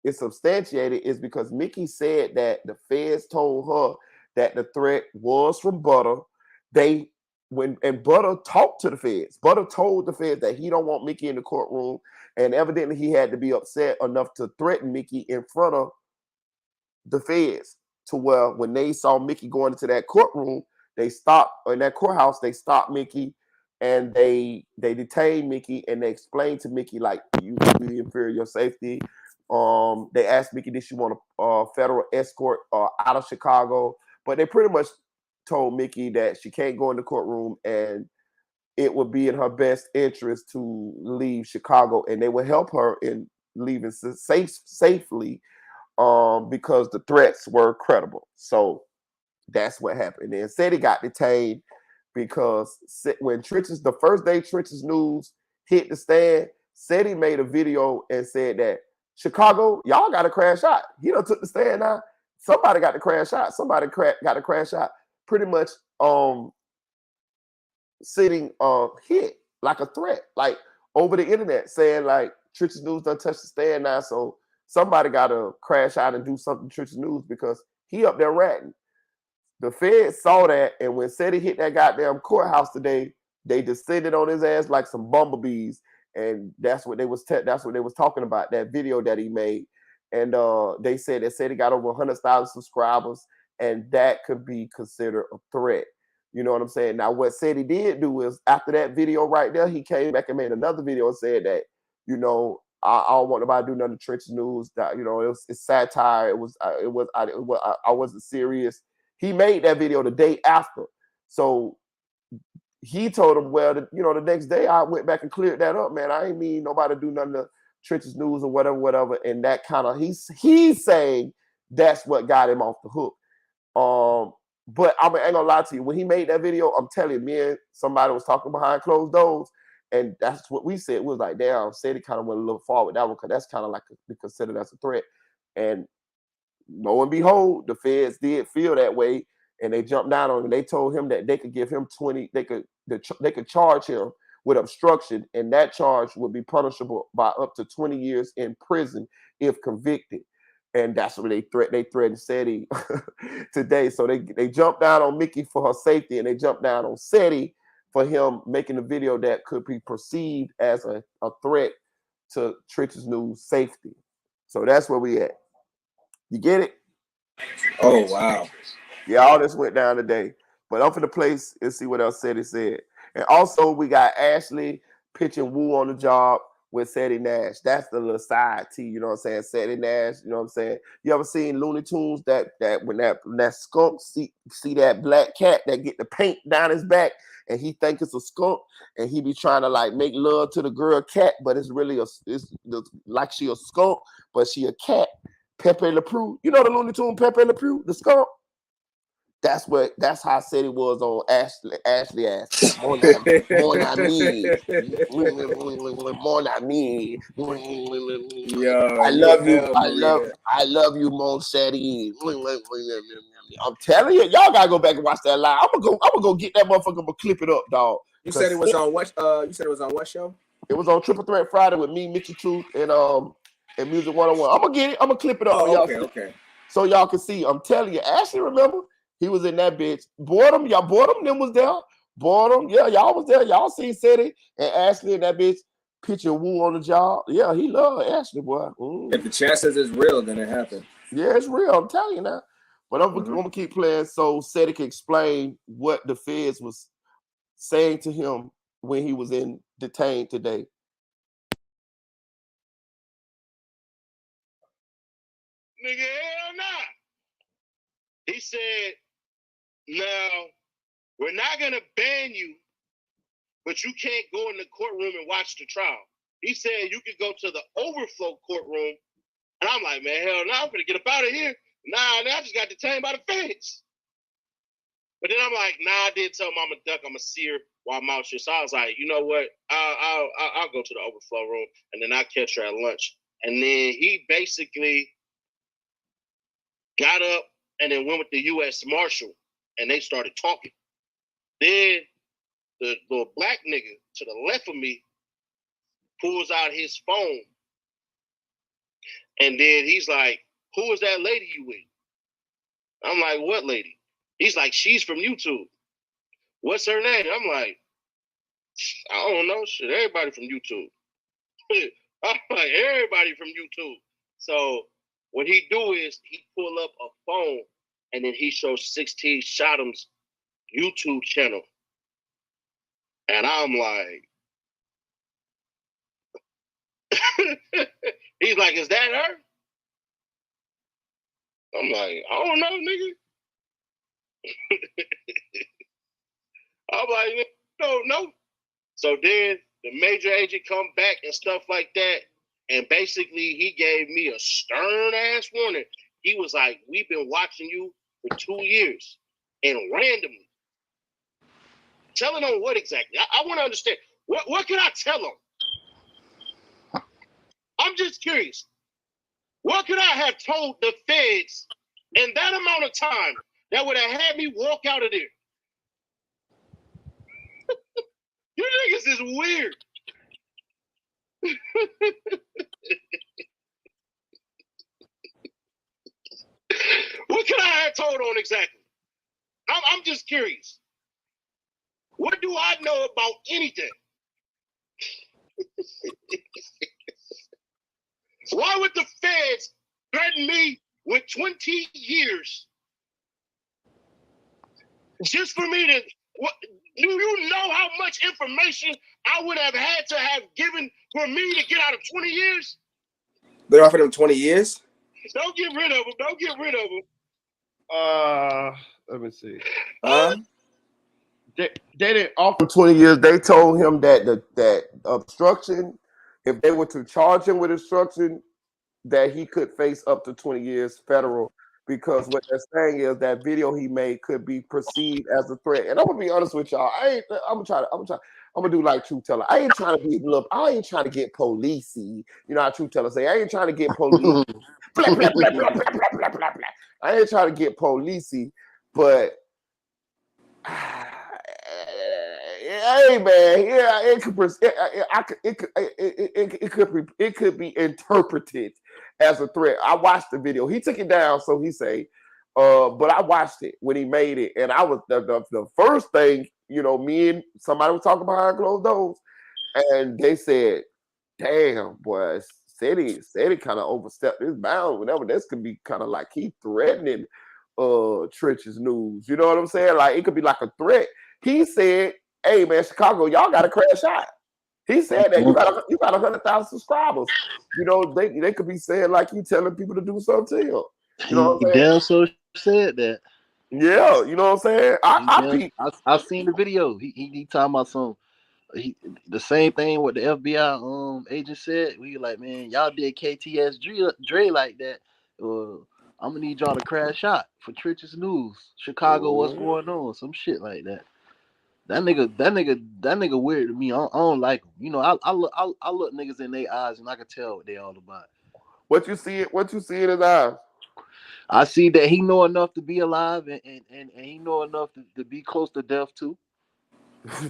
it's substantiated is because Mickey said that the feds told her that the threat was from Butter. And Butter talked to the feds. Butter told the feds that he don't want Mickey in the courtroom, and evidently he had to be upset enough to threaten Mickey in front of the feds, to where when they saw Mickey going into that courtroom, they stopped in that courthouse. They stopped Mickey, and they detained Mickey, and they explained to Mickey, like, you really fear your safety. They asked Mickey, did she want a federal escort out of Chicago? But they pretty much told Mickey that she can't go in the courtroom, and it would be in her best interest to leave Chicago, and they would help her in leaving safely, because the threats were credible. So that's what happened. And Ceddy got detained because when the first day Trench's news hit the stand, Ceddy made a video and said that Chicago, y'all got to crash out. He done took the stand now. Somebody got to crash out. Somebody got to crash out. Pretty much sitting hit like a threat, like over the internet, saying like Trench's news done touched the stand now, so somebody got to crash out and do something to Trench's news because he up there ratting. The feds saw that, and when Ceddy hit that goddamn courthouse today, they descended on his ass like some bumblebees, and that's what they was talking about, that video that he made. And they said that Ceddy got over 100,000 subscribers, and that could be considered a threat. You know what I'm saying? Now, what Ceddy did do is, after that video right there, he came back and made another video and said that, I don't want nobody to do nothing to Trench's news. That it's satire. I wasn't serious. He made that video the day after, so he told him, well, the next day I went back and cleared that up, man. I ain't mean nobody to do nothing to Trench's news or whatever. And that kind of he's saying that's what got him off the hook. But I ain't gonna lie to you. When he made that video, I'm telling you, me and somebody was talking behind closed doors. And that's what we said. It was like, damn, Ceddy kind of went a little far with that one, because that's kind of like considered as a threat. And lo and behold, the feds did feel that way, and they jumped down on him. They told him that they could give him 20. They could charge him with obstruction, and that charge would be punishable by up to 20 years in prison if convicted. And that's what they threatened Ceddy today. So they jumped down on Mickey for her safety, and they jumped down on Ceddy for him making a video that could be perceived as a threat to Trench's news safety. So that's where we at. You get it? Oh, wow. Yeah, all this went down today. But I'm for the place and see what else Ceddy said. And also, we got Ashley pitching Woo on the job with Ceddy Nash. That's the little side T, you know what I'm saying? Ceddy Nash, you know what I'm saying? You ever seen Looney Tunes that when that skunk see that black cat that get the paint down his back, and he think it's a skunk, and he be trying to like make love to the girl cat, but it's really like she a skunk, but she a cat. Pepe Le Pew, you know the Looney Tune Pepe Le Pew, the skunk. That's how Ceddy was on Ashley ass. Mon ami. I love you, Mon Ceddy. I'm telling you, y'all gotta go back and watch that live. I'm gonna go get that motherfucker. I'm gonna clip it up, dog. You said it was on what? You said it was on what show? It was on Triple Threat Friday with me, Mickey Truth, and Music 101. I'm gonna get it. I'm gonna clip it up for y'all. Okay. So y'all can see. I'm telling you, Ashley, remember? He was in that bitch. Boredom, them was there. bought him. Yeah, y'all was there. Y'all seen Ceddy and Ashley and that bitch picture Woo on the job. Yeah, he loved Ashley, boy. If the chances is real, then it happened. Yeah, it's real. I'm telling you now. But I'm gonna keep playing so Ceddy can explain what the feds was saying to him when he was in detained today. Nigga, hell nah. He said, now, we're not going to ban you, but you can't go in the courtroom and watch the trial. He said you could go to the overflow courtroom. And I'm like, man, hell no, I'm going to get up out of here. Nah, I just got detained by the feds. But then I'm like, nah, I did tell him I'm a duck, I'm a seer while I'm out here. So I was like, you know what? I'll go to the overflow room, and then I'll catch her at lunch. And then he basically got up and then went with the U.S. Marshal, and they started talking. Then the little black nigga to the left of me pulls out his phone, and then he's like, who is that lady you with? I'm like, what lady? He's like, she's from YouTube. What's her name? I'm like, I don't know. Shit, everybody from YouTube. I'm like, everybody from YouTube. So what he do is he pull up a phone and then he shows 16 Shotham's YouTube channel. And I'm like, he's like, is that her? I'm like, I don't know, nigga. I'm like, no. So then the major agent come back and stuff like that. And basically he gave me a stern ass warning. He was like, we've been watching you for 2 years. And randomly. Telling them what exactly? I want to understand. What can I tell them? I'm just curious. What could I have told the feds in that amount of time that would have had me walk out of there? You niggas is weird. What could I have told on exactly? I'm just curious. What do I know about anything? Why would the feds threaten me with 20 years just for me to? Do you know how much information I would have had to have given for me to get out of 20 years? They offered him 20 years? Don't get rid of him. Don't get rid of him. Let me see. They didn't offer 20 years. They told him that that obstruction, if they were to charge him with obstruction, that he could face up to 20 years federal, because what they're saying is that video he made could be perceived as a threat. And I'm gonna be honest with y'all. I'm gonna do like Truth Teller. I ain't trying to get policey. You know how Truth Teller say, I ain't trying to get police. Blah, blah, blah, blah, blah, blah, blah, blah, blah. I ain't trying to get policey, but hey man, yeah, it could be interpreted as a threat. I watched the video. He took it down, so he say, but I watched it when he made it, and I was the first thing, me and somebody was talking behind closed doors, and they said, "Damn, boy, Ceddy kind of overstepped his bounds. Whatever, this could be kind of like he threatening Trench's news. You know what I'm saying? Like it could be like a threat." He said, "Hey man, Chicago, y'all got to crash out." He said that you got 100,000 subscribers. They could be saying like you telling people to do something to him. You know what I'm saying? Damn, so said that. Yeah, you know what I'm saying. I've seen the video. He talking about the same thing what the FBI agent said. We like, man, y'all did KTS Dre like that. I'm gonna need y'all to crash out for Trench's news. Chicago, what's going on? Some shit like that. That nigga weird to me. I don't like him. I look niggas in their eyes and I can tell what they all about. What you see in his eyes? I see that he know enough to be alive and he know enough to be close to death too.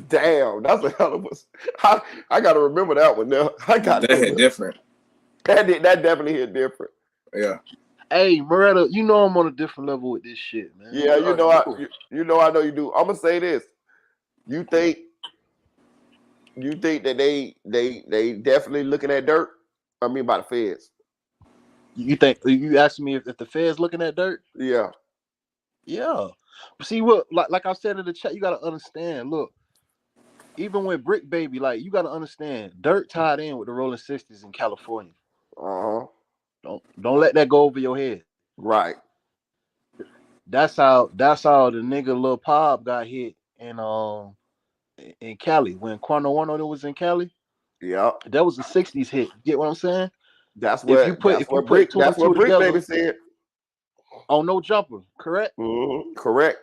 Damn, that's a hell of a. I gotta remember that one now. That hit different. That definitely hit different. Yeah. Hey, Moretta, I'm on a different level with this shit, man. Yeah, I know you do. I'm gonna say this. You think that they definitely looking at dirt? I mean, by the feds. You think you asking me if the feds looking at dirt? Yeah. Yeah. See what like I said in the chat, you gotta understand. Look, even with Brick Baby, like you gotta understand, dirt tied in with the Rolling 60s in California. Uh-huh. Don't let that go over your head. Right. That's how the nigga Lil Pop got hit in Cali when Quando Wano was in Cali. Yeah. That was a 60s hit. You get what I'm saying? That's If what you put two and two Brick together Baby said. on No Jumper, correct? Mm-hmm. Correct.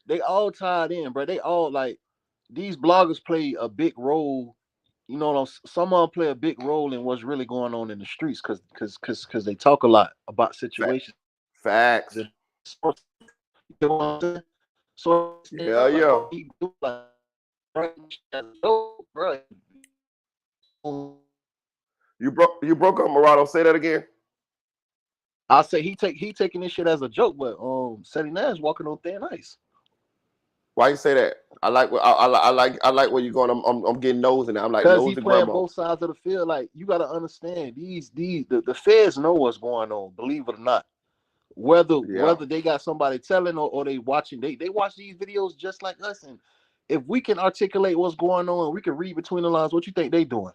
They all tied in, bro. They all like these bloggers play a big role. You know, some of them play a big role in what's really going on in the streets because they talk a lot about situations. Facts. You know what I'm saying? So Yeah, yeah. he do like, bro. You broke up, Murado. Say that again. I say he taking this shit as a joke, but Ceddy Nash walking on thin ice. Why you say that? I like where you're going. I'm getting nosy now. I'm like Because he nosy playing grandma. both sides of the field. Like you got to understand, the feds know what's going on. Believe it or not, whether they got somebody telling or they watching, they watch these videos just like us. And if we can articulate what's going on, we can read between the lines. What you think they doing?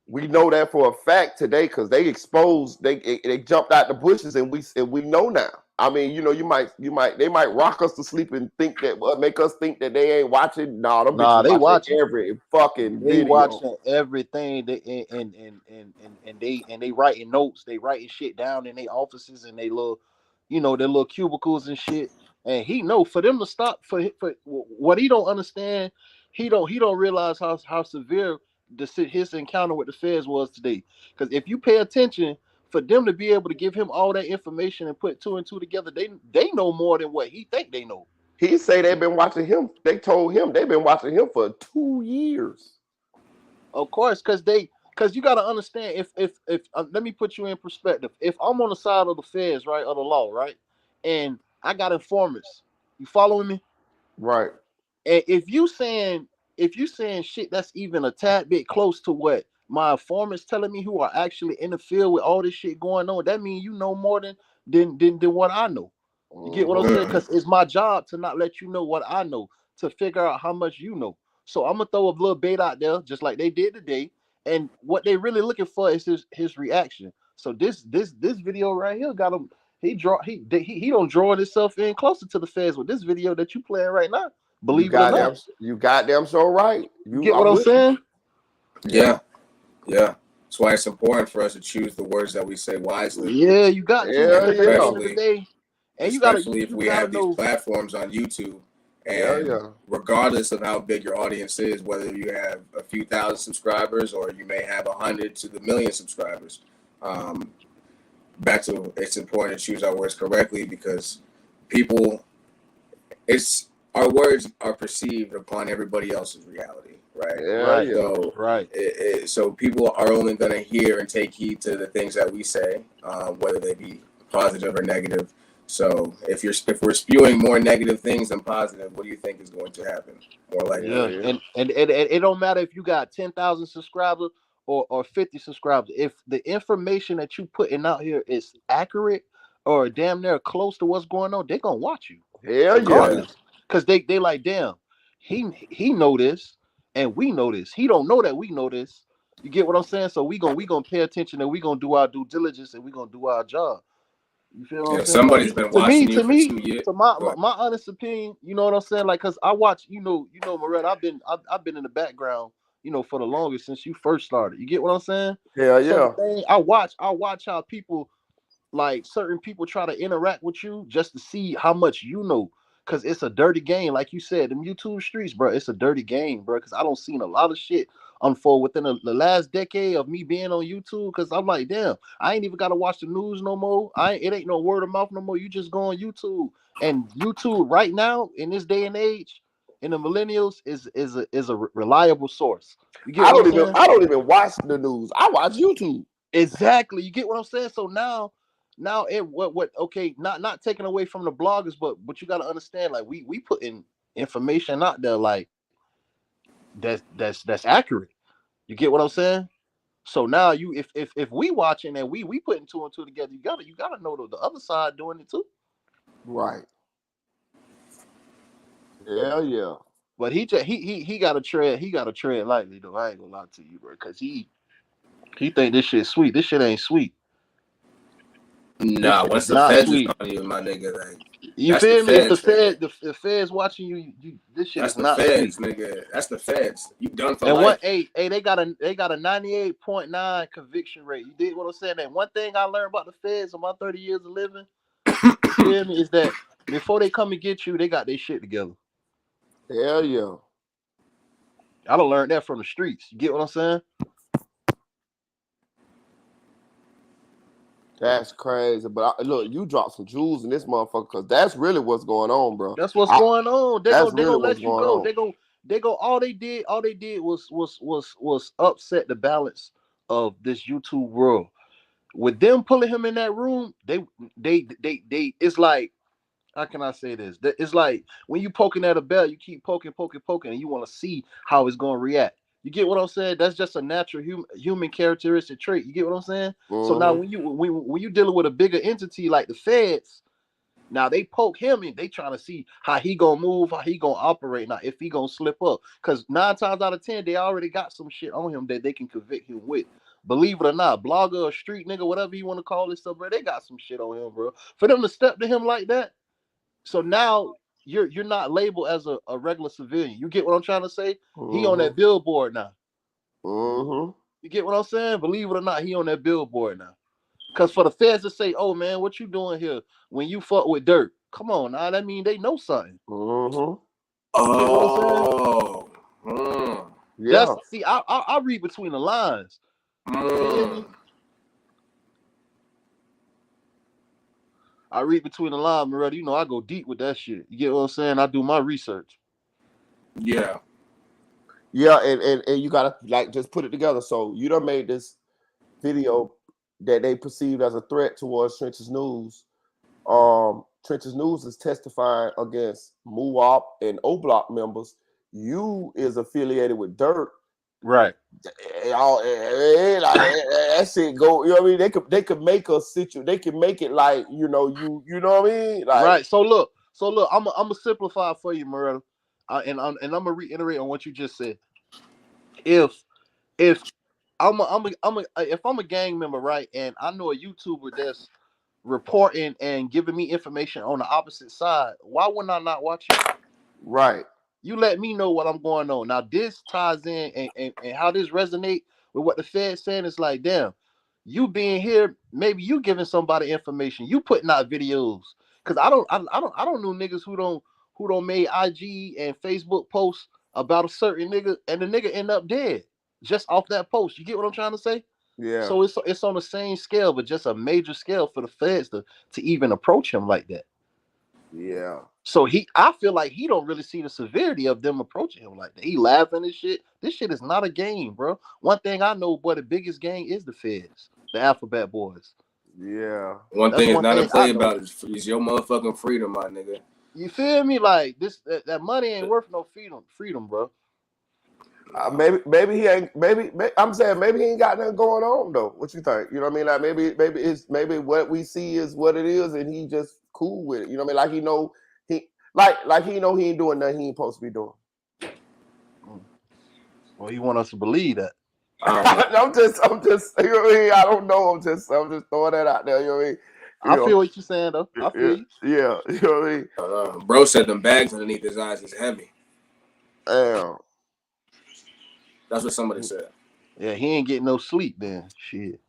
We know that for a fact today because they exposed. They jumped out the bushes and we know now. I mean, you know, they might rock us to sleep and think that make us think that they ain't watching. Nah, them bitches They watching every fucking They video. watching everything. They writing notes. They writing shit down in their offices and they little, their little cubicles and shit. And he know for them to stop for what he don't understand. He don't realize how severe his encounter with the feds was today. Because if you pay attention, for them to be able to give him all that information and put two and two together, they know more than what he think they know. He say they've been watching him. They told him they've been watching him for 2 years. Of course, because you got to understand. If let me put you in perspective. If I'm on the side of the feds, right, of the law, right, and I got informants, you following me? Right. And if you saying shit that's even a tad bit close to what my informants telling me, who are actually in the field with all this shit going on, that means you know more than what I know. You get what I'm saying? Because it's my job to not let you know what I know, to figure out how much you know. So I'm gonna throw a little bait out there, just like they did today. And what they really looking for is his reaction. So this video right here got him. He don't draw himself in closer to the feds with this video that you playing right now. Believe it or not. You goddamn so right. You get what I'm saying? Yeah. That's why it's important for us to choose the words that we say wisely. Yeah, you got to. At the end of the day, and especially if we have these platforms on YouTube. And regardless of how big your audience is, whether you have a few thousand subscribers or you may have 100 to the million subscribers, back to it's important to choose our words correctly because our words are perceived upon everybody else's reality, right? So people are only going to hear and take heed to the things that we say, whether they be positive or negative. So if we're spewing more negative things than positive, what do you think is going to happen? More likely, And it don't matter if you got 10,000 subscribers or 50 subscribers. If the information that you putting out here is accurate or damn near close to what's going on, they're gonna watch you. Regardless. Because they like, damn, he know this and we know this. He don't know that we know this. You get what I'm saying? So we gonna pay attention and we gonna do our due diligence and we gonna do our job. You feel what I'm saying? Somebody's been watching you for 2 years. To my honest opinion, you know what I'm saying? Like, cause I watch, Moretta, I've been in the background, for the longest since you first started. You get what I'm saying? So I watch how people, like certain people, try to interact with you just to see how much you know. Cause it's a dirty game, like you said, them YouTube streets, bro. It's a dirty game, bro. Cause I don't seen a lot of shit unfold within the last decade of me being on YouTube. Cause I'm like, damn, I ain't even gotta watch the news no more. It ain't no word of mouth no more. You just go on YouTube, and YouTube right now in this day and age, in the millennials, is a reliable source. You get I what don't even watch the news. I watch YouTube. Exactly. You get what I'm saying? So now it okay, not taking away from the bloggers, but you got to understand, like we putting information out there like that's accurate. You get what I'm saying? So now you if we watching and we putting two and two together, you gotta know the other side doing it too. Right. Hell yeah. But he gotta tread lightly though. I ain't gonna lie to you, bro, because he think this shit sweet. This shit ain't sweet. Nah, once the feds is on you, my nigga, like you feel me? If the feds watching you, this shit is not feds, sweet. nigga. That's the feds. You done for and life. They got a 98.9 conviction rate. You did what I'm saying. And one thing I learned about the feds in my 30 years of living, you feel me, is that before they come and get you, they got their shit together. Hell yeah. I done learned that from the streets. You get what I'm saying? That's crazy. But look, you dropped some jewels in this motherfucker because that's really what's going on, bro. That's what's going on. They gonna let you go. On. They go. All they did was upset the balance of this YouTube world. With them pulling him in that room, they it's like, how can I say this? It's like when you poking at a bell, you keep poking, and you want to see how it's gonna react. You get what I'm saying? That's just a natural human characteristic trait. You get what I'm saying? Mm-hmm. So now when you dealing with a bigger entity like the feds, now they poke him and they trying to see how he gonna move, how he gonna operate. Now if he gonna slip up, because 9 times out of 10 they already got some shit on him that they can convict him with. Believe it or not, blogger or street nigga, whatever you want to call this stuff, bro, they got some shit on him, bro. For them to step to him like that, so now you're not labeled as a regular civilian. You get what I'm trying to say? Mm-hmm. He on that billboard now. Mm-hmm. You get what I'm saying? Believe it or not, he on that billboard now. Because for the feds to say, "Oh man, what you doing here when you fuck with dirt?" Come on, now that mean they know something. Mm-hmm. Oh, yeah. Just see, I read between the lines. Feel me? I read between the lines, Moretta. You know, I go deep with that shit. You get what I'm saying? I do my research. Yeah. Yeah, and you gotta like just put it together. So you done made this video that they perceived as a threat towards Trenches News. Trenches News is testifying against MUWAP and O Block members. You is affiliated with Dirt. Right. That shit go, you know what I mean? They could make a situation, they can make it like, you know what I mean? Like, right. So look, I'm gonna simplify for you, Moretta. And I'm gonna reiterate on what you just said. If I'm a gang member, right, and I know a YouTuber that's reporting and giving me information on the opposite side, why wouldn't I not watch you? Right. You let me know what I'm going on. Now this ties in and how this resonate with what the Fed's saying is like, damn, you being here, maybe you giving somebody information, you putting out videos. Cause I don't know niggas who don't make IG and Facebook posts about a certain nigga and the nigga end up dead just off that post. You get what I'm trying to say? Yeah. So it's on the same scale, but just a major scale for the feds to even approach him like that. Yeah. So I feel like he don't really see the severity of them approaching him like that. He laughing and shit. This shit is not a game, bro. One thing I know, boy, the biggest gang is the feds, the alphabet boys. Yeah. One thing is not to play about is your motherfucking freedom, my nigga. You feel me? Like this, that money ain't worth no freedom, bro. Maybe he ain't. Maybe I'm saying maybe he ain't got nothing going on though. What you think? You know what I mean? Like maybe what we see is what it is, and he just cool with it. You know what I mean? Like he know he ain't doing nothing he ain't supposed to be doing. Well, you want us to believe that? I'm just. You know what I mean? I don't know. I'm just throwing that out there. You know what I mean? I feel what you're saying though. I feel you. Yeah. You know what I mean? Bro said them bags underneath his eyes is heavy. Damn. That's what somebody said. Yeah, he ain't getting no sleep then. Shit.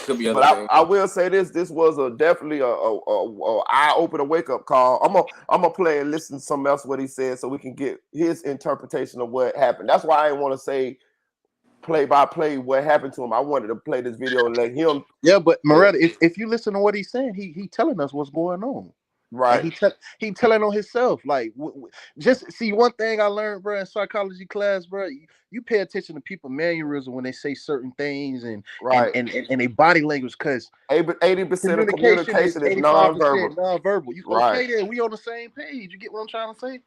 Could be other but things. I will say this was definitely a eye-opener wake-up call. I'm gonna play and listen to something else what he said so we can get his interpretation of what happened. That's why I didn't want to say play by play what happened to him. I wanted to play this video and let him. Yeah, but Moretta, if you listen to what he's saying, he telling us what's going on. Right. And he telling on himself. Like, just see one thing I learned, bro, in psychology class, bro. You pay attention to people mannerism when they say certain things and they body language, because 80% of communication is non-verbal. Non-verbal. You okay? Then we on the same page. You get what I'm trying to say?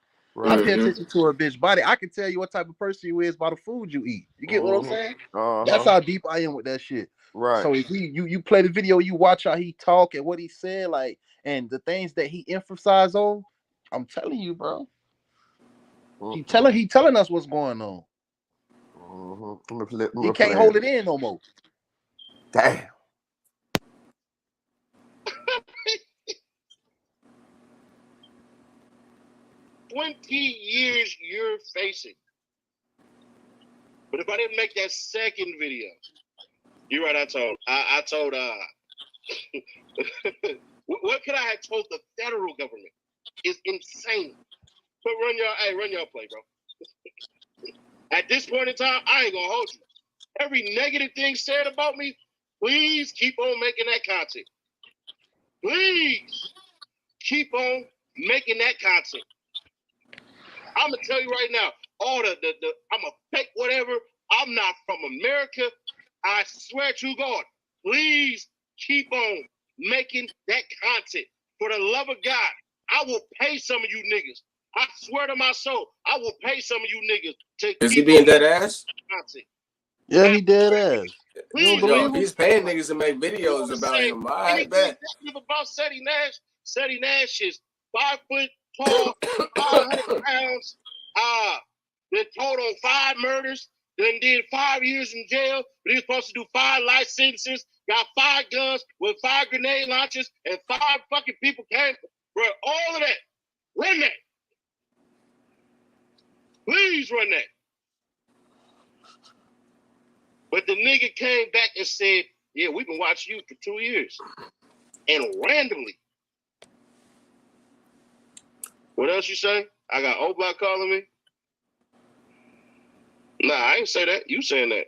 I pay attention to a bitch body. I can tell you what type of person you is by the food you eat. You get what I'm saying? That's how deep I am with that shit. Right. So if you play the video, you watch how he talk and what he said, like, and the things that he emphasized on, I'm telling you, bro. He telling us what's going on. He can't hold it in no more. Damn. 20 years you're facing. But if I didn't make that second video, you're right. I told what could I have told the federal government is insane. But run your play, bro. At this point in time, I ain't gonna hold you. Every negative thing said about me, please keep on making that content. Please keep on making that content. I'm gonna tell you right now, all the I'm a fake whatever. I'm not from America. I swear to God, please keep on making that content. For the love of God, I will pay some of you niggas. I swear to my soul, I will pay some of you niggas to Is he keep being on dead making ass? content. Yeah, he dead ass. You don't believe him? He's paying niggas to make videos about him. I bet. Anything about Ceddy Nash? Ceddy Nash is 5 foot tall, 500 pounds. Been told on 5 murders. Then did 5 years in jail. But he was supposed to do 5 life sentences. Got 5 guns with 5 grenade launchers, and 5 fucking people came. Bro, all of that. Run that. Please run that. But the nigga came back and said, yeah, we've been watching you for 2 years. And randomly. What else you say? I got O-Block calling me? Nah, I ain't say that. You saying that.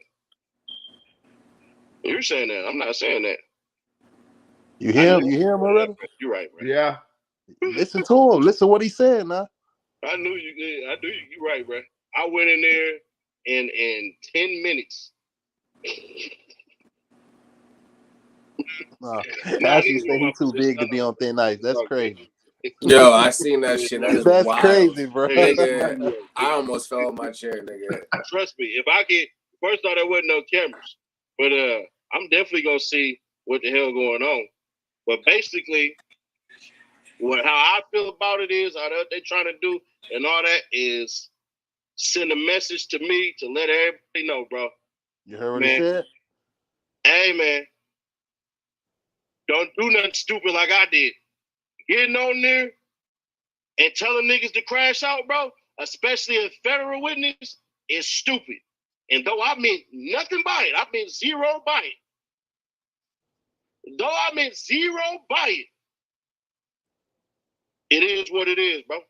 You're saying that. I'm not saying that. You hear him? You hear him already? You're right, bro. Yeah. Listen to him. Listen to what he's saying now. I knew you did. I knew you. You're right, bro. I went in there in 10 minutes. Ashley say he's too big to be on thin ice. That's crazy. Yo, I seen that shit. That is That's wild. crazy, bro. Nigga, I almost fell on my chair, nigga. Trust me, if I get first off, there wasn't no cameras, but I'm definitely gonna see what the hell going on. But basically, how I feel about it is, how they trying to do and all that is send a message to me to let everybody know, bro. You heard what he said? Hey, man, don't do nothing stupid like I did. Getting on there and telling niggas to crash out, bro, especially a federal witness, is stupid. And though I meant nothing by it, I meant zero by it. Though I meant zero by it, it is what it is, bro.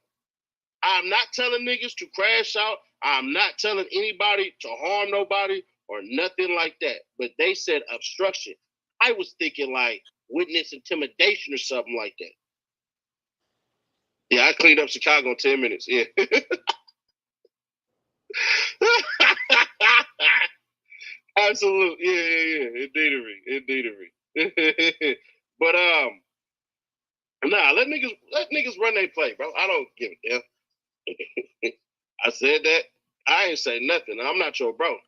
I'm not telling niggas to crash out. I'm not telling anybody to harm nobody or nothing like that. But they said obstruction. I was thinking like witness intimidation or something like that. Yeah, I cleaned up Chicago in 10 minutes. Yeah. Absolutely. Yeah. Indeedery. But nah, let niggas run their play, bro. I don't give a damn. I said that. I ain't say nothing. I'm not your bro.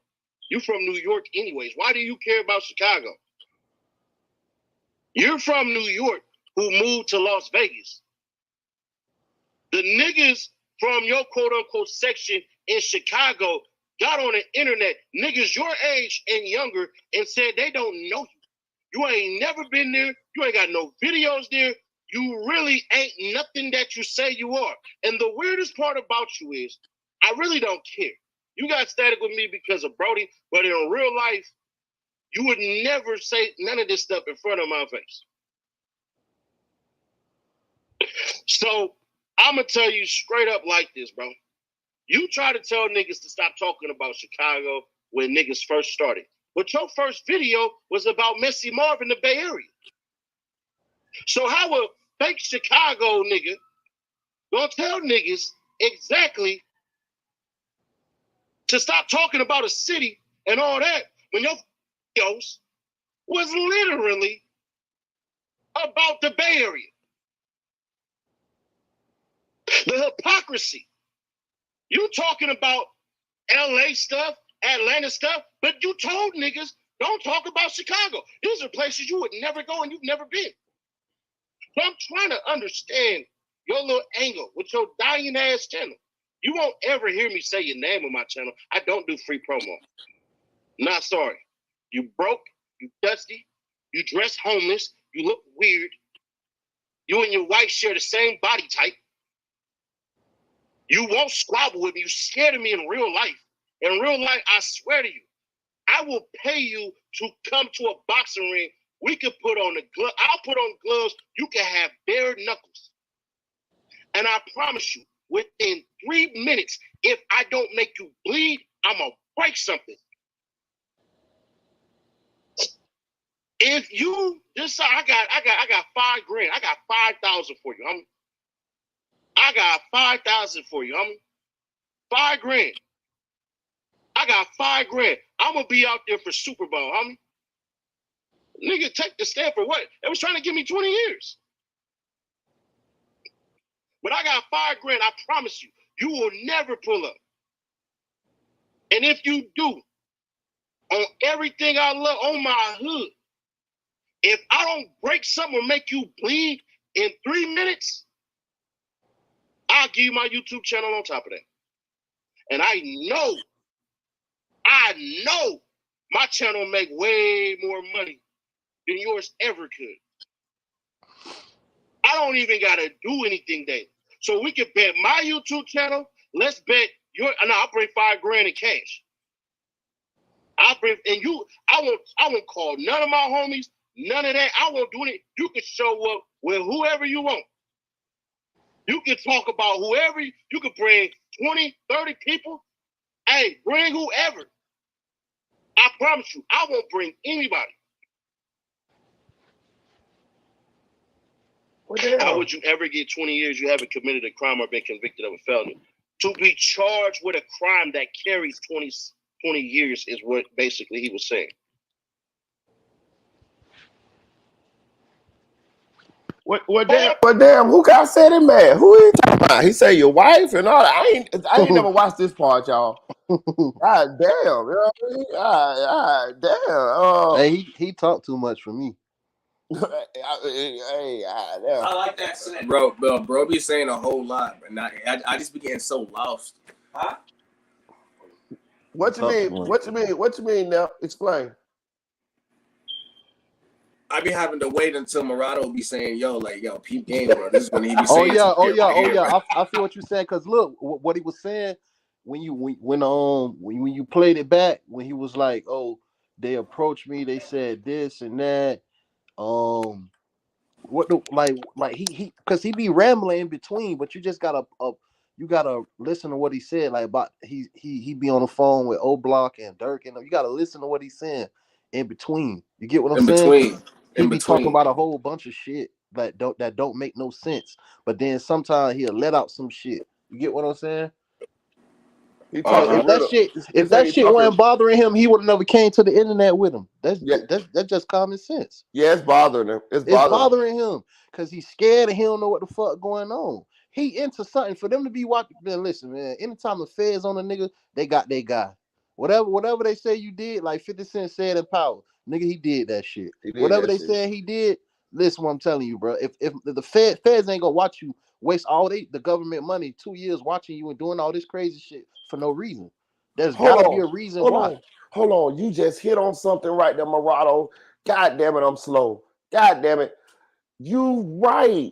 You from New York anyways. Why do you care about Chicago? You're from New York who moved to Las Vegas. The niggas from your quote-unquote section in Chicago got on the internet, niggas your age and younger, and said they don't know you. You ain't never been there. You ain't got no videos there. You really ain't nothing that you say you are. And the weirdest part about you is, I really don't care. You got static with me because of Brody, but in real life, you would never say none of this stuff in front of my face. So I'm going to tell you straight up like this, bro. You try to tell niggas to stop talking about Chicago when niggas first started. But your first video was about Messy Marv in the Bay Area. So how a fake Chicago nigga gonna tell niggas exactly to stop talking about a city and all that when your videos was literally about the Bay Area? The hypocrisy You talking about LA stuff, Atlanta stuff, but you told niggas don't talk about Chicago. These are places you would never go and you've never been. So I'm trying to understand your little angle with your dying ass channel. You won't ever hear me say your name on my channel. I don't do free promo. Not sorry. You broke, you dusty, you dress homeless, you look weird. You and your wife share the same body type. You won't squabble with me. You're scared of me in real life. In real life, I swear to you, I will pay you to come to a boxing ring. We can put on the glove. I'll put on gloves. You can have bare knuckles. And I promise you, within 3 minutes, if I don't make you bleed, I'm gonna break something. If you just I got $5,000. I got 5,000 for you. I got 5,000 for you. $5,000. I got $5,000. I'm gonna be out there for Super Bowl, Nigga, take the stand for what? They was trying to give me 20 years. But I got $5,000. I promise you, you will never pull up. And if you do, on everything I love, on my hood, if I don't break something or make you bleed in 3 minutes, I'll give you my YouTube channel on top of that. And I know my channel make way more money than yours ever could. I don't even got to do anything there. So we can bet my YouTube channel. Let's bet I'll bring $5,000 in cash. I won't call none of my homies, none of that. I won't do it. You can show up with whoever you want. You can talk about whoever. You can bring 20, 30 people. Hey, bring whoever. I promise you, I won't bring anybody. How would you ever get 20 years you haven't committed a crime or been convicted of a felony? To be charged with a crime that carries 20 years is what basically he was saying. What damn, who got Ceddy mad? Who he talking about? He say your wife and all that. I ain't never watched this part, y'all. God damn, you know what I mean? God damn. Hey, he talked too much for me. Damn. I like that set. Bro be saying a whole lot, but I just be getting so lost. Huh? What you mean? What you mean now? Explain. I be having to wait until Murado be saying, yo, peep game, bro. This is when he be saying, oh yeah. I feel what you're saying, because look, what he was saying when you played it back, when he was like, oh, they approached me, they said this and that. He because he be rambling in between, but you just gotta listen to what he said. Like about he be on the phone with O Block and Dirk, and you gotta listen to what he's saying in between. You get what I'm saying? He be talking about a whole bunch of shit that don't make no sense. But then sometimes he'll let out some shit. You get what I'm saying? If that shit wasn't bothering him, he would have never came to the internet with him. That's just common sense. Yeah, it's bothering him. It's bothering him because he's scared and he don't know what the fuck going on. He into something for them to be watching. Man, listen, man. Anytime the feds on a nigga, they got their guy. Whatever they say you did, like 50 Cent said in Power, nigga, he did that shit. Whatever they said he did, listen, what I'm telling you, bro. If the feds ain't gonna watch you waste all the government money 2 years watching you and doing all this crazy shit for no reason, there's gotta be a reason why. Hold on, you just hit on something right there, Murado. God damn it, I'm slow. God damn it, you right.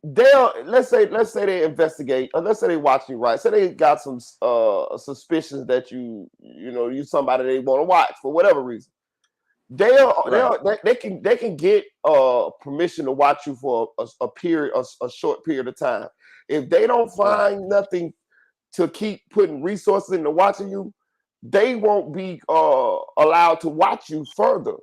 Let's say they investigate, or let's say they watch you, right? Say they got some suspicions that you somebody they want to watch for whatever reason. They can get permission to watch you for a short period of time. If they don't find nothing to keep putting resources into watching you, they won't be allowed to watch you further.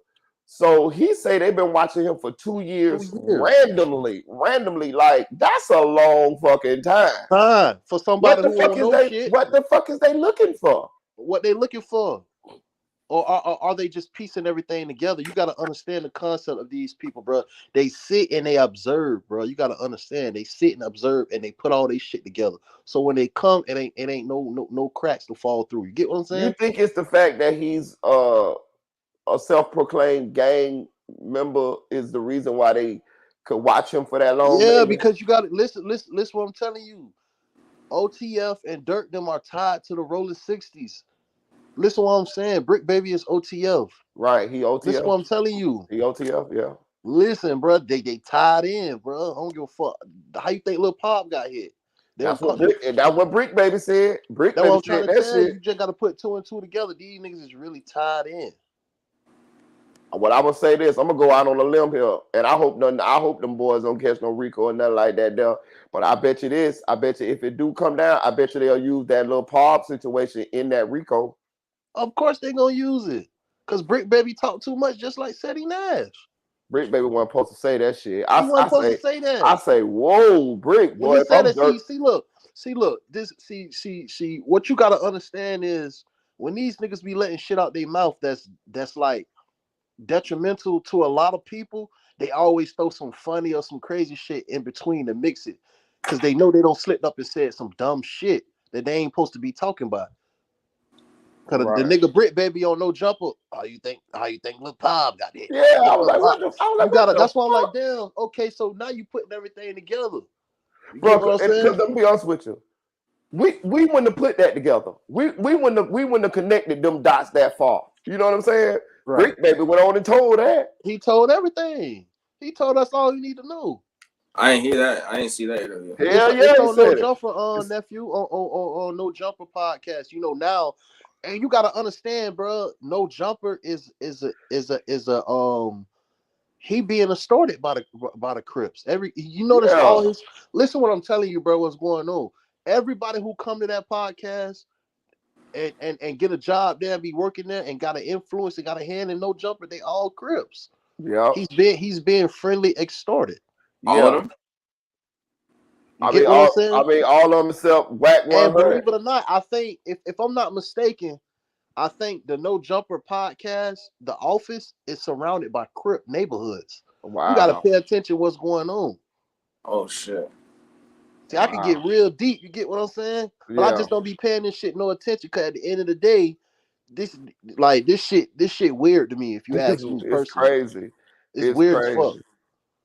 So he say they've been watching him for 2 years randomly. Like, that's a long fucking time. For somebody who won't know shit. What the fuck is they looking for? What they looking for? Or are they just piecing everything together? You got to understand the concept of these people, bro. They sit and they observe, bro. You got to understand. They sit and observe and they put all their shit together. So when they come, it ain't no cracks to fall through. You get what I'm saying? You think it's the fact that he's a self-proclaimed gang member is the reason why they could watch him for that long? Yeah, Maybe? because you got to listen what I'm telling you. OTF and Dirt them are tied to the Rolling 60s. Listen what I'm saying. Brick Baby is OTF. Right, he OTF. Listen what I'm telling you. He OTF, yeah. Listen, bro, they tied in, bro. I don't give a fuck. How you think Lil Pop got hit? That's what Brick Baby said. Brick That's Baby what I'm trying said to that tell shit. you. You just got to put 2 and 2 together. These niggas is really tied in. Well, I'm gonna say this. I'm gonna go out on a limb here, and I hope them boys don't catch no Rico or nothing like that there. But I bet you this. I bet you if it do come down, I bet you they'll use that little Pop situation in that Rico. Of course they gonna use it, cause Brick Baby talk too much, just like Ceddy Nash. Brick Baby wasn't supposed to say that shit. He wasn't supposed to say that. I say, whoa, Brick When boy. he If said I'm that, look. This, see. What you gotta understand is when these niggas be letting shit out their mouth, that's like detrimental to a lot of people. They always throw some funny or some crazy shit in between to mix it, cause they know they don't slip up and said some dumb shit that they ain't supposed to be talking about. Cause the nigga Brit Baby on No Jumper. How you think Lil Pop got hit? Yeah, I was like, what the That's why I'm fuck? like, damn. Okay, so now you putting everything together. You Bro, get what I'm saying? because let me be honest with you. We wouldn't have put that together. We wouldn't have connected them dots that far. You know what I'm saying? Right. Brick Baby went on and told that. He told everything. He told us all you need to know. I didn't hear that. I didn't see that earlier. It's on No Jumper, nephew, on No Jumper podcast. You know now, and you gotta understand, bro. No Jumper is a he being extorted by the Crips. You notice all his. Listen, what I'm telling you, bro. What's going on? Everybody who come to that podcast and get a job there, and be working there, and got an influence and got a hand in No Jumper, they all Crips. Yeah, he's being friendly extorted. All of them. You get what I'm saying? I mean, all of them except Whack 100. And believe it or not, I think if I'm not mistaken, I think the No Jumper podcast, The Office, is surrounded by Crip neighborhoods. Wow. You gotta pay attention what's going on. Oh shit. See, I can get real deep. You get what I'm saying? But I just don't be paying this shit no attention. Cause at the end of the day, this shit weird to me. If you ask me personally, it's crazy. It's weird as fuck.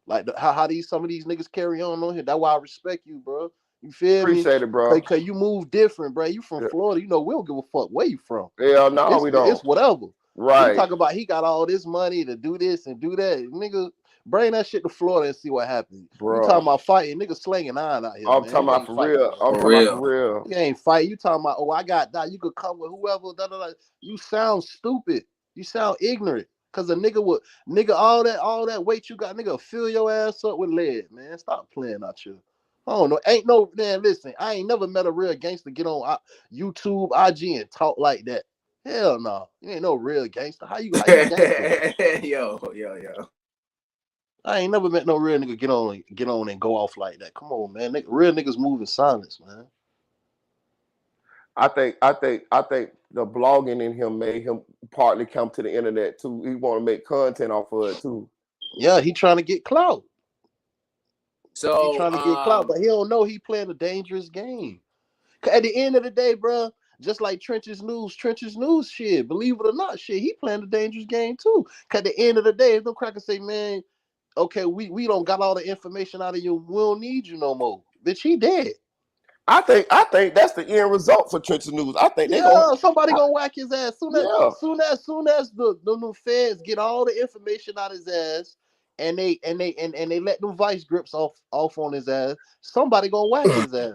Like how some of these niggas carry on here. That's why I respect you, bro. You feel me? Appreciate it, bro. Because you move different, bro. You from Florida. You know we don't give a fuck where you from. Yeah, no, we don't. It's whatever. Right. You talk about he got all this money to do this and do that. Nigga, bring that shit to Florida and see what happens. Bro. You talking about fighting. Niggas slinging iron out here. I'm talking about for real. I'm talking about for real. You ain't fighting. You talking about, I got that. You could come with whoever. Da, da, da. You sound stupid. You sound ignorant. Cause a nigga all that weight you got, nigga fill your ass up with lead, man. Stop playing out here. I don't know. Ain't no man. Listen, I ain't never met a real gangster get on YouTube, IG, and talk like that. Hell no, you ain't no real gangster. How you gangster? yo. I ain't never met no real nigga get on and go off like that. Come on, man. Real niggas move in silence, man. I think the blogging in him made him partly come to the internet too. He want to make content off of it too. Yeah, he trying to get clout. So he trying to get clout, but he don't know he playing a dangerous game. At the end of the day, bro, just like Trench's News shit, believe it or not, shit, he playing a dangerous game too. Cause at the end of the day, if no cracker say, man, okay, we don't got all the information out of you, we don't need you no more. Bitch, he dead. I think that's the end result for Trench's News. I think somebody gonna whack his ass soon as the feds get all the information out his ass and they let them vice grips off on his ass. Somebody gonna whack his ass.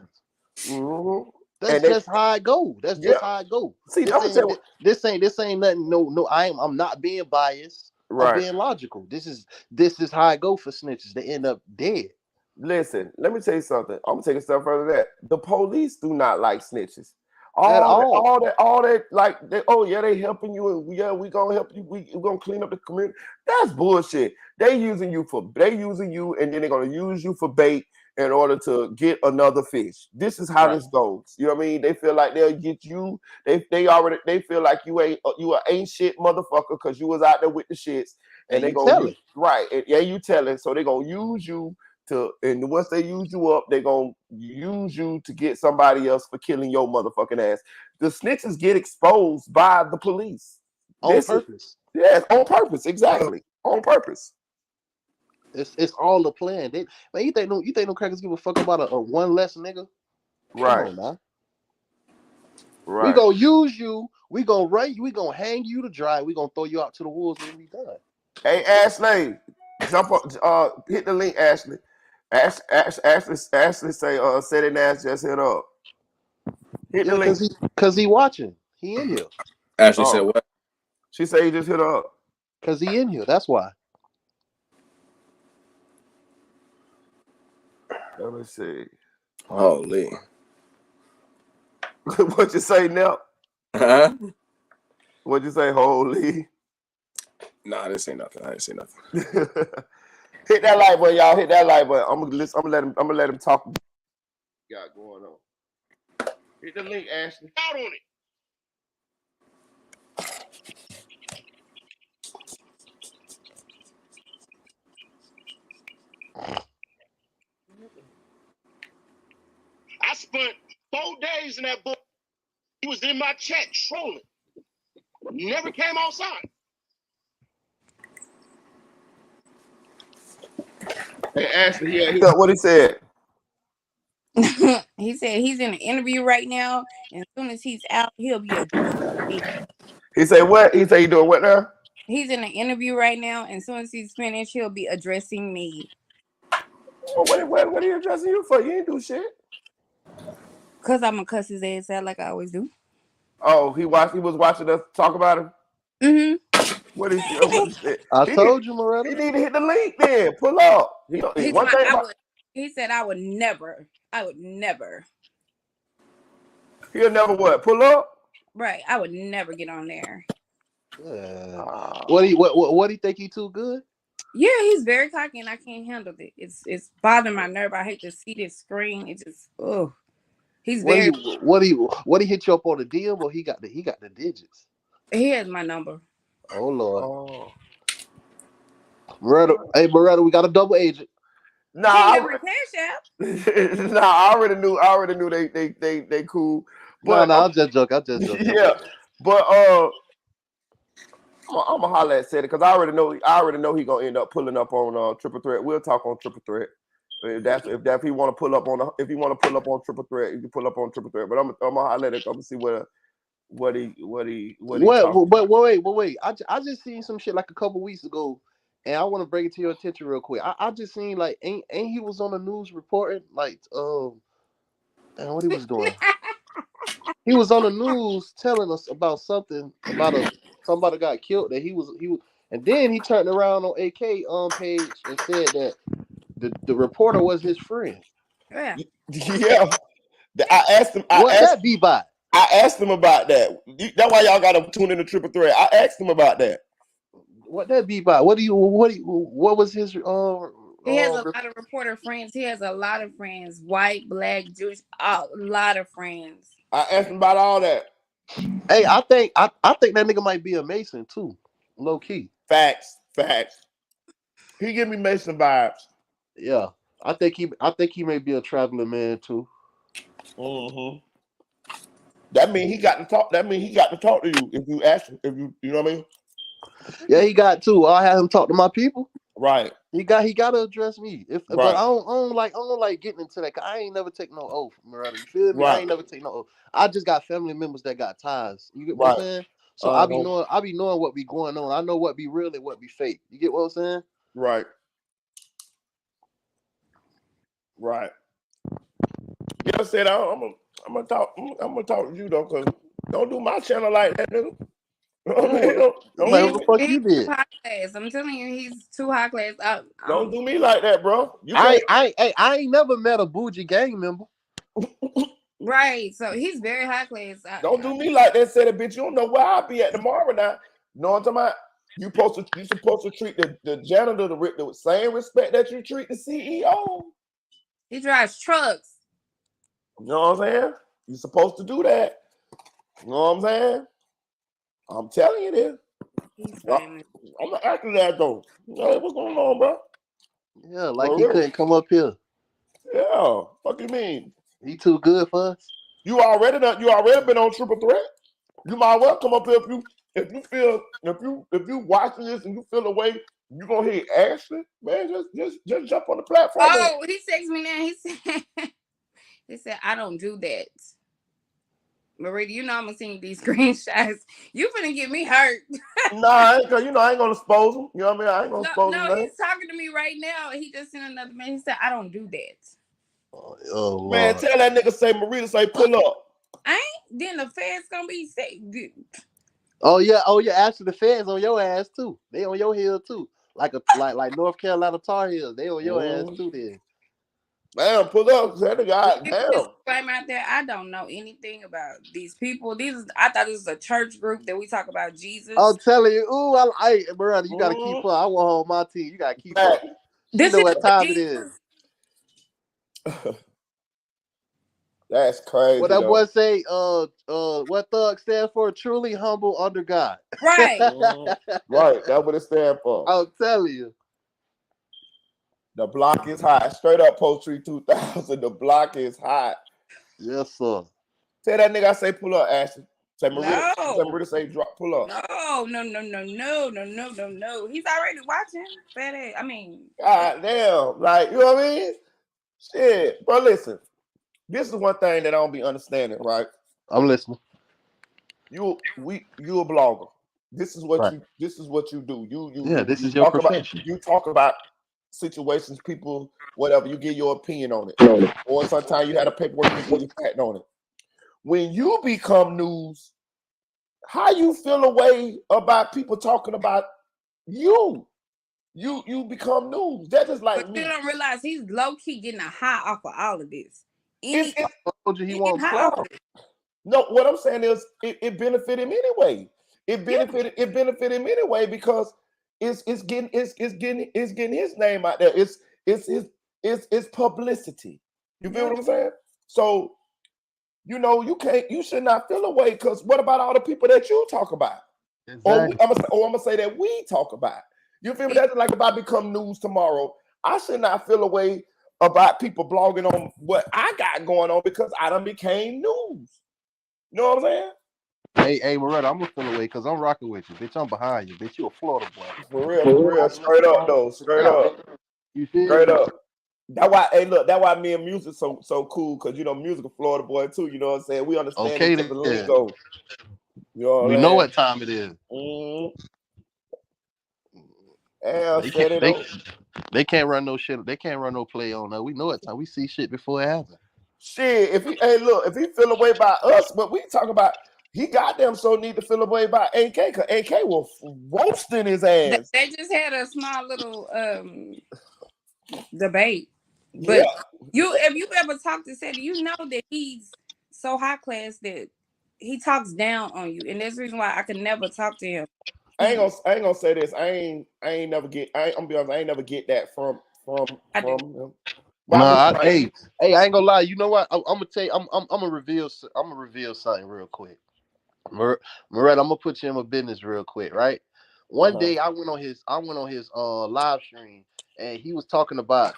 Mm-hmm. That's just how it go. That's just how it go. See, this ain't nothing. No. I'm not being biased. Right. I'm being logical. This is how it go for snitches. They end up dead. Listen, let me tell you something. I'm gonna take a step further than that. The police do not like snitches. All that, like, they helping you, and we gonna help you. We gonna clean up the community. That's bullshit. They using you, and then they're gonna use you for bait. in order to get another fish. This is how Right. this goes. You know what I mean? They feel like they'll get you. They feel like you ain't shit motherfucker because you was out there with the shits, and they gonna use, right. And, yeah, you telling. So they gonna use you to, and once they use you up, they gonna use you to get somebody else for killing your motherfucking ass. The snitches get exposed by the police. On purpose. Yes, on purpose, exactly. On purpose. It's all a plan. Man, you think no crackers give a fuck about a one less nigga? Right. Come on now. Right. We gonna use you. We gonna run you. We gonna hang you to dry. We gonna throw you out to the wolves when we done. Hey Ashley, jump up. Hit the link, Ashley. Ashley say Ceddy Nash just hit up. Hit the link. Cause he watching. He in here. Ashley said what? She said he just hit up. Cause he in here. That's why. Let me see. Holy. What you say now? Huh? What'd you say? Holy. Nah, I didn't say nothing. Hit that like button, y'all. Hit that like button. I'm gonna let him talk. Got going on. Hit the link, Ashley. Out on it. I spent 4 days in that book. He was in my chat trolling. Never came outside. Hey, Ashley, yeah, what he said? He said he's in an interview right now, and as soon as he's out, he'll be addressing me. He said what? He said he doing what now? He's in an interview right now, and as soon as he's finished, he'll be addressing me. Well, what are you addressing you for? You ain't do shit. Cause I'm gonna cuss his ass out like I always do. Oh, he was watching us talk about him. Mm-hmm. What is it? I told you, Moretta. You need to hit the link then. Pull up. He said I would never. He'll never what? Pull up? Right. I would never get on there. What do you think he too good? Yeah, he's very cocky and I can't handle it. It's bothering my nerve. I hate to see this screen. It just he's What very he hit you up on the DM or he got the digits? He has my number. Oh Lord. Moretta, we got a double agent. Nah, I already knew they cool. But I'm just joking. Yeah. But I'm gonna holler at Ceddy because I already know he gonna end up pulling up on Triple Threat. We'll talk on Triple Threat. If he want to pull up on Triple Threat, you can pull up on Triple Threat. But I'm gonna holler at it. I'm gonna see what he Wait. I just seen some shit like a couple weeks ago, and I want to bring it to your attention real quick. I just seen like ain't he was on the news reporting like what he was doing. He was on the news telling us about something about somebody got killed that he was, and then he turned around on AK page and said that the reporter was his friend. Yeah. I asked him. That be by? I asked him about that. That's why y'all gotta tune in to Triple Threat. I asked him about that. What that be by? What was his He has a lot of reporter friends. He has a lot of friends, white, black, Jewish, a lot of friends. I asked him about all that. Hey, I think that nigga might be a Mason too, low key. Facts. He give me Mason vibes. Yeah, I think he may be a traveling man too. Mm-hmm. That mean he got to talk. That mean he got to talk to you if you ask him. If you know what I mean. Yeah, he got to. I'll have him talk to my people. Right. He got to address me. Right. But I don't like getting into that. Cause I ain't never take no oath, Moretta. You feel me? Right. I ain't never take no oath. I just got family members that got ties. You get what I'm saying? So I be knowing what be going on. I know what be real and what be fake. You get what I'm saying? Right. You know what I'm saying? I'm gonna talk to you though, cause don't do my channel like that, nigga. What the fuck you did? High class. I'm telling you, he's too high class. Don't do me like that, bro. I ain't never met a bougie gang member. Right. So he's very high class. Don't do me like that, Ceddy, bitch. You don't know where I'll be at tomorrow now. You know what I'm talking about? You supposed to treat the janitor the same respect that you treat the CEO. He drives trucks. You know what I'm saying? You're supposed to do that. You know what I'm saying? I'm telling you this. He's Well, famous. I'm gonna ask you that though. Hey, what's going on, bro? Yeah, like he couldn't come up here. Yeah. What do you mean? He too good for us. You already been on Triple Threat. You might well come up here if you watching this and you feel the way you gonna hit Ashley, man. Just jump on the platform. Oh, he texted me now. He said I don't do that. Marita, you know I'm gonna send you these screenshots. You finna get me hurt. Nah, I ain't gonna expose him. You know what I mean? I ain't gonna expose him. No, he's talking to me right now. He just sent another man. He said I don't do that. Oh man, tell that nigga say Marita say pull up. I ain't. Then the feds gonna be safe. Oh yeah. Actually, the feds on your ass too. They on your heel too. Like North Carolina Tar Heels. They on your ass too. Then. Man, pull up. That nigga, damn. Out there, I don't know anything about these people. I thought this was a church group that we talk about Jesus. I'm telling you, brother, you gotta keep up. I want her on my team. You gotta keep up. You know what time it is. That's crazy. What that boy say? What thug stands for? Truly humble under God. Right. Right. That's what it stands for. I'm telling you. The block is hot. Straight up, Poultry 2000. The block is hot. Yes, sir. Tell that nigga I say pull up, Ashton. Say Marita. Marita say drop, pull up. No. He's already watching. Fat ass. I mean. God damn. Like, you know what I mean? Shit. Bro, listen. This is one thing that I don't be understanding, right? I'm listening. You a blogger. This is what you do. This is your profession. You talk about situations, people, whatever. You give your opinion on it, or sometimes you had a paperwork you give your fact on it. When you become news, how you feel a way about people talking about you? You become news. That's just like me. You don't realize he's low key getting a high off of all of this. He won't clout. No, what I'm saying is it benefited him anyway. It benefited him anyway because it's getting his name out there. It's publicity. You feel what I'm saying? So you should not feel away because what about all the people that you talk about? Exactly. Or I'm gonna say that we talk about. You feel me? That's like if I become news tomorrow, I should not feel away about people blogging on what I got going on because I done became news. You know what I'm saying? Hey, Moretta, I'm gonna feel away because I'm rocking with you, bitch. I'm behind you, bitch. You a Florida boy. For real. Straight up though. Straight up. You feel straight up. That's why me and music so cool because music a Florida boy too. You know what I'm saying? We understand each other's lingo. You know we know what time it is. They can't run no shit. They can't run no play on that. We know it time. We see shit before it happens. Shit, if he feel away by us, but we talk about he goddamn so need to feel away by AK because AK was roasting his ass. They just had a small little debate. But if you ever talk to Ceddy, you know that he's so high class that he talks down on you, and that's the reason why I could never talk to him. I ain't gonna say this. I'm never get that from him. Hey, I ain't gonna lie. You know what? I'm gonna tell you. I'm gonna reveal something real quick. Moretta, I'm gonna put you in my business real quick, right? One day I went on his live stream and he was talking about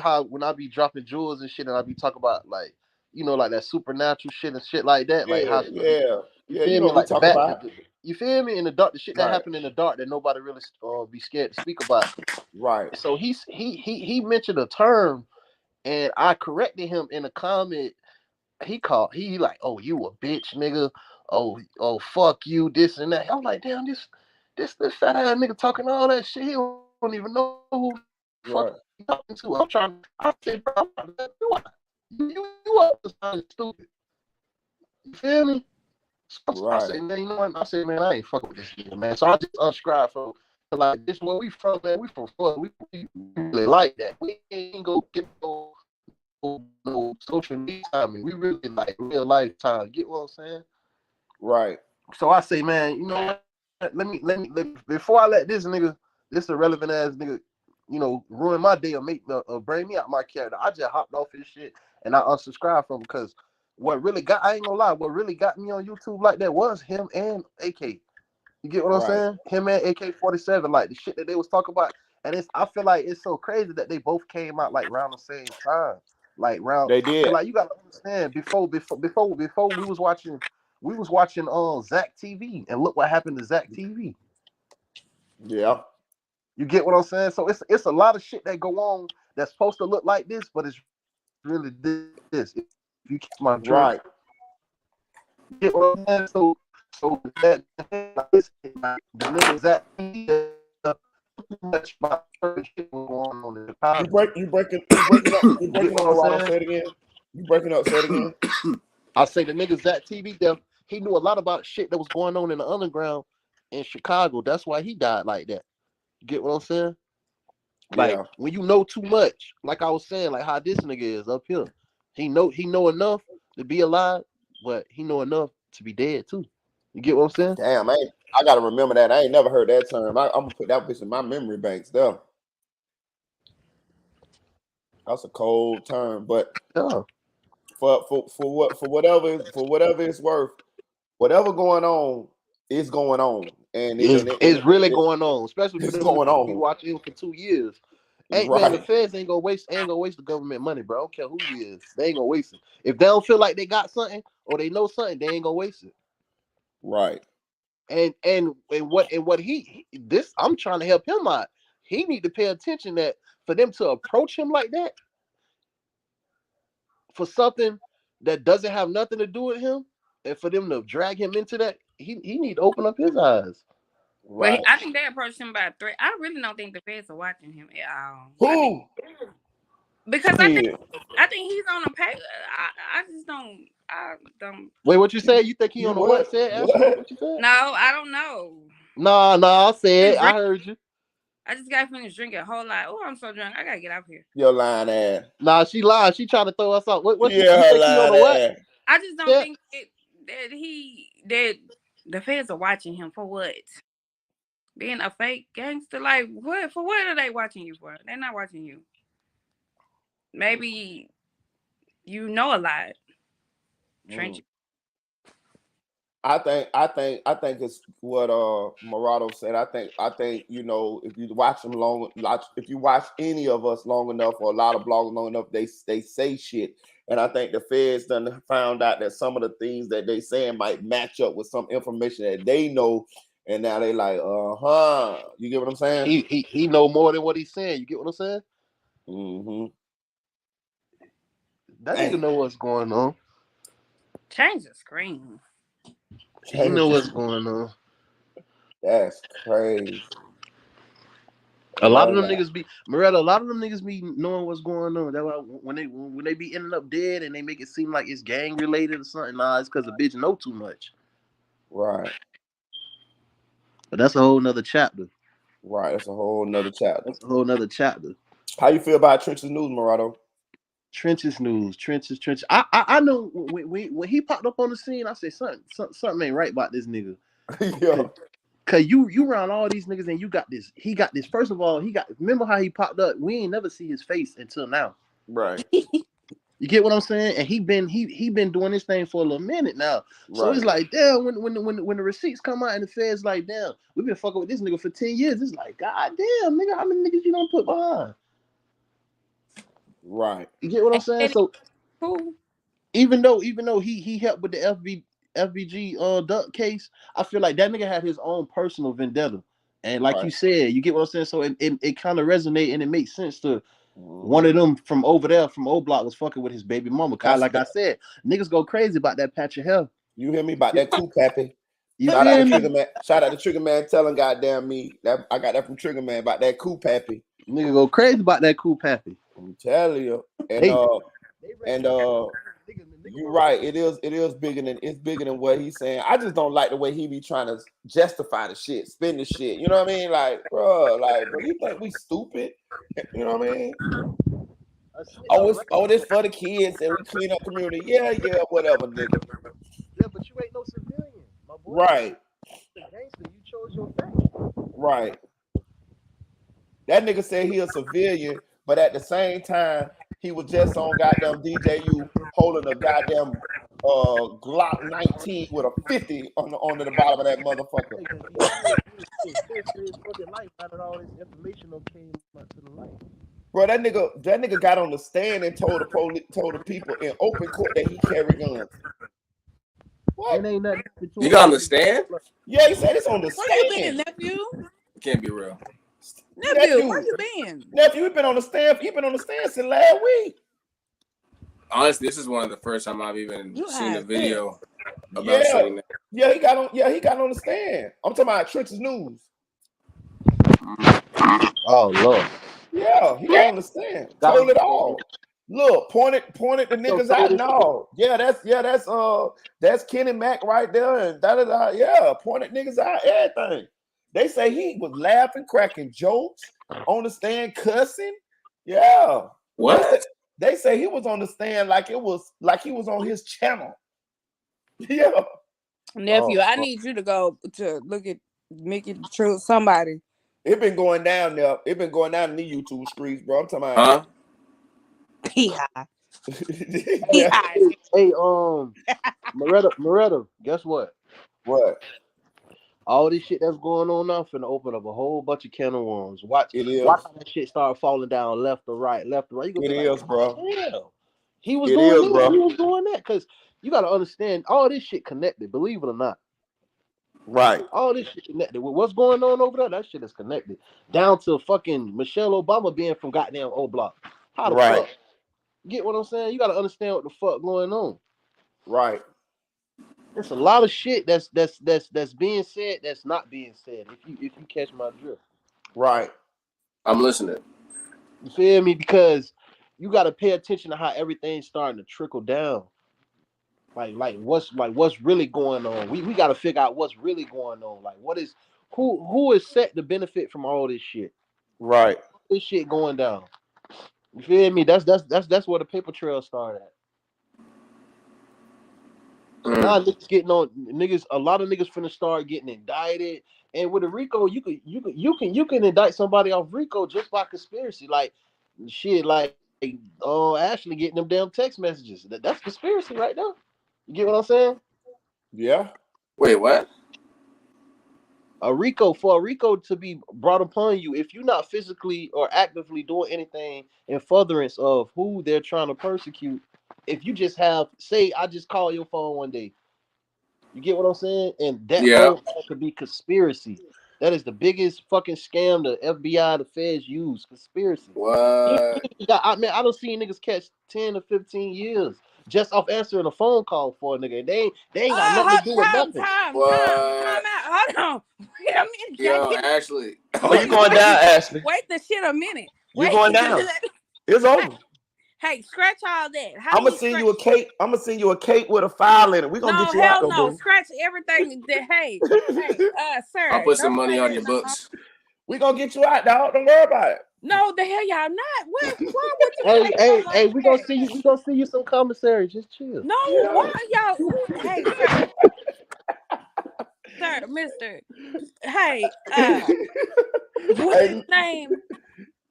how when I be dropping jewels and shit and I be talking about like that supernatural shit and shit like that, like how you feel me, like the back, you feel me, in the dark, the shit that happened in the dark that nobody really be scared to speak about. Right. So he mentioned a term and I corrected him in a comment. He like, oh, you a bitch, nigga. Oh, fuck you, this and that. I'm like, damn, this fat ass nigga talking all that shit. He don't even know who the fuck he talking to. I said, bro, you up to something stupid. You feel me? So I said, man, you know what? I said, man, I ain't fucking with this nigga, man. So I just unsubscribed from like this. Where we from, man? We from Florida. We really like that. We ain't go get no social media time. We really like real life time. Get what I'm saying? Right. So I say, man, you know what? Let me before I let this irrelevant ass nigga, ruin my day or bring me out my character. I just hopped off his shit and I unsubscribed from him because I ain't gonna lie, what really got me on YouTube like that was him and AK. You get what I'm saying? Him and AK-47, like the shit that they was talking about. And I feel like it's so crazy that they both came out like around the same time. Like they did. Like you gotta understand before we was watching Zach TV, and look what happened to Zach TV. Yeah. You get what I'm saying? So it's a lot of shit that go on that's supposed to look like this, but it's really this. If you catch my drift. Right. You get what I'm saying? So that the nigga Zach TV much about shit going on in the power. You breaking up, Morado. Say it again. You breaking up, say it again. I say the nigga Zach TV there, he knew a lot about shit that was going on in the underground in Chicago. That's why he died like that. You get what I'm saying? Like when you know too much, like I was saying, like how this nigga is up here. He know enough to be alive, but he know enough to be dead too. You get what I'm saying? Damn, I gotta remember that. I ain't never heard that term. I'm gonna put that bitch in my memory banks though. That's a cold term, but for whatever it's worth, whatever going on is going on, and it's really going on, especially for them going on. Be watching him for 2 years. Man, the feds ain't gonna waste the government money, bro. I don't care who he is, they ain't gonna waste it. If they don't feel like they got something or they know something, they ain't gonna waste it. Right. And what he I'm trying to help him out. He need to pay attention that for them to approach him like that for something that doesn't have nothing to do with him, and for them to drag him into that, he need to open up his eyes. Right. Well, I think they approached him by threat. I really don't think the feds are watching him at all. Who? Because I think he's on a pay. I just don't. I don't. Wait, what you say? You think he on a what? What you said? No, I don't know. No, I said. I heard you. I just got finished drinking a whole lot. Oh, I'm so drunk. I gotta get out of here. Your lying ass. Nah, she lied. She trying to throw us out. What you think he on a what? I just don't think that the feds are watching him for what? Being a fake gangster, like what? For what are they watching you for? They're not watching you. Maybe you know a lot. Trench. I think it's what Morado said. I think if you watch them if you watch any of us long enough or a lot of bloggers long enough, they say shit. And I think the feds done found out that some of the things that they saying might match up with some information that they know. And now they like, you get what I'm saying? He know more than what he's saying. You get what I'm saying? Mm-hmm. That nigga know what's going on. Change the screen. You know what's going on. That's crazy. A lot of them niggas be knowing what's going on. That's why when they be ending up dead and they make it seem like it's gang related or something, nah, it's because the bitch know too much. Right. But that's a whole nother chapter. Right, that's a whole nother chapter. How you feel about Trenches News, Morado? Trenches News. I know when he popped up on the scene, I said something ain't right about this nigga. Yeah. Cause you around all these niggas and he got this. First of all, remember how he popped up? We ain't never see his face until now. Right. You get what I'm saying? And he been doing this thing for a little minute now. So it's like, damn, when the receipts come out and the feds like, damn, we've been fucking with this nigga for 10 years. It's like, god damn, nigga, how many niggas you don't put behind? Right. You get what I'm saying? So even though he helped with the FBG duck case, I feel like that nigga had his own personal vendetta. And like you said, you get what I'm saying? So it kind of resonates and it makes sense to one of them from over there from O Block was fucking with his baby mama. Cause I said, niggas go crazy about that patch of hair. You hear me about that cool pappy? Shout out to Trigger Man telling goddamn me that I got that from Trigger Man about that cool pappy. Nigga go crazy about that cool pappy. I'm telling you. And you're right. It is bigger than what he's saying. I just don't like the way he be trying to justify the shit, spin the shit. You know what I mean? Like, bro, you think we stupid? You know what I mean? This for the kids and we clean up community. Yeah, whatever, nigga. Yeah, but you ain't no civilian, my boy. Right. The gangster, you chose your fate. Right. That nigga said he a civilian, but at the same time, he was just on goddamn DJU holding a goddamn Glock 19 with a 50 on the bottom of that motherfucker. All this information came out to the light. Bro, that nigga got on the stand and told the people in open court that he carried guns. What? It ain't nothing. You got on the stand? Yeah, he said it's on the Where stand. you been, nephew? It can't be real. Nephew, where you been? Nephew, you've been on the stand. You've been on the stand since last week. Honestly, this is one of the first time I've even seen a video about saying that. Yeah, he got on the stand. I'm talking about Trix's News. Oh Lord. Yeah, he got on the stand. Told it all. Look, pointed the niggas out and all. Yeah, that's Kenny Mac right there and da. Yeah, pointed niggas out, everything. They say he was laughing, cracking jokes on the stand, cussing. Yeah. What? They say he was on the stand like he was on his channel. Yeah. Nephew, I need you to go to look at Mickey True somebody. It been going down there. It been going down in the YouTube streets, bro. I'm talking about. Huh? Hey, Moretta, guess what? What? All this shit that's going on now finna open up a whole bunch of can of worms. Watch how that shit start falling down left or right. You gonna be like, bro. Damn. He was doing that. Because you gotta understand, all this shit connected, believe it or not. Right. All this shit connected. With what's going on over there, that shit is connected. Down to fucking Michelle Obama being from goddamn O Block. How the fuck? Get what I'm saying? You gotta understand what the fuck going on. Right. There's a lot of shit that's being said that's not being said. If you catch my drift. Right. I'm listening. You feel me? Because you gotta pay attention to how everything's starting to trickle down. Like what's really going on? We gotta figure out what's really going on. Like who is set to benefit from all this shit? Right. This shit going down. You feel me? That's where the paper trail started at. Now niggas getting on niggas. A lot of niggas finna start getting indicted, and with a RICO, you can indict somebody off RICO just by conspiracy. Like shit, like Ashley getting them damn text messages. That's conspiracy right now. You get what I'm saying? Yeah. Wait, what? For a RICO to be brought upon you, if you're not physically or actively doing anything in furtherance of who they're trying to persecute. If you just I just call your phone one day, you get what I'm saying? And that phone call could be conspiracy. That is the biggest fucking scam the FBI, the feds use. Conspiracy. What? I don't see niggas catch 10 to 15 years just off answering a phone call for a nigga. They ain't got nothing to do with nothing. Time out. Hold on. Wait a minute. Yo, Ashley. Oh, you going down, Ashley? Wait the shit a minute. You going down? It's over. Hey, scratch all that. I'm gonna send you a cake. I'm gonna send you a cake with a file in it. We're gonna get you out. No, scratch everything. Hey, sir. I'll put some money on your books. We're gonna get you out, dog. Don't worry about it. No, the hell y'all not. What would you Hey, we gonna see you some commissary. Just chill. No, why y'all? Hey, sir, mister. Hey, what's his name?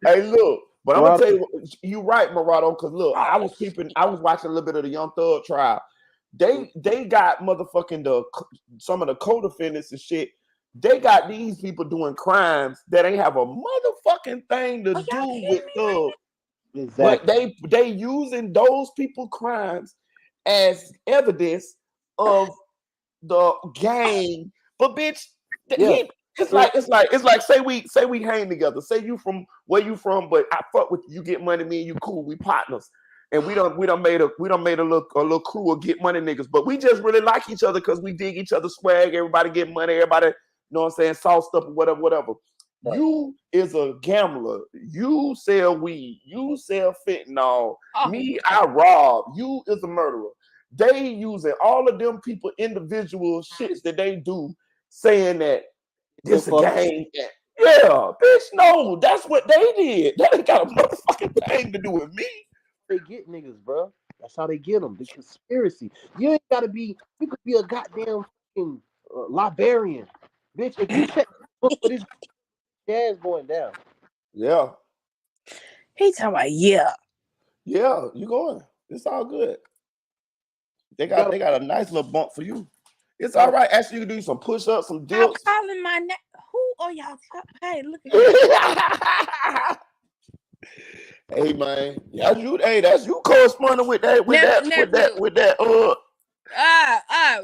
Hey, look. But I'm gonna tell you, you right, Morado, because look, I was watching a little bit of the Young Thug trial. They got motherfucking some of the co-defendants and shit. They got these people doing crimes that ain't have a motherfucking thing to do with Thug. Exactly. But they using those people's crimes as evidence of the gang. But bitch, it's like say we hang together. Say you from where you from, but I fuck with you. You get money, me and you cool. We partners, and we done made a little crew of get money niggas. But we just really like each other because we dig each other's swag. Everybody get money. Everybody, you know what I'm saying, sauced up or whatever. Right. You is a gambler. You sell weed. You sell fentanyl. Me, I rob. You is a murderer. They using all of them people individual shits that they do, saying that. This a game. Yeah, bitch, no, that's what they did. That ain't got a motherfucking thing to do with me. They get niggas, bro. That's how they get them. The conspiracy. You ain't gotta be. You could be a goddamn fucking librarian, bitch. If you check the book for this, jazz going down. Yeah. He talking about Yeah, you going. It's all good. They got a nice little bump for you. It's all right. Actually, you can do some push-ups, some Stop dips. calling my name. Who are y'all? Hey, look at that. Hey man, that's you corresponding with that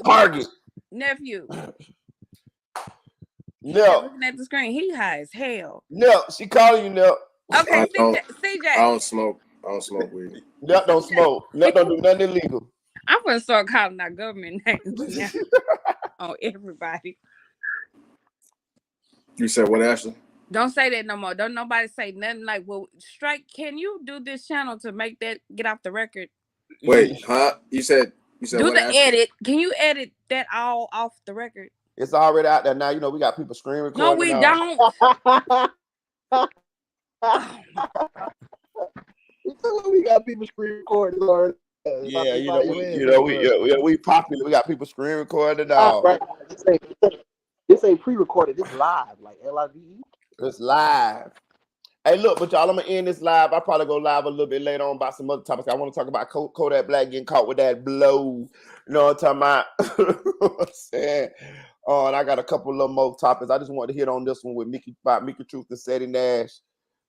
target. Nephew. No. Looking at the screen, he high as hell. No, she calling you now. Okay, CJ. I don't smoke weed. Nep don't smoke. Nep don't do nothing illegal. I'm gonna start calling our government names now on everybody. You said what, Ashley? Don't say that no more. Don't nobody say nothing like, well, Strike, can you do this channel to make that get off the record? Wait, huh? You said do what, the Ashley? edit. Can you edit that all off the record? It's already out there now. You know, we got people screen recording. No, we don't. We got people screen recording already. Yeah, we popular. We got people screen recording now. Right. This ain't pre-recorded. This live, like live. It's live. Hey, look, but y'all, I'm gonna end this live. I'll probably go live a little bit later on about some other topics. I want to talk about Kodak Black getting caught with that blow. You know what I'm talking about? You know what I'm saying? And I got a couple little more topics. I just wanted to hit on this one with Mickey Truth and Ceddy Nash.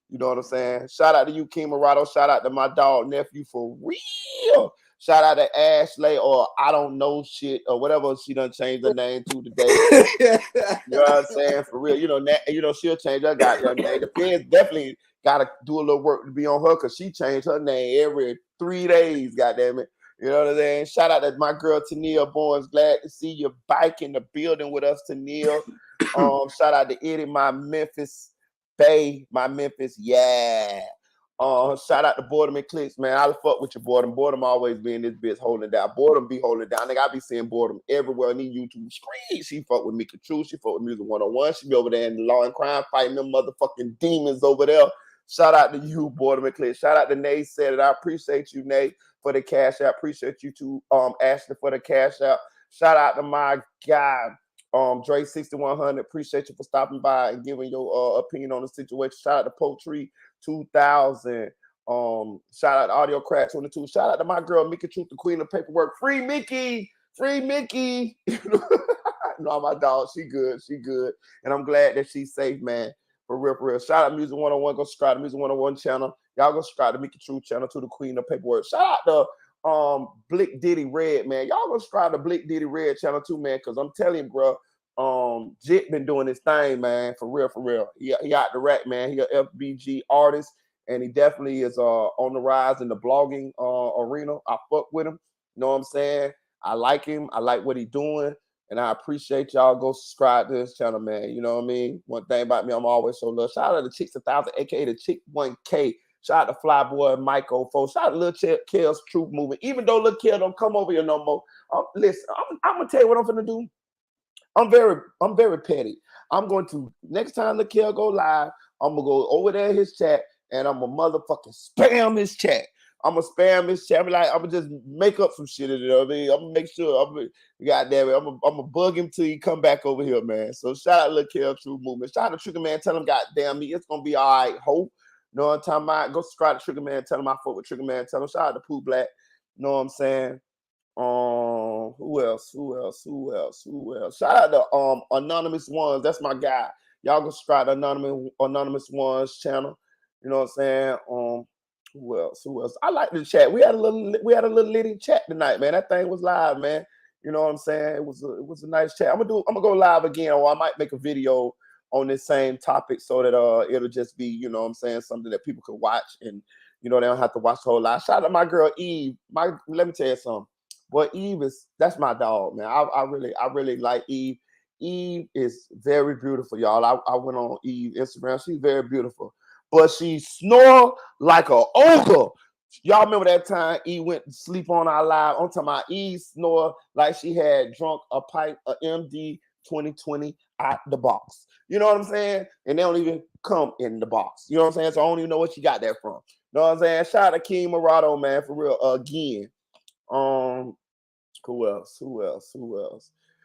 You know what I'm saying? Shout out to you, King Morado. Shout out to my dog nephew for real. Shout out to Ashley or I don't know shit or whatever she done changed her name to today. You know what I'm saying? For real. You know, she'll change her goddamn name. The fans definitely gotta do a little work to be on her because she changed her name every 3 days, goddamn it. You know what I'm saying? Shout out to my girl Tania Bones. Glad to see you back in the building with us, Tania. Shout out to Eddie, my Memphis. Yeah. Shout out to Boredom and Clicks, man. I fuck with your Boredom. Boredom always be in this bitch holding down. Boredom be holding down. Nigga, I be seeing Boredom everywhere on these YouTube screens. She fuck with Mika True. She fuck with Music 101. She be over there in the law and crime fighting them motherfucking demons over there. Shout out to you, Boredom and Clicks. Shout out to Nate said it. I appreciate you, Nate, for the cash out. Appreciate you too, Ashley, for the cash out. Shout out to my guy, Dre 6100. Appreciate you for stopping by and giving your opinion on the situation. Shout out to Poetry 2000. Shout out to Audio Crack 22. Shout out to my girl Mickey Truth, the queen of paperwork. Free Mickey. No, my dog, she good, and I'm glad that she's safe, man. For real. Shout out Music 101. Go subscribe to Music 101 channel. Y'all go subscribe to Mickey Truth channel, to the queen of paperwork. Shout out to Blick Diddy Red, man. Y'all go subscribe to Blick Diddy Red channel too, man, because I'm telling you, bro, Jit been doing his thing, man, for real. He out the rack, man. He a FBG artist, and he definitely is on the rise in the blogging arena. I fuck with him. You know what I'm saying? I like him. I like what he doing, and I appreciate y'all. Go subscribe to his channel, man. You know what I mean? One thing about me, I'm always so love. Shout out to Chicks 1000, aka the Chick 1K. Shout out to Flyboy Michael folks. Shout out to Lil Kel's Truth Movement. Even though Lil Kel don't come over here no more. Listen, I'm gonna tell you what I'm gonna do. I'm very petty. I'm going to, next time Lil Kel go live, I'm gonna go over there in his chat and I'm gonna motherfucking spam his chat. I'm gonna spam his chat. I'm gonna just make up some shit. You know what I mean? I'm gonna make sure. Goddamn it, I'm gonna bug him till he come back over here, man. So shout out Lil Kel True Movement. Shout out to Trigger Man. Tell him, goddamn me, it's gonna be all right. Hope. You know what I'm talking about? Go subscribe to Trigger Man. Tell him I fuck with Trigger Man. Tell him. Shout out to Pooh Black. You know what I'm saying? Who else? Shout out to Anonymous Ones. That's my guy. Y'all go subscribe to Anonymous Ones channel. You know what I'm saying? Who else? I like the chat. We had a little litty chat tonight, man. That thing was live, man. You know what I'm saying? It was a nice chat. I'm gonna go live again, or I might make a video on this same topic so that it'll just be, you know what I'm saying, something that people can watch and you know they don't have to watch the whole live. Shout out to my girl Eve. Let me tell you something. Boy, Eve that's my dog, man. I really like Eve. Eve is very beautiful, y'all. I went on Eve Instagram. She's very beautiful, but she snore like a ogre. Y'all remember that time Eve went to sleep on our live? I'm talking about Eve snore like she had drunk a pint of MD 2020 out the box. You know what I'm saying? And they don't even come in the box. You know what I'm saying? So I don't even know what she got that from. You know what I'm saying? Shout out to King Morado, man, for real. Again. Who else?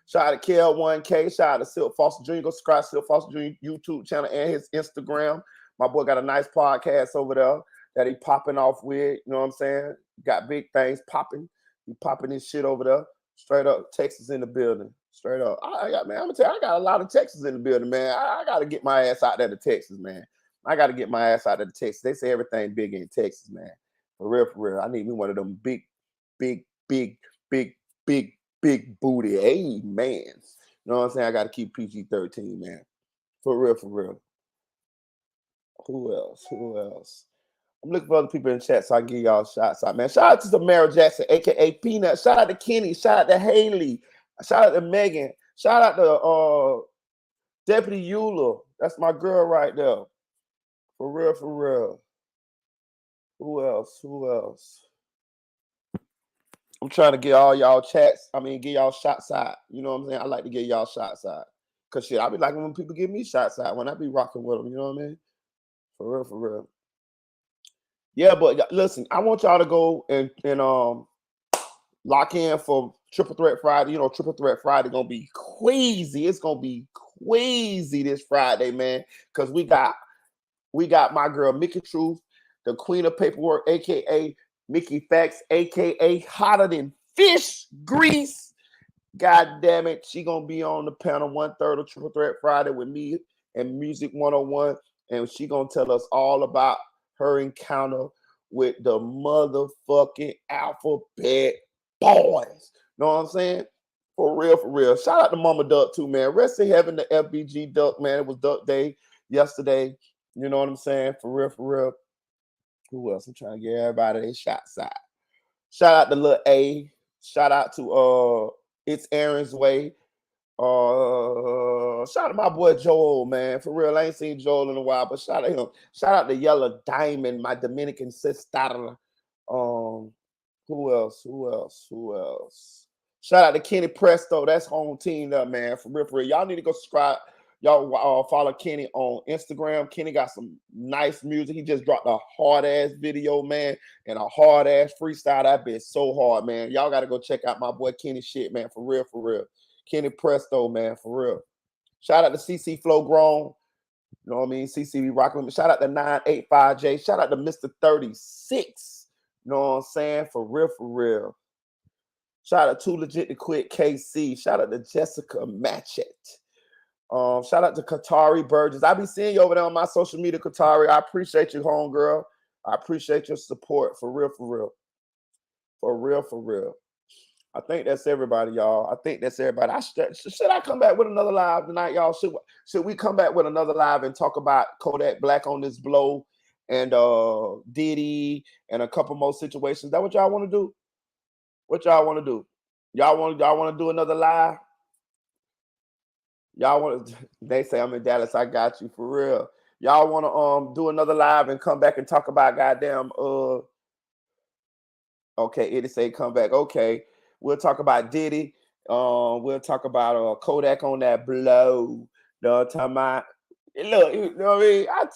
Shout out to Kel1K. Shout out to Silk Foster Jr. Go subscribe to Silk Foster Jr. YouTube channel and his Instagram. My boy got a nice podcast over there that he popping off with. You know what I'm saying? Got big things popping. He popping his shit over there. Straight up, Texas in the building. Straight up. I'm gonna tell you, I got a lot of Texas in the building, man. I gotta get my ass out there to Texas, man. I gotta get my ass out there to Texas. They say everything big in Texas, man. For real. I need me one of them big booty. Hey, man. You know what I'm saying? I gotta keep PG-13, man. For real. Who else? I'm looking for other people in the chat so I can give y'all shots out, man. Shout out to Samara Jackson, aka Peanut. Shout out to Kenny. Shout out to Haley. Shout out to Megan. Shout out to Deputy Eula. That's my girl right there. For real. Who else? I'm trying to get all y'all chats. Get y'all shots out. You know what I'm saying? I like to get y'all shots out. Cause shit, I be liking when people give me shots out when I be rocking with them. You know what I mean? For real. Yeah, but listen, I want y'all to go and lock in for Triple Threat Friday. You know, Triple Threat Friday gonna be crazy. It's gonna be crazy this Friday, man. Cause we got my girl Mickey Truth, the queen of paperwork, aka Mickey Facts, aka hotter than fish grease. God damn it, she gonna be on the panel 1/3 of Triple Threat Friday with me and Music 101, and she gonna tell us all about her encounter with the motherfucking Alphabet Boys. Know what I'm saying? For real. Shout out to Mama Duck too, man. Rest in heaven to FBG Duck, man. It was Duck Day yesterday. You know what I'm saying? For real. Who else? I'm trying to get everybody their shots out. Shout out to Lil A. Shout out to It's Aaron's Way. Shout out to my boy Joel, man. For real, I ain't seen Joel in a while, but shout out to him. Shout out to Yellow Diamond, my Dominican sister. Who else? Shout out to Kenny Presto. That's home team there, man. For real. Y'all need to go subscribe. Y'all follow Kenny on Instagram. Kenny got some nice music. He just dropped a hard-ass video, man, and a hard-ass freestyle. That bitch so hard, man. Y'all got to go check out my boy Kenny shit, man. For real. Kenny Presto, man. For real. Shout out to CC Flow Grown. You know what I mean? CC be rocking with me. Shout out to 985J. Shout out to Mr. 36. You know what I'm saying? For real. Shout out to Too Legit to Quit KC. Shout out to Jessica Matchett. Shout out to Katari Burgess. I be seeing you over there on my social media, Katari. I appreciate you, homegirl. I appreciate your support. For real. I think that's everybody, y'all. Should I come back with another live tonight, y'all? Should we come back with another live and talk about Kodak Black on this blow and Diddy and a couple more situations? Is that what y'all want to do? Y'all want to do another live? Y'all want to? They say I'm in Dallas. I got you for real. Y'all want to do another live and come back and talk about goddamn Okay, Eddie say come back. Okay, we'll talk about Diddy. We'll talk about Kodak on that blow. No time I look. You know what I mean? I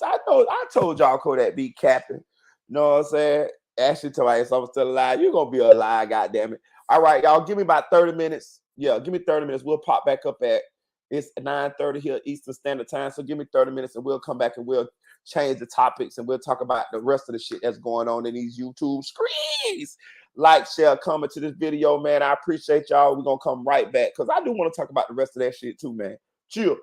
told y'all Kodak be capping. You know what I'm saying? Ashley told me I'm still alive. You're gonna be alive, goddamn it. All right, y'all. Give me about 30 minutes. Yeah, give me 30 minutes. We'll pop back up at. It's 9:30 here Eastern Standard Time. So give me 30 minutes and we'll come back and we'll change the topics and we'll talk about the rest of the shit that's going on in these YouTube screens. Like, share, comment to this video, man. I appreciate y'all. We're going to come right back because I do want to talk about the rest of that shit too, man. Chill.